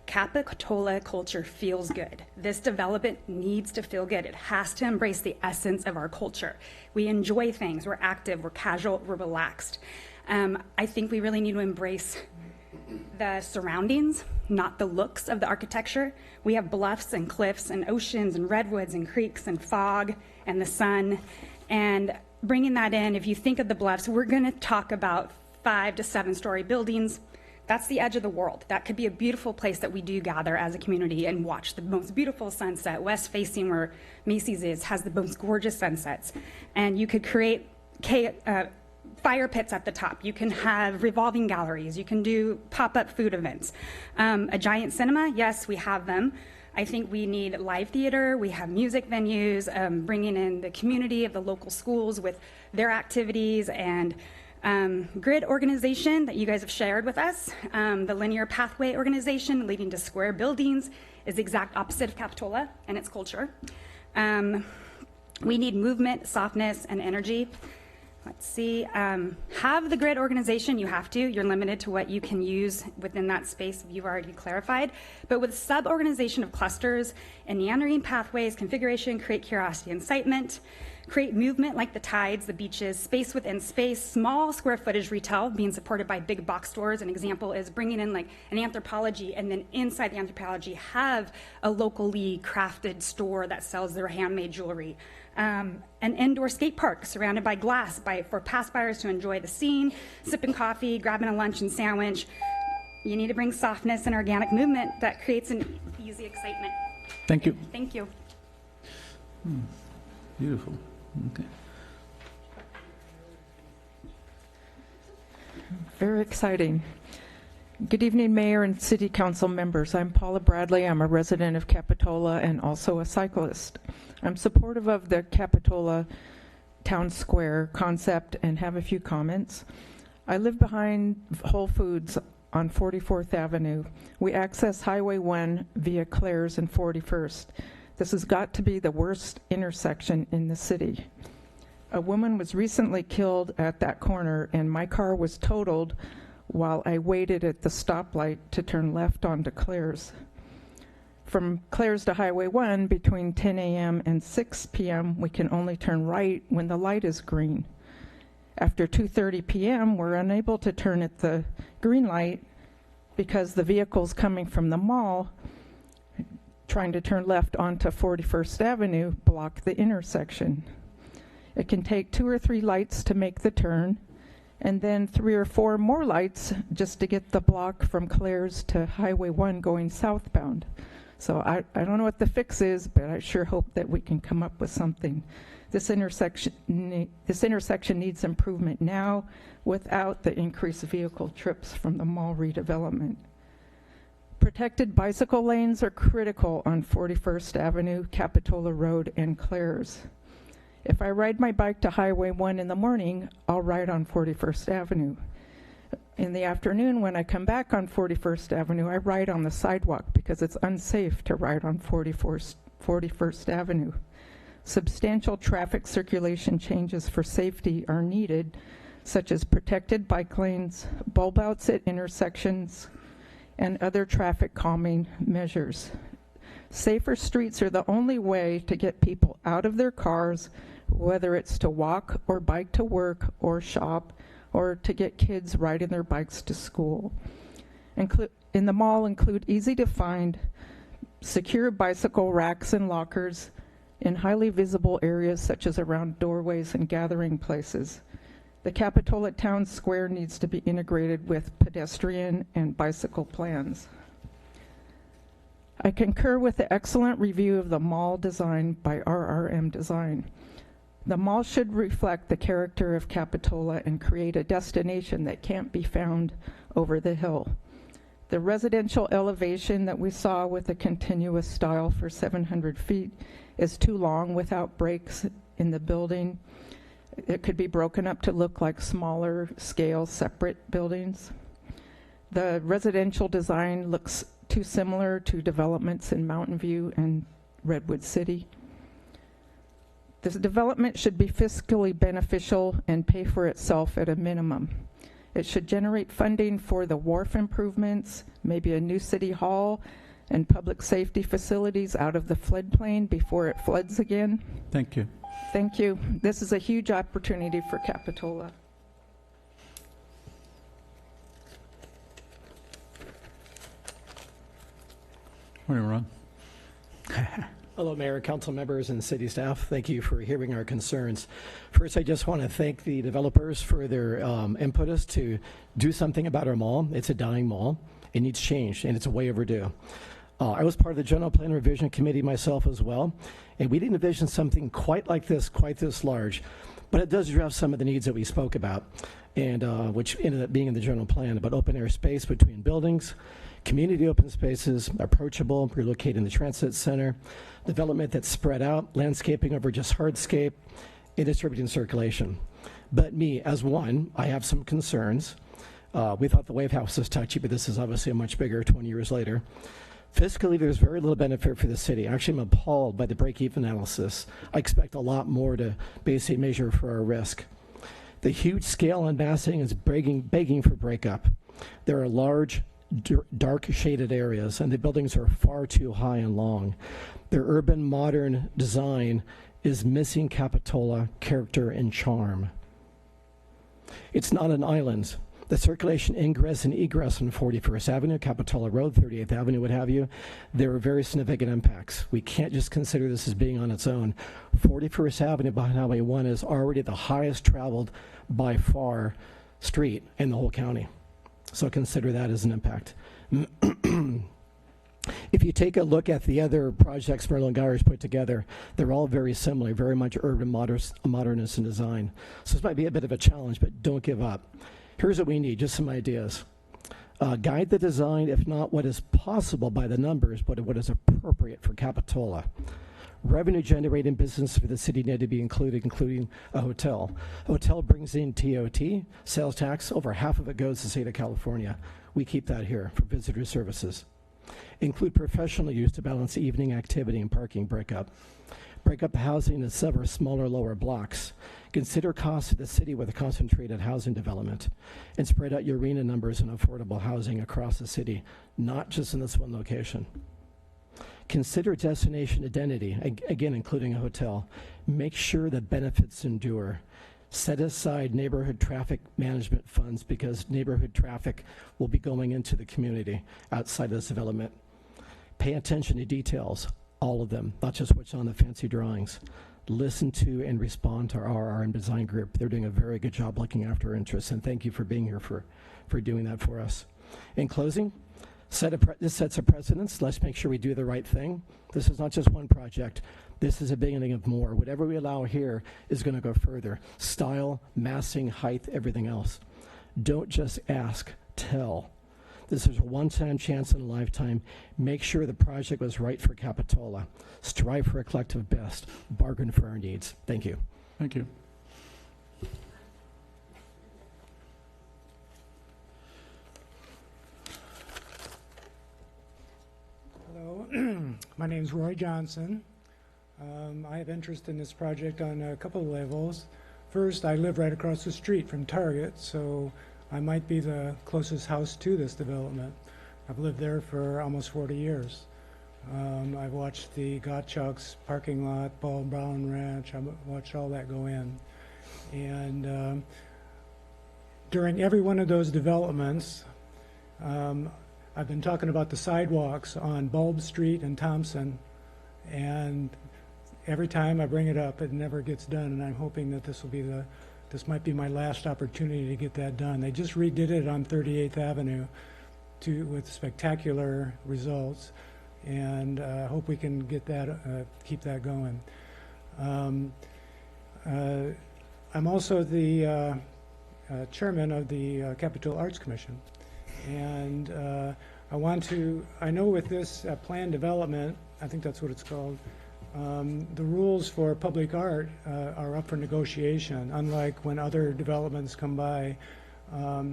Capitola culture feels good. This development needs to feel good. It has to embrace the essence of our culture. We enjoy things. We're active. We're casual. We're relaxed. I think we really need to embrace the surroundings, not the looks of the architecture. We have bluffs and cliffs and oceans and redwoods and creeks and fog and the sun. And bringing that in, if you think of the bluffs, we're going to talk about 5 to 7 story buildings. That's the edge of the world. That could be a beautiful place that we do gather as a community and watch the most beautiful sunset. West facing where Macy's is has the most gorgeous sunsets. And you could create fire pits at the top. You can have revolving galleries. You can do pop-up food events. A giant cinema, yes, we have them. I think we need live theater. We have music venues, bringing in the community of the local schools with their activities and grid organization that you guys have shared with us. The linear pathway organization leading to square buildings is the exact opposite of Capitola and its culture. We need movement, softness, and energy. let's see, have the grid organization, you have to, you're limited to what you can use within that space you've already clarified, but with sub-organization of clusters and meandering pathways, configuration, create curiosity, incitement, create movement like the tides, the beaches, space within space, small square footage retail being supported by big box stores. An example is bringing in like an Anthropology, and then inside the Anthropology have a locally crafted store that sells their handmade jewelry. An indoor skate park surrounded by glass for past buyers to enjoy the scene, sipping coffee, grabbing a lunch and sandwich. You need to bring softness and organic movement that creates an easy excitement. Thank you. Thank you. Beautiful. Okay. Very exciting. Good evening, Mayor and City Council members. I'm Paula Bradley. I'm a resident of Capitola and also a cyclist. I'm supportive of the Capitola Town Square concept and have a few comments. I live behind Whole Foods on 44th Avenue. We access Highway 1 via Claire's and 41st. This has got to be the worst intersection in the city. A woman was recently killed at that corner, and my car was totaled while I waited at the stoplight to turn left onto Claire's. From Claire's to Highway 1, between 10 a.m. and 6 p.m., we can only turn right when the light is green. After 2:30 p.m., we're unable to turn at the green light because the vehicles coming from the mall trying to turn left onto 41st Avenue block the intersection. It can take 2 or 3 lights to make the turn, and then 3 or 4 more lights just to get the block from Claire's to Highway 1 going southbound. So I don't know what the fix is, but I sure hope that we can come up with something. This intersection needs improvement now without the increased vehicle trips from the mall redevelopment. Protected bicycle lanes are critical on 41st Avenue, Capitola Road, and Claire's. If I ride my bike to Highway 1 in the morning, I'll ride on 41st Avenue. In the afternoon, when I come back on 41st Avenue, I ride on the sidewalk because it's unsafe to ride on 41st Avenue. Substantial traffic circulation changes for safety are needed, such as protected bike lanes, bulb outs at intersections, and other traffic calming measures. Safer streets are the only way to get people out of their cars, whether it's to walk or bike to work or shop, or to get kids riding their bikes to school. In the mall include easy to find, secure bicycle racks and lockers in highly visible areas such as around doorways and gathering places. The Capitola Town Square needs to be integrated with pedestrian and bicycle plans. I concur with the excellent review of the mall design by RRM Design. The mall should reflect the character of Capitola and create a destination that can't be found over the hill. The residential elevation that we saw with a continuous style for 700 feet is too long without breaks in the building. It could be broken up to look like smaller scale separate buildings. The residential design looks too similar to developments in Mountain View and Redwood City. This development should be fiscally beneficial and pay for itself at a minimum. It should generate funding for the wharf improvements, maybe a new city hall, and public safety facilities out of the floodplain before it floods again. Thank you. Thank you. This is a huge opportunity for Capitola. Morning, Ron. Hello, Mayor, council members, and city staff. Thank you for hearing our concerns. First, I just want to thank the developers for their impetus to do something about our mall. It's a dying mall. It needs change, and it's way overdue. I was part of the General Plan Revision Committee myself as well, and we didn't envision something quite like this, quite this large, but it does address some of the needs that we spoke about, and which ended up being in the general plan about open air space between buildings, community open spaces, approachable, relocating the transit center, development that's spread out, landscaping over just hardscape, and distributing circulation. But me, as one, I have some concerns. We thought the Wave House was touchy, but this is obviously a much bigger 20 years later. Fiscally, there's very little benefit for the city. Actually, I'm appalled by the break-even analysis. I expect a lot more to basically measure for our risk. The huge scale and massing is begging for breakup. There are large, dark shaded areas, and the buildings are far too high and long. Their urban modern design is missing Capitola character and charm. It's not an island. The circulation ingress and egress on 41st Avenue, Capitola Road, 38th Avenue, what have you, there are very significant impacts. We can't just consider this as being on its own. 41st Avenue behind Highway 1 is already the highest traveled by far street in the whole county. So consider that as an impact. If you take a look at the other projects Merlin Geyer's put together, they're all very similar, very much urban modernist in design. So this might be a bit of a challenge, but don't give up. Here's what we need, just some ideas. Guide the design, if not what is possible by the numbers, but what is appropriate for Capitola. Revenue generating business for the city need to be included, including a hotel. A hotel brings in TOT, sales tax, over half of it goes to the state of California. We keep that here for visitor services. Include professional use to balance evening activity and parking breakup. Break up housing in several smaller, lower blocks. Consider costs to the city with a concentrated housing development. And spread out your arena numbers and affordable housing across the city, not just in this one location. Consider destination identity, again, including a hotel. Make sure the benefits endure. Set aside neighborhood traffic management funds because neighborhood traffic will be going into the community outside of this development. Pay attention to details, all of them, not just what's on the fancy drawings. Listen to and respond to our RM design group. They're doing a very good job looking after our interests, and thank you for being here for doing that for us. In closing, this sets a precedence. Let's make sure we do the right thing. This is not just one project. This is a beginning of more. Whatever we allow here is going to go further. Style, massing, height, everything else. Don't just ask, tell. This is a one-time chance in a lifetime. Make sure the project was right for Capitola. Strive for a collective best. Bargain for our needs. Thank you. Thank you. Hello, my name is Roy Johnson. I have interest in this project on a couple of levels. First, I live right across the street from Target, so I might be the closest house to this development. I've lived there for almost 40 years. I've watched the Gottschalk's parking lot, Ball Brown Ranch, I've watched all that go in. And during every one of those developments, I've been talking about the sidewalks on Bulb Street and Thompson, and every time I bring it up, it never gets done, and I'm hoping that this might be my last opportunity to get that done. They just redid it on 38th Avenue with spectacular results, and I hope we can get that, keep that going. I'm also the chairman of the Capitola Arts Commission, and I know with this planned development, I think that's what it's called, the rules for public art are up for negotiation. Unlike when other developments come by,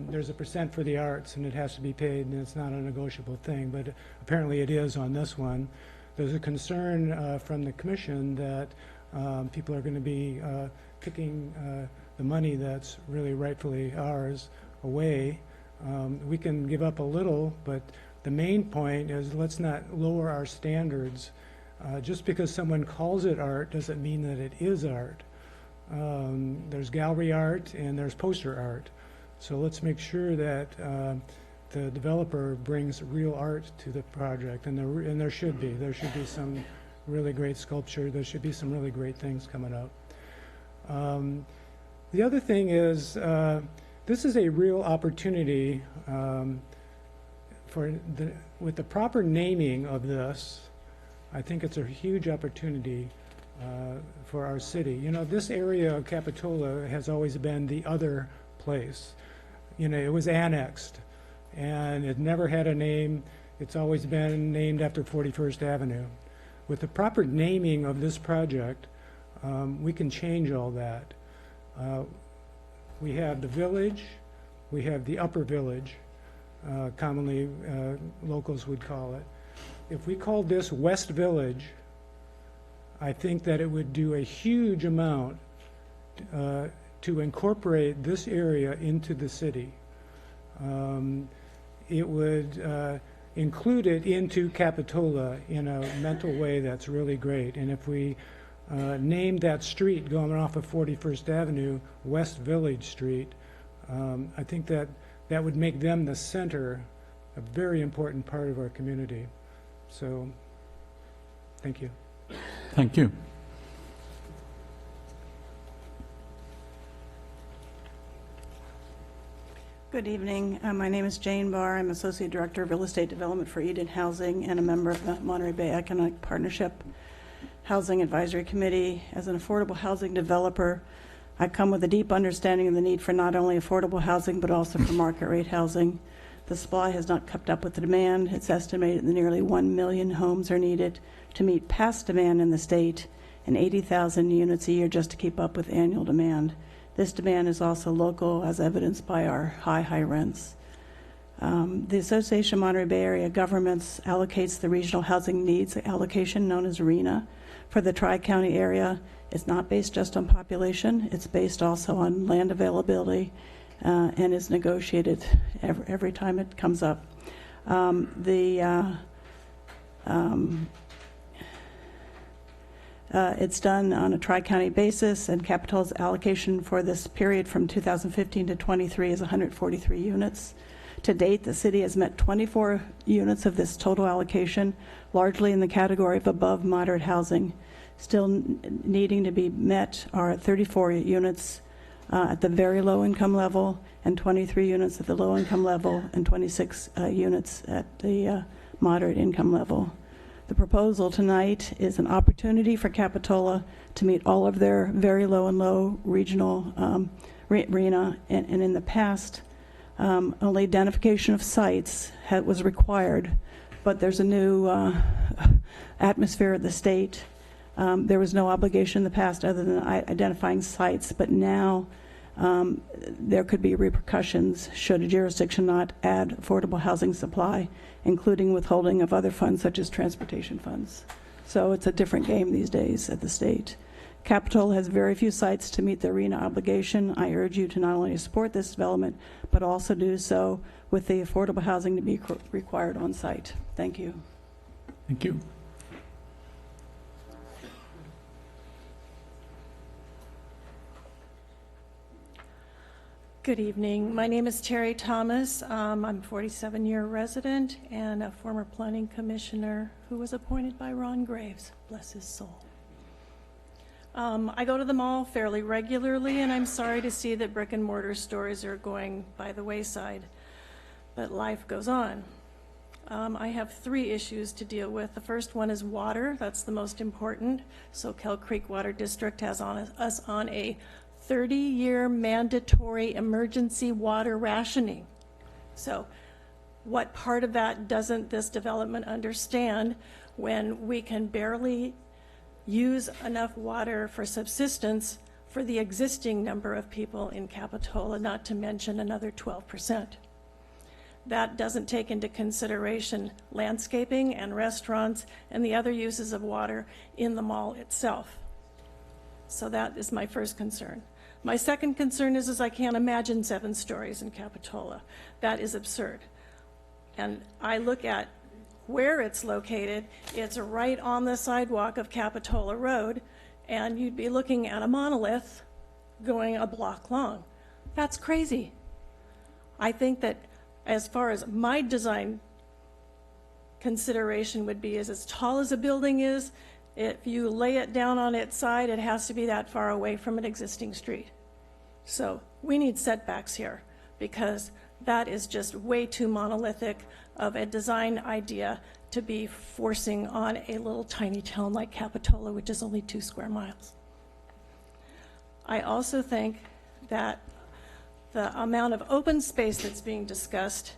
there's a % for the arts and it has to be paid, and it's not a negotiable thing, but apparently it is on this one. There's a concern from the commission that people are going to be picking the money that's really rightfully ours away. We can give up a little, but the main point is let's not lower our standards. Just because someone calls it art doesn't mean that it is art. There's gallery art and there's poster art. So let's make sure that the developer brings real art to the project, and there should be. There should be some really great sculpture. There should be some really great things coming up. The other thing is, this is a real opportunity with the proper naming of this. I think it's a huge opportunity for our city. You know, this area of Capitola has always been the other place. You know, it was annexed, and it never had a name. It's always been named after 41st Avenue. With the proper naming of this project, we can change all that. We have the village, we have the upper village, commonly locals would call it. If we called this West Village, I think that it would do a huge amount to incorporate this area into the city. It would include it into Capitola in a mental way that's really great. And if we named that street going off of 41st Avenue West Village Street, I think that would make them the center, a very important part of our community. So, thank you. Thank you. Good evening. My name is Jane Barr. I'm Associate Director of Real Estate Development for Eden Housing and a member of the Monterey Bay Economic Partnership Housing Advisory Committee. As an affordable housing developer, I come with a deep understanding of the need for not only affordable housing, but also for market rate housing. The supply has not kept up with the demand. It's estimated that nearly 1 million homes are needed to meet past demand in the state and 80,000 units a year just to keep up with annual demand. This demand is also local, as evidenced by our high rents. The Association of Monterey Bay Area Governments allocates the Regional Housing Needs Allocation, known as RHNA, for the Tri-County area. It's not based just on population. It's based also on land availability and is negotiated every time it comes up. It's done on a tri-county basis, and Capitol's allocation for this period from 2015 to 23 is 143 units. To date, the city has met 24 units of this total allocation, largely in the category of above moderate housing. Still needing to be met are 34 units at the very low income level, and 23 units at the low income level, and 26 units at the moderate income level. The proposal tonight is an opportunity for Capitola to meet all of their very low and low regional RHNA, and in the past, only identification of sites was required, but there's a new atmosphere at the state. There was no obligation in the past other than identifying sites, but now there could be repercussions should a jurisdiction not add affordable housing supply, including withholding of other funds such as transportation funds. So it's a different game these days at the state. Capitola has very few sites to meet their RHNA obligation. I urge you to not only support this development, but also do so with the affordable housing to be required on site. Thank you. Thank you. Good evening. My name is Terry Thomas. I'm a 47-year resident and a former planning commissioner who was appointed by Ron Graves, bless his soul. I go to the mall fairly regularly, and I'm sorry to see that brick and mortar stores are going by the wayside, but life goes on. I have 3 issues to deal with. The first one is water. That's the most important. Soquel Creek Water District has us on a 30-year mandatory emergency water rationing. So what part of that doesn't this development understand when we can barely use enough water for subsistence for the existing number of people in Capitola, not to mention another 12%. That doesn't take into consideration landscaping and restaurants and the other uses of water in the mall itself. So that is my first concern. My second concern is I can't imagine 7 stories in Capitola. That is absurd. And I look at where it's located. It's right on the sidewalk of Capitola Road, and you'd be looking at a monolith going a block long. That's crazy. I think that as far as my design consideration would be, is as tall as a building is, if you lay it down on its side, it has to be that far away from an existing street. So we need setbacks here, because that is just way too monolithic of a design idea to be forcing on a little tiny town like Capitola, which is only 2 square miles. I also think that the amount of open space that's being discussed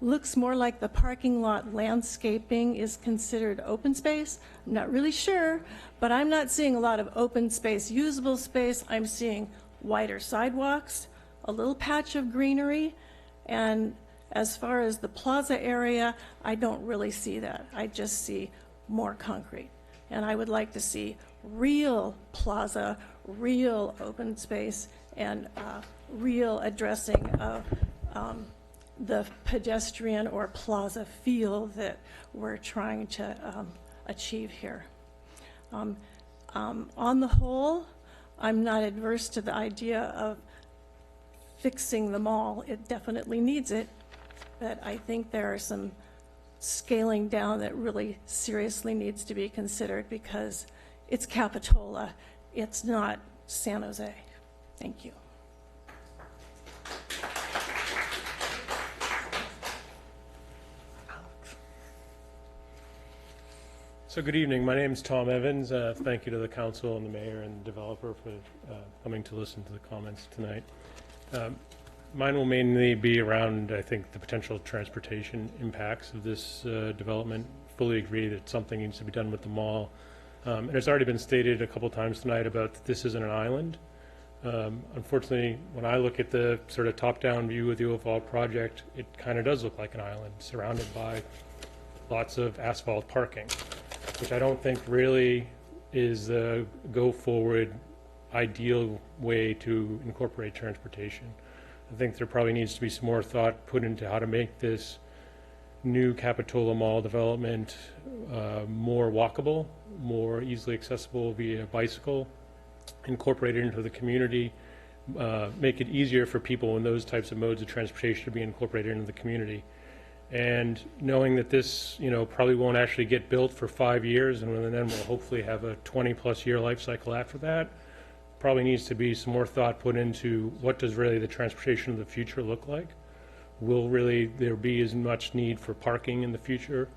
looks more like the parking lot landscaping is considered open space. I'm not really sure, but I'm not seeing a lot of open space, usable space. I'm seeing wider sidewalks, a little patch of greenery, and as far as the plaza area, I don't really see that. I just see more concrete. And I would like to see real plaza, real open space and real addressing of the pedestrian or plaza feel that we're trying to achieve here. On the whole, I'm not adverse to the idea of fixing the mall. It definitely needs it, but I think there are some scaling down that really seriously needs to be considered because it's Capitola, it's not San Jose. Thank you. So good evening. My name is Tom Evans. Thank you to the council and the mayor and the developer for coming to listen to the comments tonight. Mine will mainly be around, I think, the potential transportation impacts of this development. Fully agree that something needs to be done with the mall. And it's already been stated a couple times tonight about that this isn't an island. Unfortunately, when I look at the sort of top-down view of the overall project, it kind of does look like an island surrounded by lots of asphalt parking, which I don't think really is the go-forward ideal way to incorporate transportation. I think there probably needs to be some more thought put into how to make this new Capitola Mall development more walkable, more easily accessible via bicycle, incorporate it into the community, make it easier for people in those types of modes of transportation to be incorporated into the community. And knowing that this, probably won't actually get built for 5 years, and then we'll hopefully have a 20-plus year life cycle after that, probably needs to be some more thought put into what does really the transportation of the future look like. Will really there be as much need for parking in the future?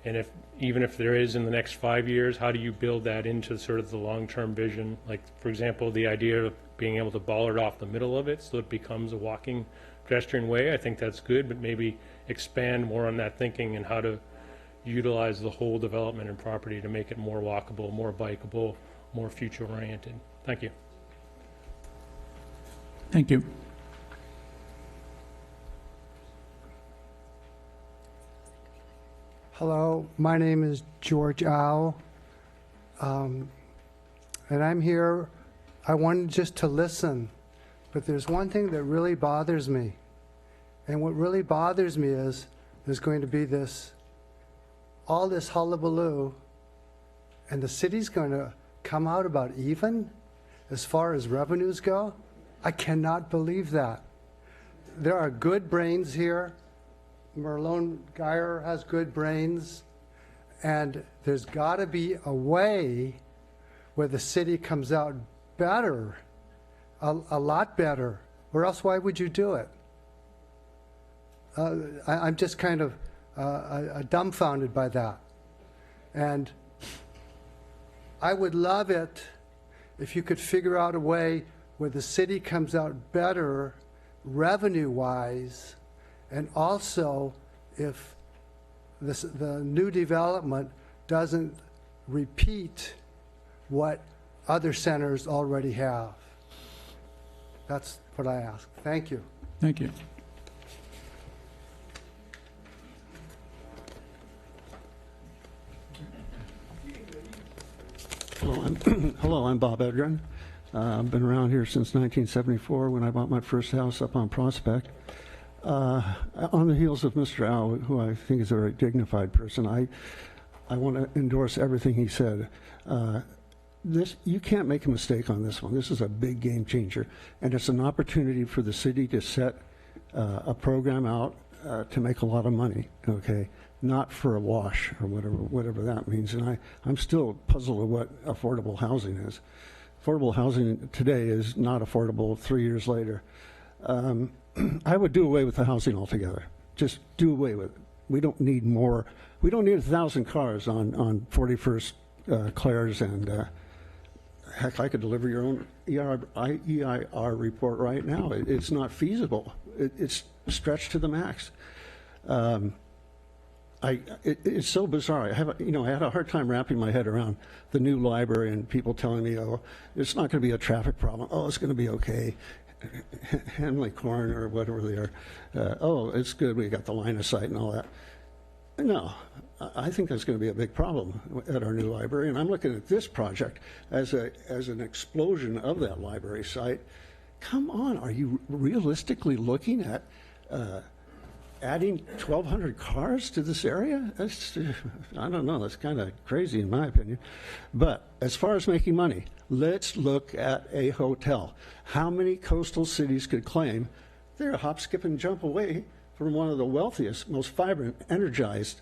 And even if there is in the next 5 years, how do you build that into sort of the long-term vision? Like, for example, the idea of being able to bollard off the middle of it so it becomes a walking pedestrian way. I think that's good, but maybe expand more on that thinking and how to utilize the whole development and property to make it more walkable, more bikeable, more future-oriented. Thank you. Thank you. Hello, my name is George Au, and I'm here. I wanted just to listen, but there's one thing that really bothers me, and what really bothers me is there's going to be all this hullabaloo, and the city's going to come out about even as far as revenues go. I cannot believe that. There are good brains here. Merlone Geyer has good brains, and there's got to be a way where the city comes out better, a lot better, or else why would you do it? I'm just kind of dumbfounded by that. And I would love it if you could figure out a way where the city comes out better revenue-wise, and also if the new development doesn't repeat what other centers already have. That's what I ask. Thank you. Thank you. Hello, I'm Bob Edgren. I've been around here since 1974 when I bought my first house up on Prospect. On the heels of Mr. Au, who I think is a very dignified person, I want to endorse everything he said. You can't make a mistake on this one. This is a big game changer, and it's an opportunity for the city to set a program out to make a lot of money, okay? Not for a wash or whatever that means. And I'm still puzzled with what affordable housing is. Affordable housing today is not affordable 3 years later. I would do away with the housing altogether. Just do away with it. We don't need more. We don't need 1,000 cars on 41st Claire's, and heck, I could deliver your own EIR report right now. It's not feasible. It's stretched to the max. It's so bizarre. I had a hard time wrapping my head around the new library and people telling me, oh, it's not going to be a traffic problem. Oh, it's going to be okay. Henley Corn or whatever they are. Oh, it's good. We got the line of sight and all that. No, I think that's going to be a big problem at our new library, and I'm looking at this project as an explosion of that library site. Come on, are you realistically looking at adding 1,200 cars to this area? I don't know, that's kind of crazy in my opinion. But as far as making money, let's look at a hotel. How many coastal cities could claim they're a hop, skip, and jump away from one of the wealthiest, most vibrant, energized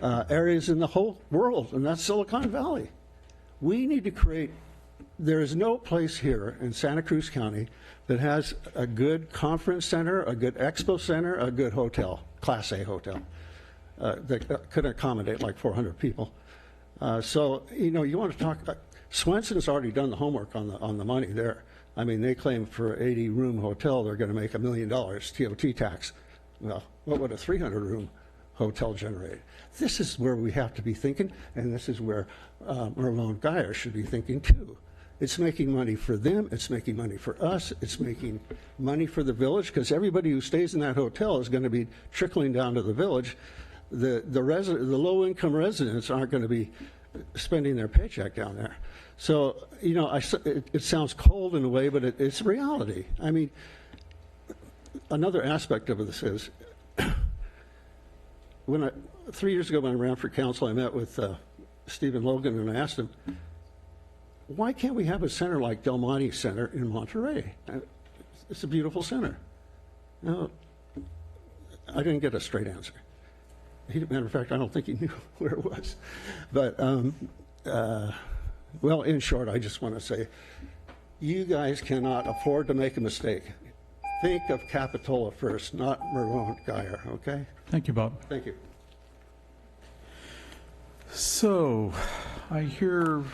areas in the whole world, and that's Silicon Valley. We need to create, there is no place here in Santa Cruz County that has a good conference center, a good expo center, a good hotel, Class A hotel, that could accommodate like 400 people. So, you know, you want to talk, Swenson's already done the homework on the money there. I mean, they claim for an 80-room hotel, they're going to make $1 million TOT tax. Well, what would a 300-room hotel generate? This is where we have to be thinking, and this is where Ramon Geyer should be thinking too. It's making money for them, it's making money for us, it's making money for the village, because everybody who stays in that hotel is going to be trickling down to the village. The low-income residents aren't going to be spending their paycheck down there. So, you know, it sounds cold in a way, but it's reality. I mean, another aspect of this is, 3 years ago when I ran for council, I met with Stephen Logan, and I asked him, why can't we have a center like Del Monte Center in Monterey? It's a beautiful center. No, I didn't get a straight answer. Matter of fact, I don't think he knew where it was. But, well, in short, I just want to say, you guys cannot afford to make a mistake. Think of Capitola first, not Ramon Geyer, okay? Thank you, Bob. Thank you. So, I hear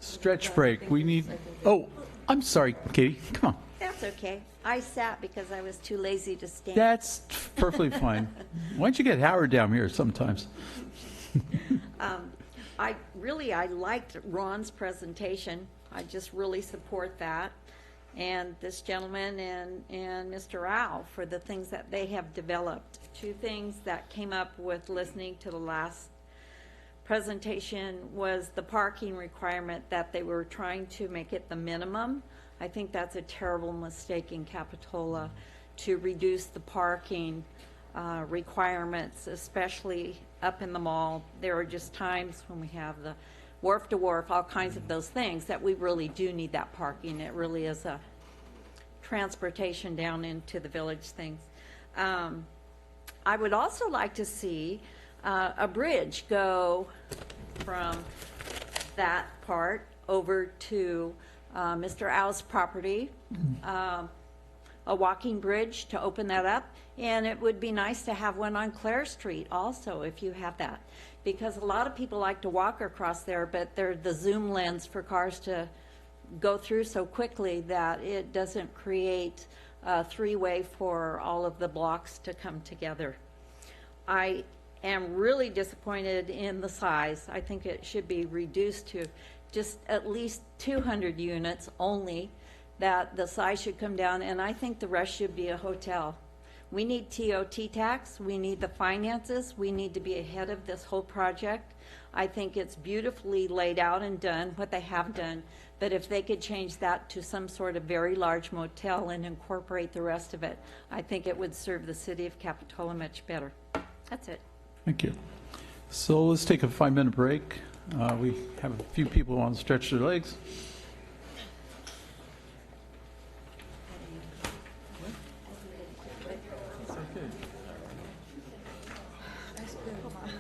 stretch break. We need, oh, I'm sorry, Katie, come on. That's okay. I sat because I was too lazy to stand. That's perfectly fine. Why don't you get Howard down here sometimes? I liked Ron's presentation. I just really support that. And this gentleman and Mr. Rao for the things that they have developed. Two things that came up with listening to the last presentation was the parking requirement, that they were trying to make it the minimum. I think that's a terrible mistake in Capitola, to reduce the parking requirements, especially up in the mall. There are just times when we have the wharf to wharf, all kinds of those things, that we really do need that parking. It really is a transportation down into the village things. I would also like to see a bridge go from that part over to Mr. Au's property, a walking bridge to open that up. And it would be nice to have one on Clare Street also, if you have that. Because a lot of people like to walk across there, but they're the zoom lens for cars to go through so quickly that it doesn't create a three-way for all of the blocks to come together. I am really disappointed in the size. I think it should be reduced to just at least 200 units only, that the size should come down, and I think the rest should be a hotel. We need TOT tax, we need the finances, we need to be ahead of this whole project. I think it's beautifully laid out and done, what they have done, but if they could change that to some sort of very large motel and incorporate the rest of it, I think it would serve the city of Capitola much better. That's it. Thank you. So let's take a 5-minute break. We have a few people who want to stretch their legs.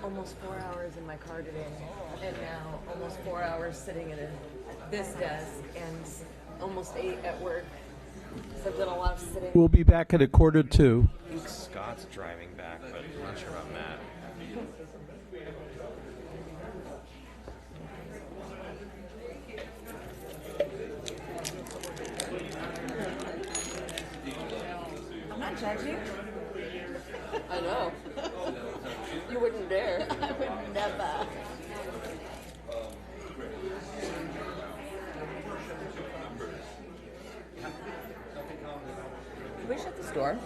Almost 4 hours in my car today, and now almost 4 hours sitting at this desk, and almost 8 at work. So I've done a lot of sitting. We'll be back at 1:45. I think Scott's driving back, but I'm not sure about Matt. I'm not judging. I know. You wouldn't dare. I would never. Can we shut this door?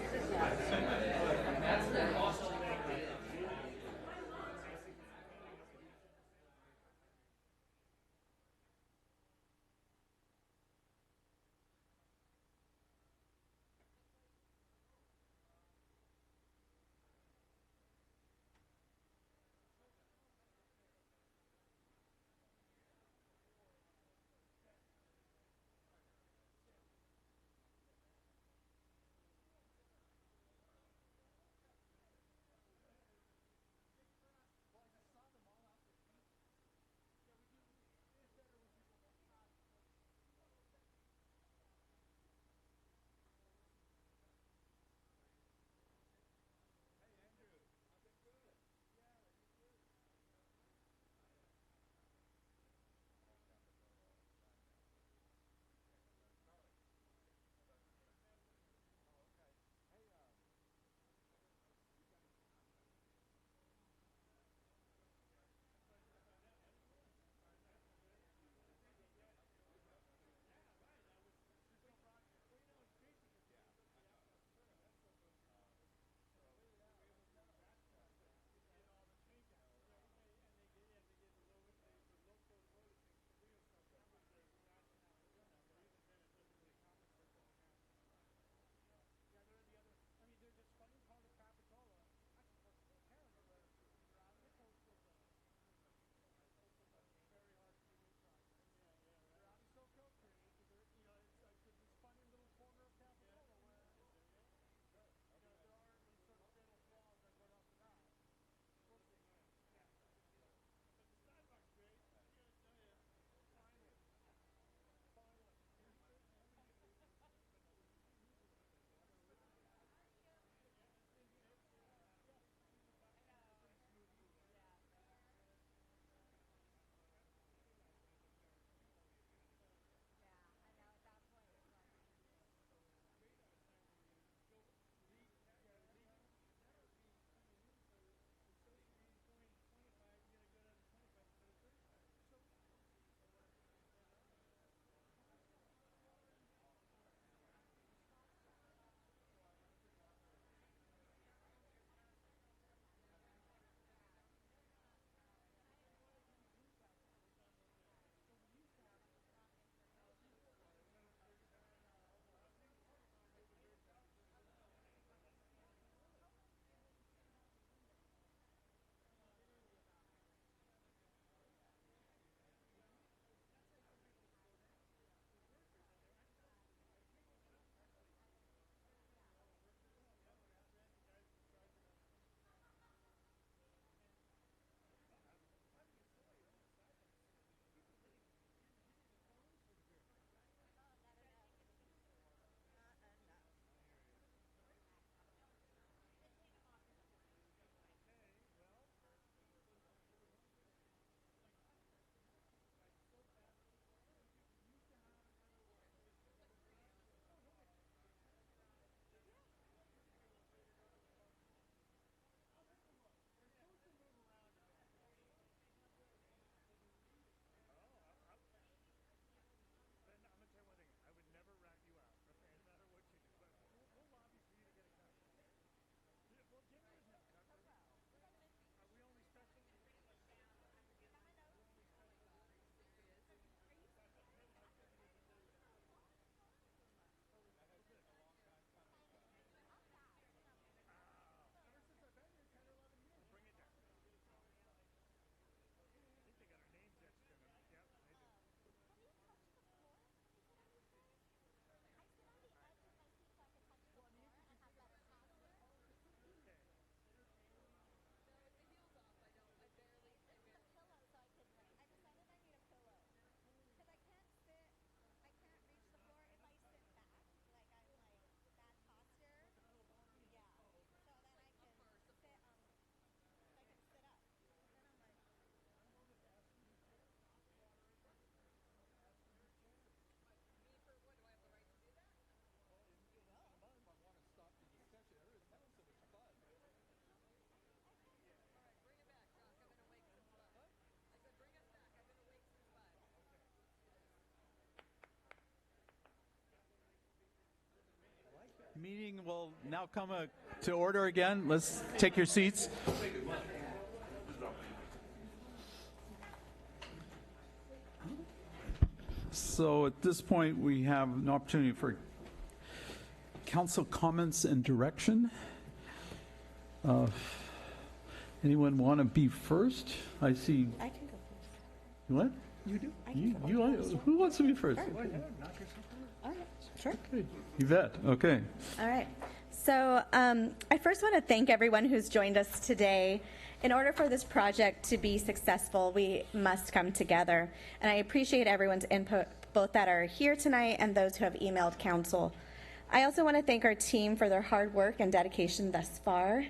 Meeting will now come to order again. Let's take your seats. So at this point, we have an opportunity for council comments and direction. Anyone want to be first? I see. I can go first. What? You do? Who wants to be first? All right, sure. Yvette, okay. All right. So I first want to thank everyone who's joined us today. In order for this project to be successful, we must come together. And I appreciate everyone's input, both that are here tonight and those who have emailed council. I also want to thank our team for their hard work and dedication thus far.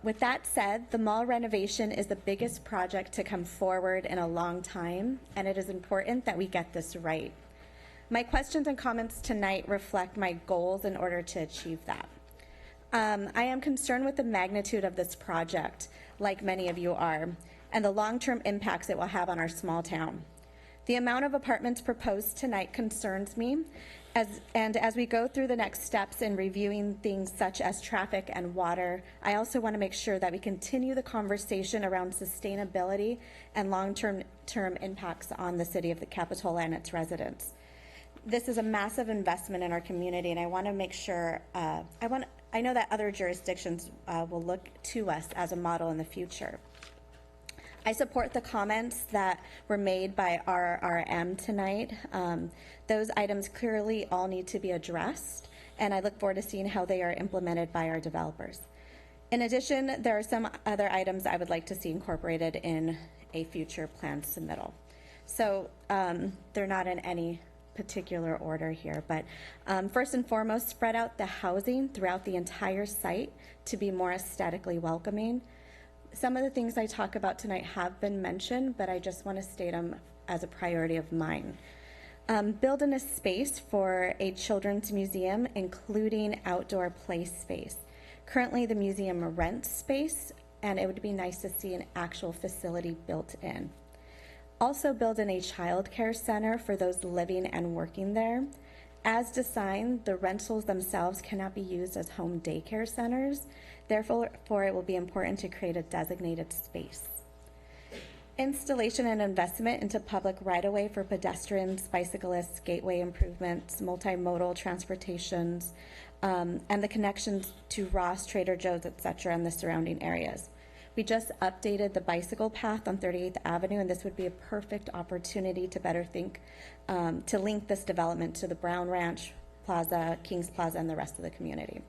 With that said, the mall renovation is the biggest project to come forward in a long time, and it is important that we get this right. My questions and comments tonight reflect my goals in order to achieve that. I am concerned with the magnitude of this project, like many of you are, and the long-term impacts it will have on our small town. The amount of apartments proposed tonight concerns me, as we go through the next steps in reviewing things such as traffic and water, I also want to make sure that we continue the conversation around sustainability and long-term impacts on the city of the Capitola and its residents. This is a massive investment in our community, and I want to make sure, I know that other jurisdictions will look to us as a model in the future. I support the comments that were made by RRM tonight. Those items clearly all need to be addressed, and I look forward to seeing how they are implemented by our developers. In addition, there are some other items I would like to see incorporated in a future plan submittal. So they're not in any particular order here, but first and foremost, spread out the housing throughout the entire site to be more aesthetically welcoming. Some of the things I talk about tonight have been mentioned, but I just want to state them as a priority of mine. Build in a space for a children's museum, including outdoor play space. Currently, the museum rents space, and it would be nice to see an actual facility built in. Also build in a child care center for those living and working there. As designed, the rentals themselves cannot be used as home daycare centers. Therefore, it will be important to create a designated space. Installation and investment into public right-of-way for pedestrians, bicyclists, gateway improvements, multimodal transportations, and the connections to Ross, Trader Joe's, etc., and the surrounding areas. We just updated the bicycle path on 38th Avenue, and this would be a perfect opportunity to better think, to link this development to the Brown Ranch Plaza, Kings Plaza, and the rest of the community.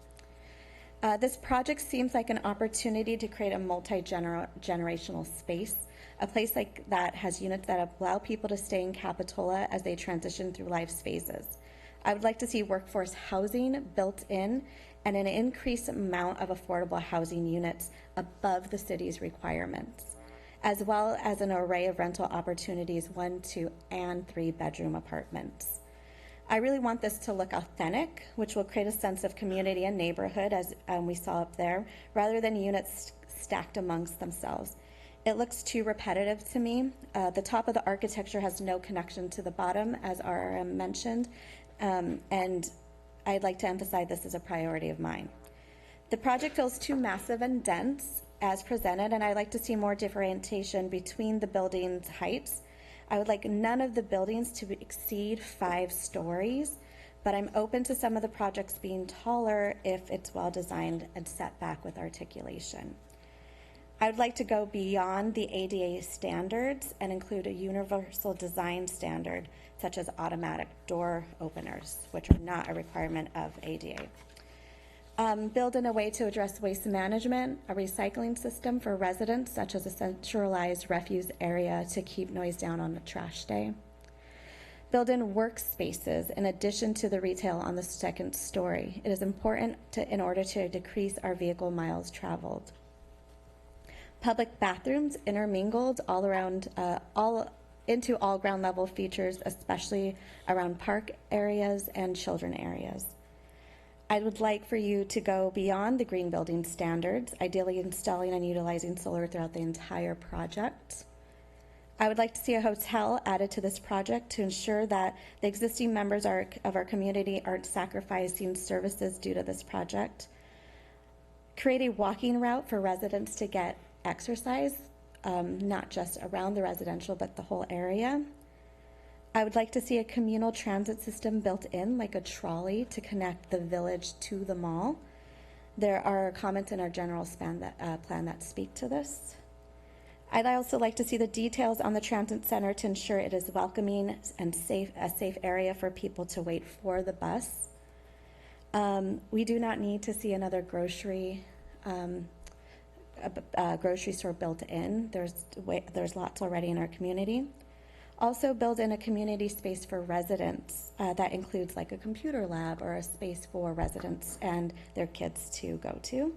This project seems like an opportunity to create a multi-generational space, a place like that has units that allow people to stay in Capitola as they transition through life's phases. I would like to see workforce housing built in and an increased amount of affordable housing units above the city's requirements, as well as an array of rental opportunities, 1, 2, and 3 bedroom apartments. I really want this to look authentic, which will create a sense of community and neighborhood, as we saw up there, rather than units stacked amongst themselves. It looks too repetitive to me. The top of the architecture has no connection to the bottom, as RRM mentioned, and I'd like to emphasize this is a priority of mine. The project feels too massive and dense as presented, and I'd like to see more differentiation between the building's heights. I would like none of the buildings to exceed 5 stories, but I'm open to some of the projects being taller if it's well designed and set back with articulation. I would like to go beyond the ADA standards and include a universal design standard, such as automatic door openers, which are not a requirement of ADA. Build in a way to address waste management, a recycling system for residents, such as a centralized refuse area to keep noise down on a trash day. Build in workspaces in addition to the retail on the 2nd story. It is important in order to decrease our vehicle miles traveled. Public bathrooms intermingled all around, into all ground level features, especially around park areas and children areas. I would like for you to go beyond the green building standards, ideally installing and utilizing solar throughout the entire project. I would like to see a hotel added to this project to ensure that the existing members of our community aren't sacrificing services due to this project. Create a walking route for residents to get exercise, not just around the residential, but the whole area. I would like to see a communal transit system built in, like a trolley, to connect the village to the mall. There are comments in our general plan that speak to this. I'd also like to see the details on the transit center to ensure it is welcoming and a safe area for people to wait for the bus. We do not need to see another grocery store built in. There's lots already in our community. Also build in a community space for residents that includes like a computer lab or a space for residents and their kids to go to.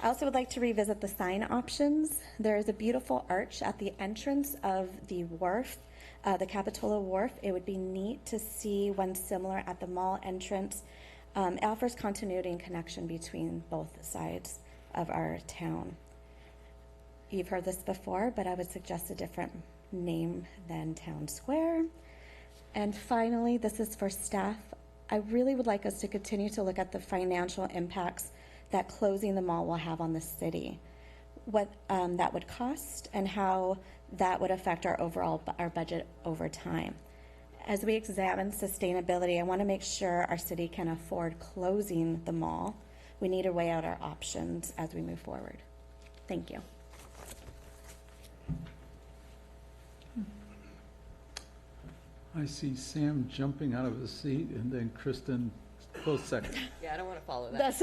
I also would like to revisit the sign options. There is a beautiful arch at the entrance of the wharf, the Capitola Wharf. It would be neat to see one similar at the mall entrance. It offers continuity and connection between both sides of our town. You've heard this before, but I would suggest a different name than Town Square. And finally, this is for staff. I really would like us to continue to look at the financial impacts that closing the mall will have on the city, what that would cost, and how that would affect our budget over time. As we examine sustainability, I want to make sure our city can afford closing the mall. We need to weigh out our options as we move forward. Thank you. I see Sam jumping out of his seat, and then Kristen, close second. Yeah, I don't want to follow that.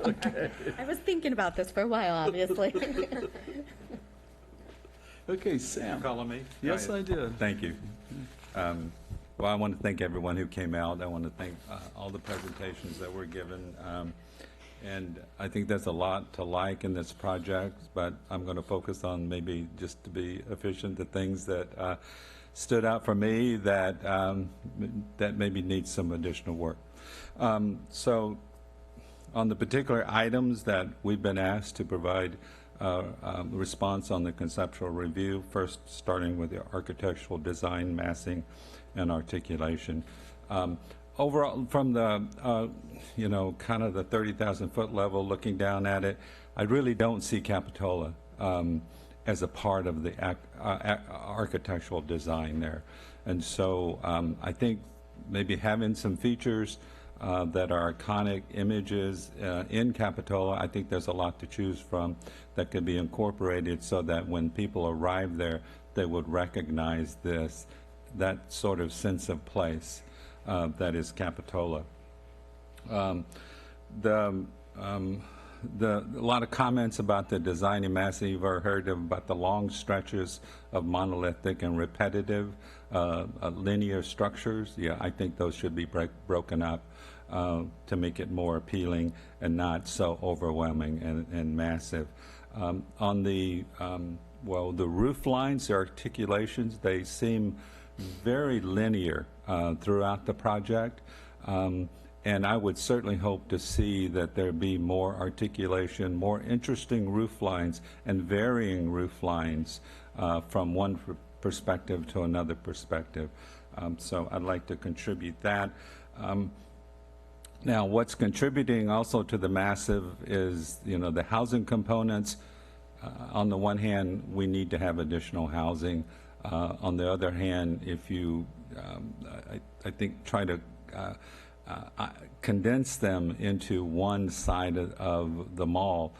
Okay. I was thinking about this for a while, obviously. Okay, Sam. You calling me? Yes, I did. Thank you. Well, I want to thank everyone who came out. I want to thank all the presentations that were given. And I think there's a lot to like in this project, but I'm going to focus on, maybe just to be efficient, the things that stood out for me that that maybe needs some additional work. So on the particular items that we've been asked to provide response on the conceptual review, first starting with the architectural design, massing, and articulation. Overall, from the, kind of the 30,000 foot level, looking down at it, I really don't see Capitola as a part of the architectural design there. And so I think maybe having some features that are iconic images in Capitola, I think there's a lot to choose from that could be incorporated so that when people arrive there, they would recognize that sort of sense of place that is Capitola. A lot of comments about the design and massing. You've heard about the long stretches of monolithic and repetitive linear structures. Yeah, I think those should be broken up to make it more appealing and not so overwhelming and massive. On the the roof lines, the articulations, they seem very linear throughout the project. And I would certainly hope to see that there be more articulation, more interesting roof lines and varying roof lines from one perspective to another perspective. So I'd like to contribute that. Now, what's contributing also to the massive is, the housing components. On the one hand, we need to have additional housing. On the other hand, if you, I think, try to condense them into one side of the mall,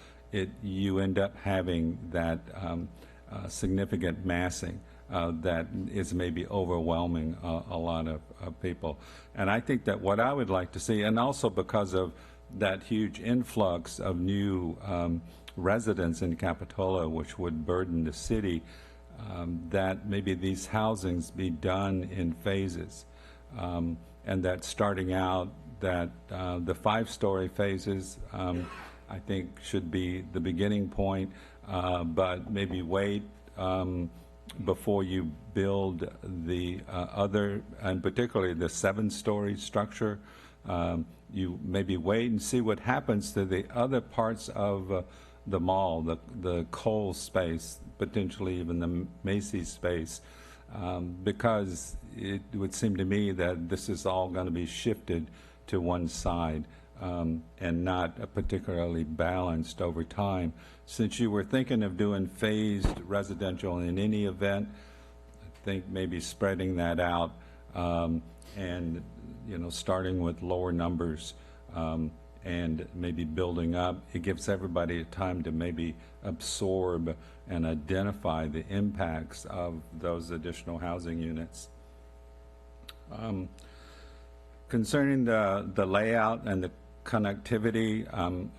you end up having that significant massing that is maybe overwhelming a lot of people. And I think that what I would like to see, and also because of that huge influx of new residents in Capitola, which would burden the city, that maybe these housings be done in phases. And that starting out, that the 5-story phases, I think, should be the beginning point, but maybe wait before you build the other, and particularly the 7-story structure. You maybe wait and see what happens to the other parts of the mall, the Kohl's space, potentially even the Macy's space, because it would seem to me that this is all going to be shifted to one side and not particularly balanced over time. Since you were thinking of doing phased residential in any event, I think maybe spreading that out and starting with lower numbers and maybe building up. It gives everybody time to maybe absorb and identify the impacts of those additional housing units. Concerning the layout and the connectivity,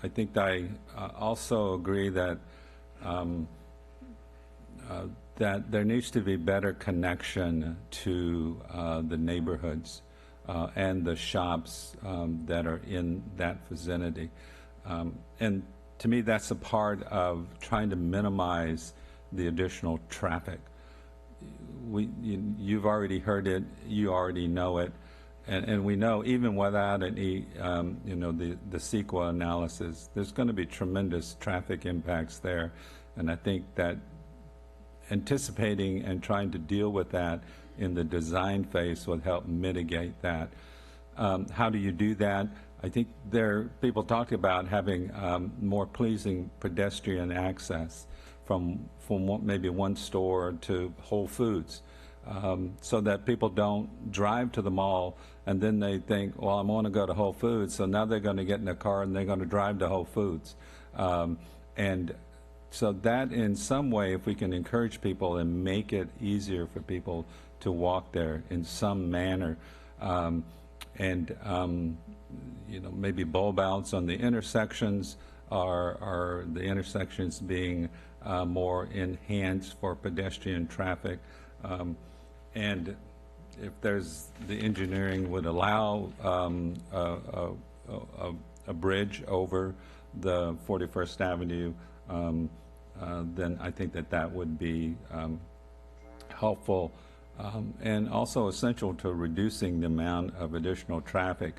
I think I also agree that that there needs to be better connection to the neighborhoods and the shops that are in that vicinity. And to me, that's a part of trying to minimize the additional traffic. You've already heard it, you already know it, and we know even without any, the CEQA analysis, there's going to be tremendous traffic impacts there. And I think that anticipating and trying to deal with that in the design phase would help mitigate that. How do you do that? I think people talk about having more pleasing pedestrian access from maybe one store to Whole Foods, so that people don't drive to the mall and then they think, well, I want to go to Whole Foods, so now they're going to get in a car and they're going to drive to Whole Foods. And so that in some way, if we can encourage people and make it easier for people to walk there in some manner, maybe bulb outs on the intersections are the intersections being more enhanced for pedestrian traffic. And if there's the engineering would allow a bridge over the 41st Avenue, then I think that would be helpful and also essential to reducing the amount of additional traffic.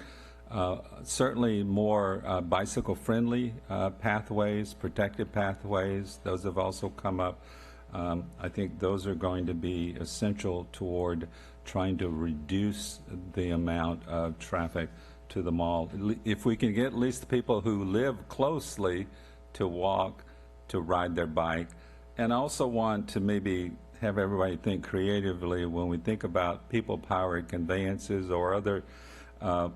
Certainly more bicycle-friendly pathways, protected pathways, those have also come up. I think those are going to be essential toward trying to reduce the amount of traffic to the mall. If we can get at least the people who live closely to walk, to ride their bike, and I also want to maybe have everybody think creatively when we think about people-powered conveyances or other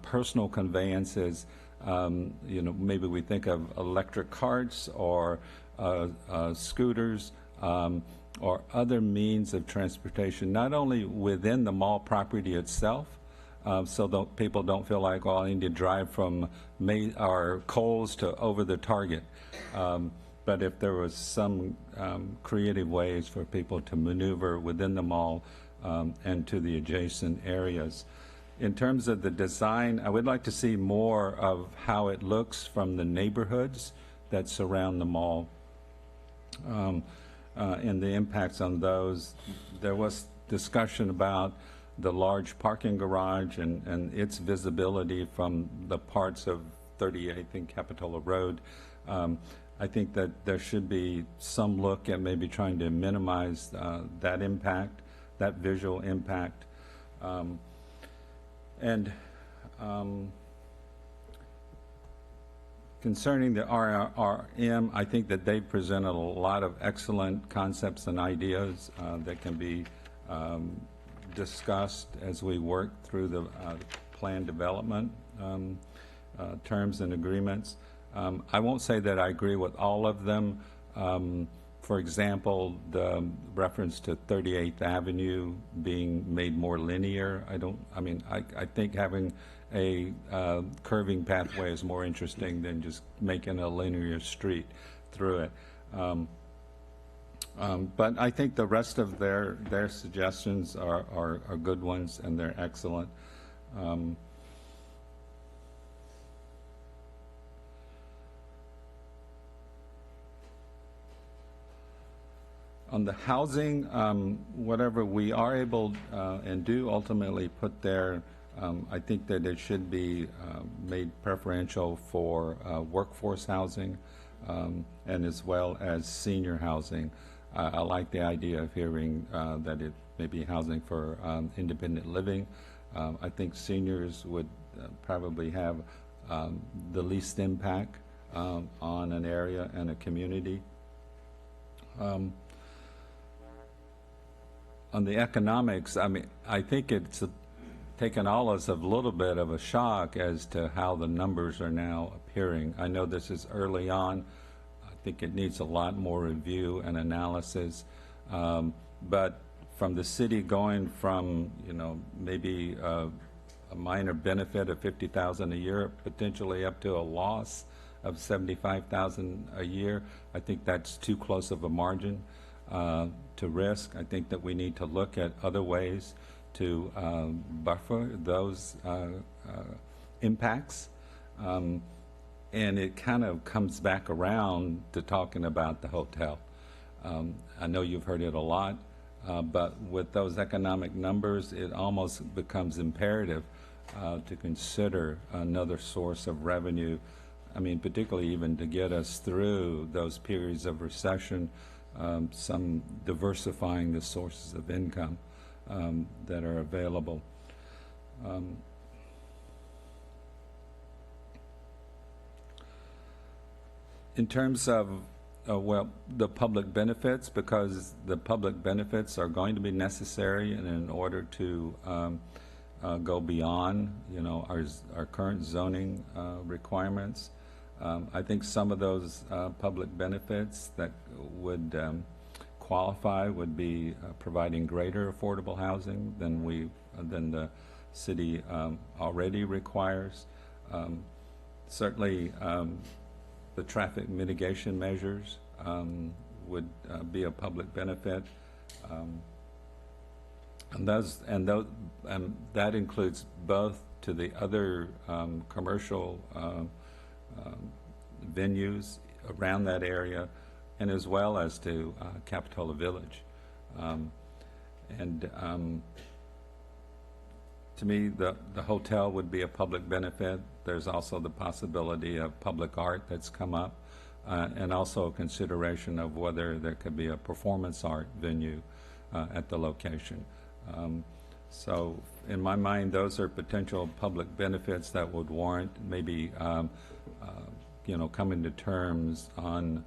personal conveyances. Maybe we think of electric carts or scooters or other means of transportation, not only within the mall property itself, so people don't feel like, well, I need to drive from Kohl's to over the Target. But if there was some creative ways for people to maneuver within the mall and to the adjacent areas. In terms of the design, I would like to see more of how it looks from the neighborhoods that surround the mall and the impacts on those. There was discussion about the large parking garage and its visibility from the parts of 38th and Capitola Road. I think that there should be some look at maybe trying to minimize that impact, that visual impact. Concerning the RRM, I think that they presented a lot of excellent concepts and ideas that can be discussed as we work through the plan development terms and agreements. I won't say that I agree with all of them. For example, the reference to 38th Avenue being made more linear. I think having a curving pathway is more interesting than just making a linear street through it. But I think the rest of their suggestions are good ones and they're excellent. On the housing, whatever we are able and do ultimately put there, I think that it should be made preferential for workforce housing. and as well as senior housing. I like the idea of hearing that it may be housing for independent living. I think seniors would probably have the least impact on an area and a community. On the economics, I mean, I think it's taken all us a little bit of a shock as to how the numbers are now appearing. I know this is early on. I think it needs a lot more review and analysis. But from the city going from, you know, maybe a minor benefit of $50,000 a year, potentially up to a loss of $75,000 a year, I think that's too close of a margin to risk. I think that we need to look at other ways to buffer those impacts. And it kind of comes back around to talking about the hotel. I know you've heard it a lot, but with those economic numbers, it almost becomes imperative to consider another source of revenue. I mean, particularly even to get us through those periods of recession, some diversifying the sources of income that are available. In terms of, well, the public benefits, because the public benefits are going to be necessary and in order to go beyond, you know, our current zoning requirements. I think some of those public benefits that would qualify would be providing greater affordable housing than the city already requires. Certainly, the traffic mitigation measures would be a public benefit, and that includes both to the other commercial venues around that area, and as well as to Capitola Village. To me, the hotel would be a public benefit. There's also the possibility of public art that's come up, and also a consideration of whether there could be a performance art venue at the location. So in my mind, those are potential public benefits that would warrant maybe you know, coming to terms on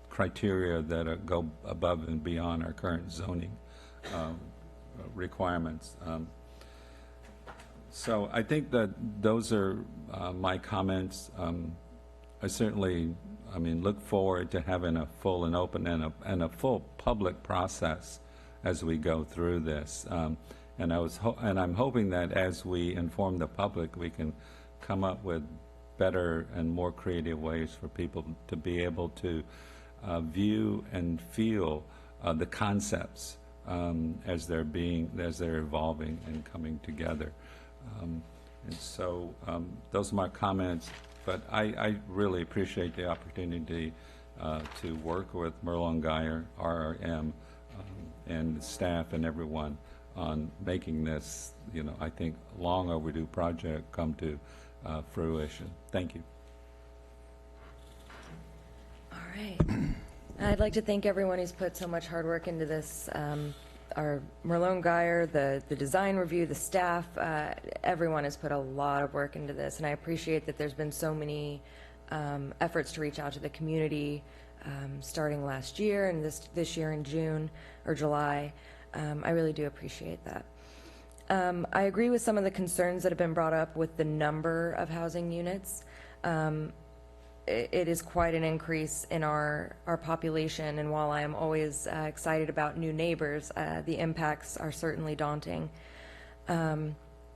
criteria that go above and beyond our current zoning requirements. So I think that those are my comments. I certainly, I mean, look forward to having a full and open and a full public process as we go through this. And I'm hoping that as we inform the public, we can come up with better and more creative ways for people to be able to view and feel the concepts as they're evolving and coming together. And so those are my comments, but I really appreciate the opportunity to work with Merlin Geyer, RRM, and staff and everyone on making this, you know, I think long overdue project come to fruition. Thank you. All right. I'd like to thank everyone who's put so much hard work into this. Our Merlin Geyer, the design review, the staff, everyone has put a lot of work into this, and I appreciate that there's been so many efforts to reach out to the community starting last year and this year in June or July. I really do appreciate that. I agree with some of the concerns that have been brought up with the number of housing units. It is quite an increase in our population, and while I am always excited about new neighbors, the impacts are certainly daunting.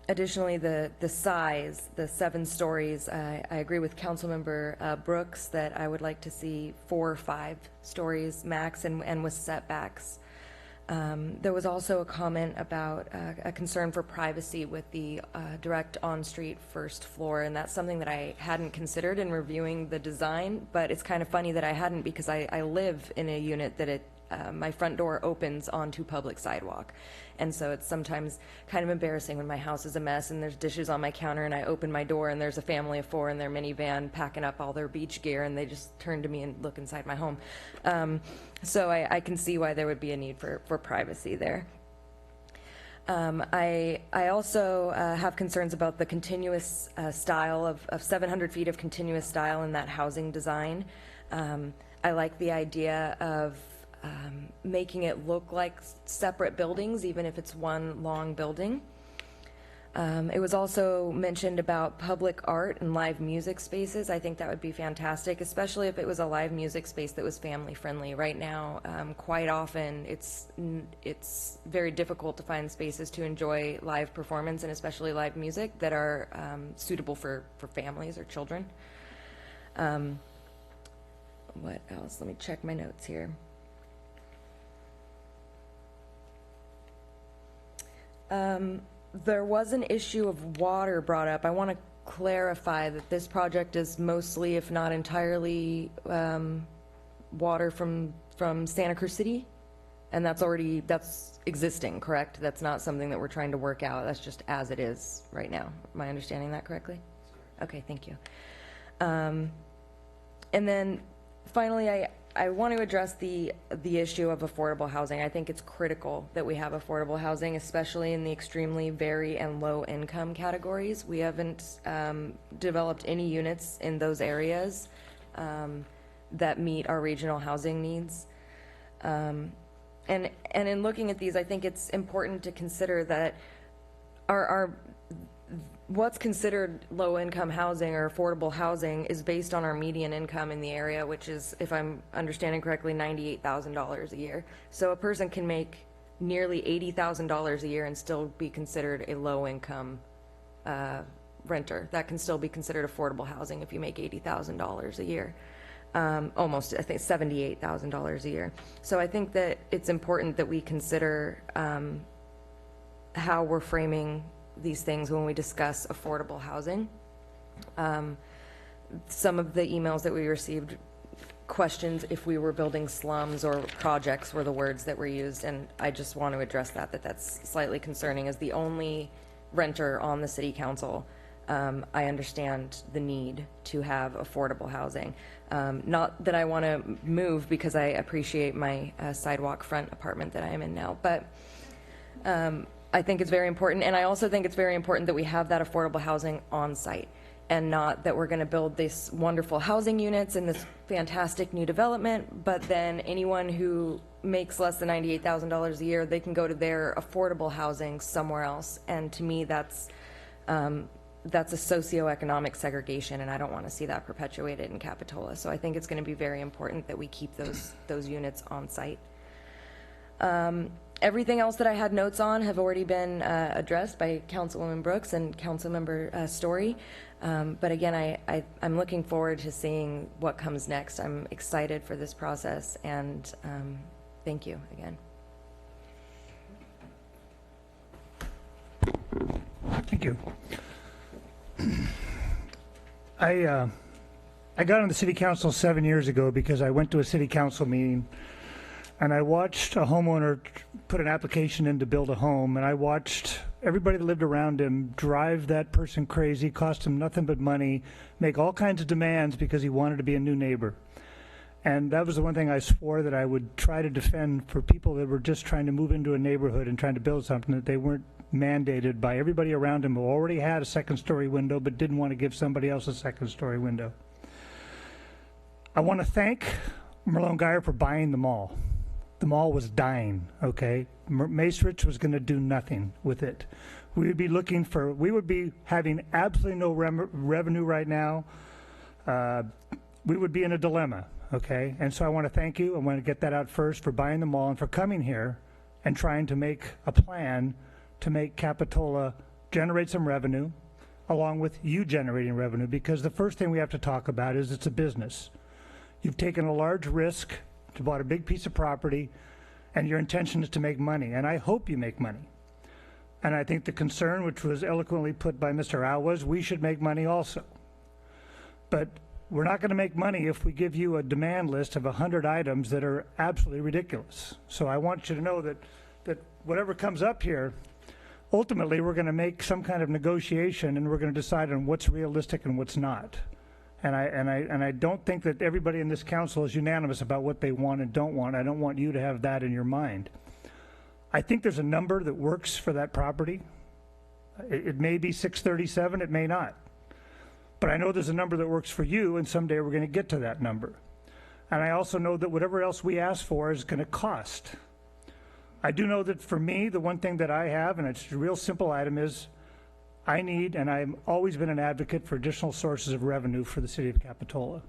Additionally, the size, the 7 stories, I agree with Councilmember Brooks that I would like to see 4 or 5 stories max and with setbacks. There was also a comment about a concern for privacy with the direct on-street first floor, and that's something that I hadn't considered in reviewing the design, but it's kind of funny that I hadn't, because I live in a unit that it my front door opens onto public sidewalk. And so it's sometimes kind of embarrassing when my house is a mess and there's dishes on my counter and I open my door and there's a family of 4 in their minivan packing up all their beach gear and they just turn to me and look inside my home. So I can see why there would be a need for privacy there. I also have concerns about the continuous style of 700 feet of continuous style in that housing design. I like the idea of making it look like separate buildings, even if it's one long building. It was also mentioned about public art and live music spaces. I think that would be fantastic, especially if it was a live music space that was family friendly. Right now, quite often it's very difficult to find spaces to enjoy live performance and especially live music that are suitable for families or children. What else? Let me check my notes here. There was an issue of water brought up. I want to clarify that this project is mostly, if not entirely, water from Santa Cruz City, and that's existing, correct? That's not something that we're trying to work out. That's just as it is right now. Am I understanding that correctly? Okay, thank you. And then finally, I want to address the issue of affordable housing. I think it's critical that we have affordable housing, especially in the extremely very and low income categories. We haven't developed any units in those areas that meet our regional housing needs. And in looking at these, I think it's important to consider that our what's considered low-income housing or affordable housing is based on our median income in the area, which is, if I'm understanding correctly, $98,000 a year. So a person can make nearly $80,000 a year and still be considered a low-income renter. That can still be considered affordable housing if you make $80,000 a year. Almost, I think, $78,000 a year. So I think that it's important that we consider how we're framing these things when we discuss affordable housing. Some of the emails that we received questions if we were building slums or projects were the words that were used, and I just want to address that's slightly concerning. As the only renter on the city council, I understand the need to have affordable housing. Not that I want to move because I appreciate my sidewalk front apartment that I am in now, but I think it's very important, and I also think it's very important that we have that affordable housing on site, and not that we're going to build these wonderful housing units in this fantastic new development, but then anyone who makes less than $98,000 a year, they can go to their affordable housing somewhere else. And to me, that's a socioeconomic segregation, and I don't want to see that perpetuated in Capitola. So I think it's going to be very important that we keep those units on site. Everything else that I had notes on have already been addressed by Councilwoman Brooks and Councilmember Story. But again, I'm looking forward to seeing what comes next. I'm excited for this process, and thank you again. Thank you. I got on the city council 7 years ago because I went to a city council meeting and I watched a homeowner put an application in to build a home, and I watched everybody that lived around him drive that person crazy, cost him nothing but money, make all kinds of demands because he wanted to be a new neighbor. And that was the one thing I swore that I would try to defend for people that were just trying to move into a neighborhood and trying to build something, that they weren't mandated by everybody around him who already had a second-story window but didn't want to give somebody else a second-story window. I want to thank Merlone Geyer for buying the mall. The mall was dying, okay? Macerich was going to do nothing with it. We would be having absolutely no revenue right now. We would be in a dilemma, okay? And so I want to thank you. I want to get that out first for buying the mall and for coming here and trying to make a plan to make Capitola generate some revenue along with you generating revenue, because the first thing we have to talk about is it's a business. You've taken a large risk to buy a big piece of property, and your intention is to make money, and I hope you make money. And I think the concern, which was eloquently put by Mr. Al, was we should make money also. But we're not going to make money if we give you a demand list of 100 items that are absolutely ridiculous. So I want you to know that whatever comes up here, ultimately we're going to make some kind of negotiation, and we're going to decide on what's realistic and what's not. And I don't think that everybody in this council is unanimous about what they want and don't want. I don't want you to have that in your mind. I think there's a number that works for that property. It may be 637, it may not. But I know there's a number that works for you, and someday we're going to get to that number. And I also know that whatever else we ask for is going to cost. I do know that for me, the one thing that I have, and it's a real simple item, is I need, and I've always been an advocate for additional sources of revenue for the city of Capitola.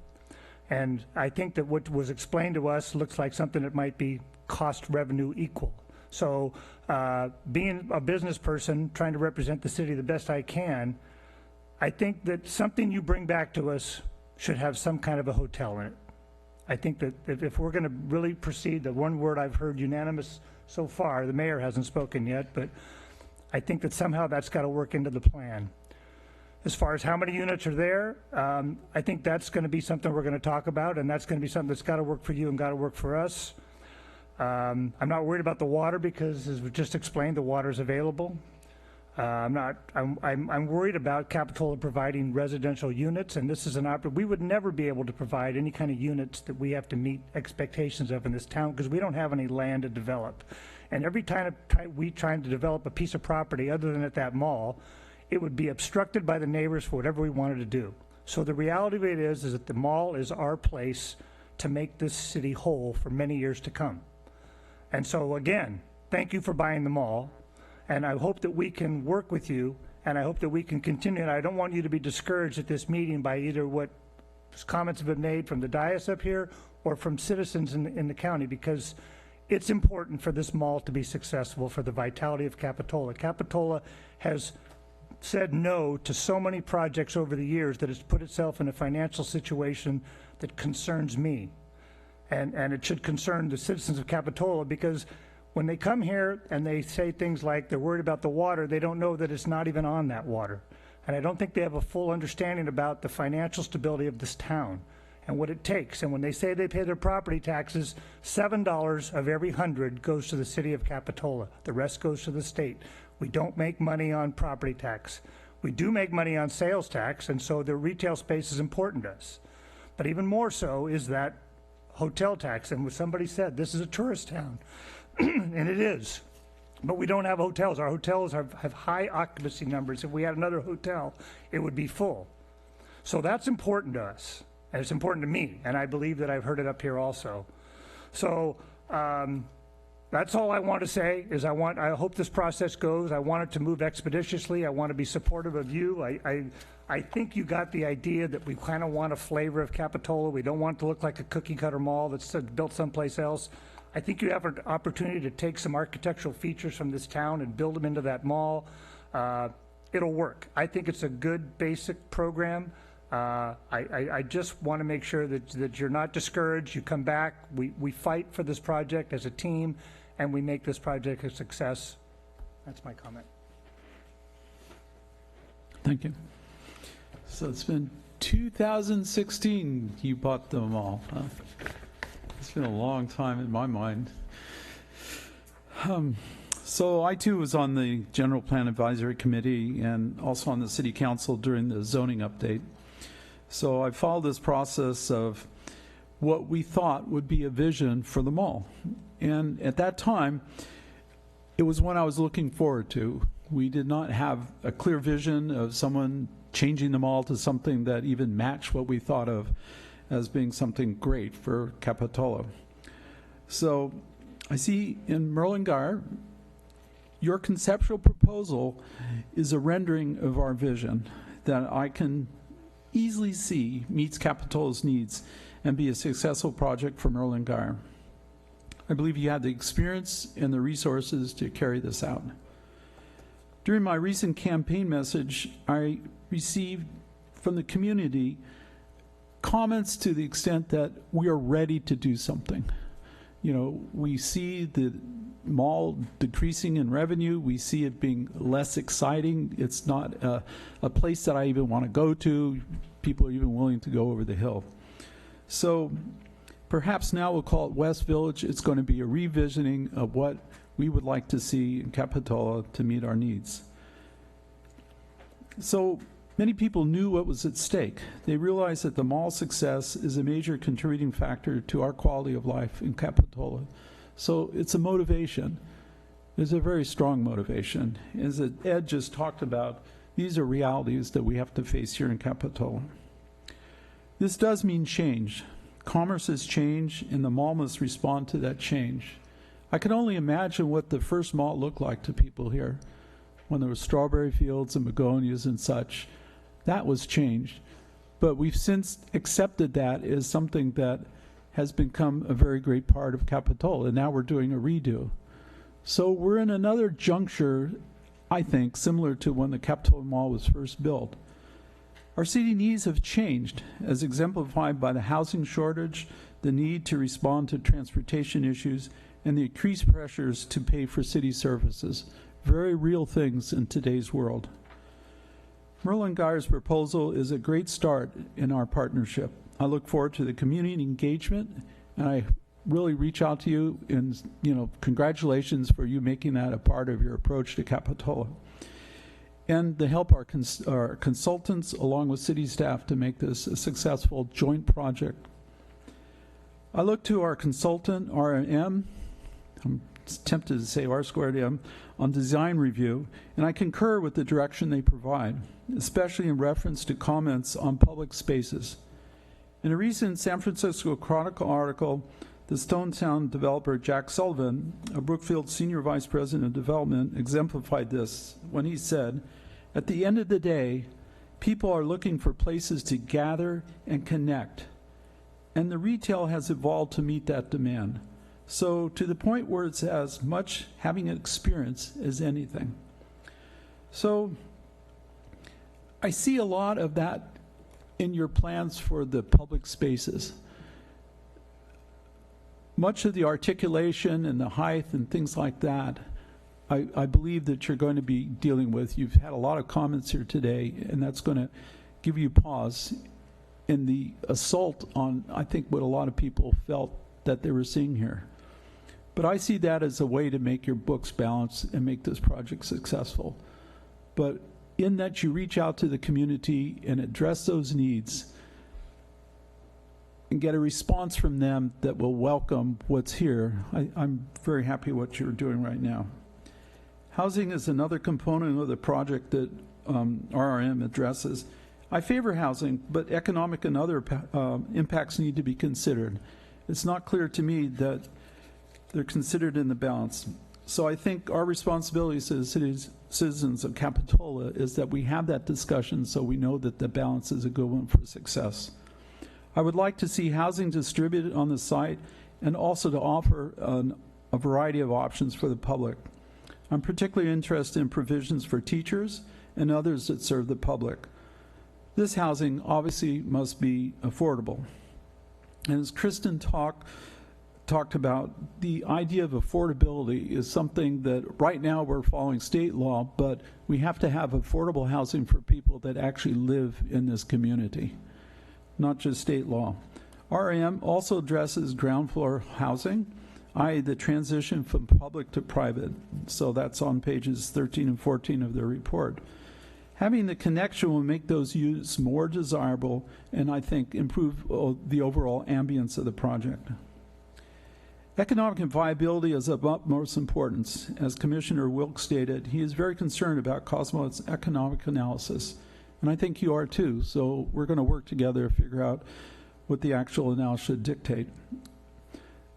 And I think that what was explained to us looks like something that might be cost revenue equal. So being a business person, trying to represent the city the best I can, I think that something you bring back to us should have some kind of a hotel in it. I think that if we're going to really proceed, the one word I've heard unanimous so far, the mayor hasn't spoken yet, but I think that somehow that's got to work into the plan. As far as how many units are there, I think that's going to be something we're going to talk about, and that's going to be something that's got to work for you and got to work for us. I'm not worried about the water because, as we just explained, the water's available. I'm worried about Capitola providing residential units, and this is an opportunity. We would never be able to provide any kind of units that we have to meet expectations of in this town because we don't have any land to develop. And every time we try to develop a piece of property other than at that mall, it would be obstructed by the neighbors for whatever we wanted to do. So the reality of it is that the mall is our place to make this city whole for many years to come. And so again, thank you for buying the mall. And I hope that we can work with you, and I hope that we can continue. And I don't want you to be discouraged at this meeting by either what comments have been made from the dais up here or from citizens in the county, because it's important for this mall to be successful for the vitality of Capitola. Capitola has said no to so many projects over the years that it's put itself in a financial situation that concerns me. And it should concern the citizens of Capitola, because when they come here and they say things like they're worried about the water, they don't know that it's not even on that water. And I don't think they have a full understanding about the financial stability of this town and what it takes. And when they say they pay their property taxes, $7 of every 100 goes to the city of Capitola. The rest goes to the state. We don't make money on property tax. We do make money on sales tax, and so the retail space is important to us. But even more so is that hotel tax. And what somebody said, this is a tourist town. And it is, but we don't have hotels. Our hotels have high occupancy numbers. If we had another hotel, it would be full. So that's important to us, and it's important to me, and I believe that I've heard it up here also. So that's all I want to say is I hope this process goes. I want it to move expeditiously. I want to be supportive of you. I think you got the idea that we kind of want a flavor of Capitola. We don't want it to look like a cookie cutter mall that's built someplace else. I think you have an opportunity to take some architectural features from this town and build them into that mall. It'll work. I think it's a good basic program. I just want to make sure that you're not discouraged. You come back. We fight for this project as a team, and we make this project a success. That's my comment. Thank you. So it's been 2016 you bought the mall. Huh? It's been a long time in my mind. So I too was on the General Plan Advisory Committee and also on the City Council during the zoning update. So I followed this process of what we thought would be a vision for the mall. And at that time, it was one I was looking forward to. We did not have a clear vision of someone changing the mall to something that even matched what we thought of as being something great for Capitola. So I see in Merlin-Geyer, your conceptual proposal is a rendering of our vision that I can easily see meets Capitola's needs and be a successful project for Merlin-Geyer. I believe you have the experience and the resources to carry this out. During my recent campaign message, I received from the community comments to the extent that we are ready to do something. You know, we see the mall decreasing in revenue. We see it being less exciting. It's not a place that I even want to go to. people are even willing to go over the hill. So perhaps now we'll call it West Village. It's going to be a revisioning of what we would like to see in Capitola to meet our needs. So many people knew what was at stake. They realized that the mall's success is a major contributing factor to our quality of life in Capitola. So it's a motivation. It's a very strong motivation. As Ed just talked about, these are realities that we have to face here in Capitola. This does mean change. Commerce has changed, and the mall must respond to that change. I can only imagine what the first mall looked like to people here when there were strawberry fields and begonias and such. That was changed. But we've since accepted that as something that has become a very great part of Capitola, and now we're doing a redo. So we're in another juncture, I think, similar to when the Capitola Mall was first built. Our city needs have changed, as exemplified by the housing shortage, the need to respond to transportation issues, and the increased pressures to pay for city services. Very real things in today's world. Merlin Geyer's proposal is a great start in our partnership. I look forward to the community engagement, and I really reach out to you and, congratulations for you making that a part of your approach to Capitola. And to help our consultants along with city staff to make this a successful joint project. I look to our consultant, R&M, I'm tempted to say R²M, on design review, and I concur with the direction they provide, especially in reference to comments on public spaces. In a recent San Francisco Chronicle article, the Stonetown developer Jack Sullivan, a Brookfield Senior Vice President of Development, exemplified this when he said, "At the end of the day, people are looking for places to gather and connect, and the retail has evolved to meet that demand. So to the point where it's as much having an experience as anything." So I see a lot of that in your plans for the public spaces. Much of the articulation and the height and things like that, I believe that you're going to be dealing with. You've had a lot of comments here today, and that's going to give you pause in the assault on, I think, what a lot of people felt that they were seeing here. But I see that as a way to make your books balance and make this project successful. But in that you reach out to the community and address those needs and get a response from them that will welcome what's here. I'm very happy what you're doing right now. Housing is another component of the project that RRM addresses. I favor housing, but economic and other impacts need to be considered. It's not clear to me that they're considered in the balance. So I think our responsibility as citizens of Capitola is that we have that discussion so we know that the balance is a good one for success. I would like to see housing distributed on the site and also to offer a variety of options for the public. I'm particularly interested in provisions for teachers and others that serve the public. This housing obviously must be affordable. And as Kristen talked about, the idea of affordability is something that right now we're following state law, but we have to have affordable housing for people that actually live in this community, not just state law. RAM also addresses ground floor housing, i.e. the transition from public to private. So that's on pages 13 and 14 of the report. Having the connection will make those uses more desirable and I think improve the overall ambience of the project. Economic viability is of utmost importance. As Commissioner Wilkes stated, he is very concerned about Cosmo's economic analysis, and I think you are too, so we're going to work together to figure out what the actual analysis should dictate.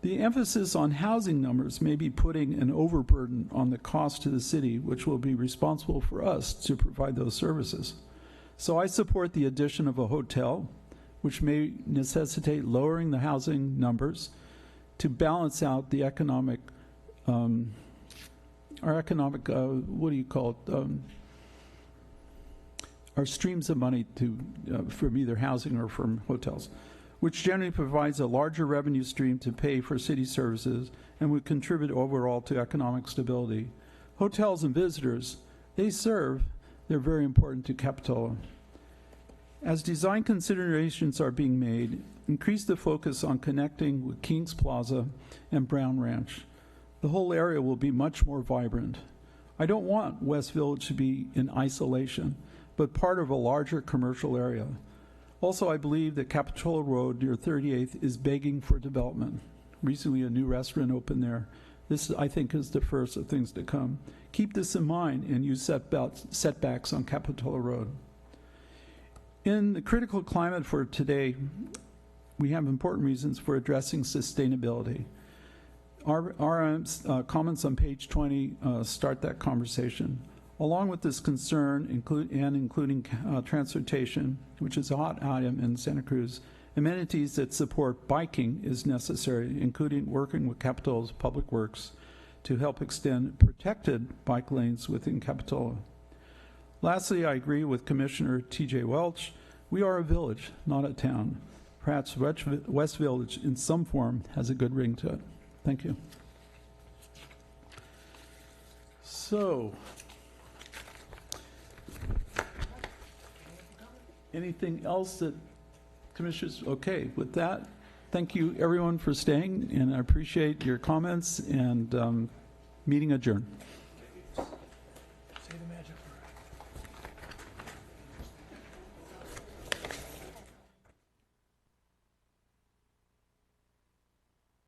The emphasis on housing numbers may be putting an overburden on the cost to the city, which will be responsible for us to provide those services. So I support the addition of a hotel, which may necessitate lowering the housing numbers to balance out the economic, what do you call it, our streams of money to from either housing or from hotels, which generally provides a larger revenue stream to pay for city services and would contribute overall to economic stability. Hotels and visitors, they're very important to Capitola. As design considerations are being made, increase the focus on connecting with Kings Plaza and Brown Ranch. The whole area will be much more vibrant. I don't want West Village to be in isolation, but part of a larger commercial area. Also, I believe that Capitola Road near 38th is begging for development. Recently, a new restaurant opened there. This, I think, is the first of things to come. Keep this in mind and use setbacks on Capitola Road. In the critical climate for today, we have important reasons for addressing sustainability. Our comments on page 20 start that conversation. Along with this concern, including transportation, which is a hot item in Santa Cruz, amenities that support biking is necessary, including working with Capitola's Public Works to help extend protected bike lanes within Capitola. Lastly, I agree with Commissioner T.J. Welch. We are a village, not a town. Perhaps West Village in some form has a good ring to it. Thank you. So, anything else that commissioners? Okay, with that, thank you everyone for staying, and I appreciate your comments, and meeting adjourned.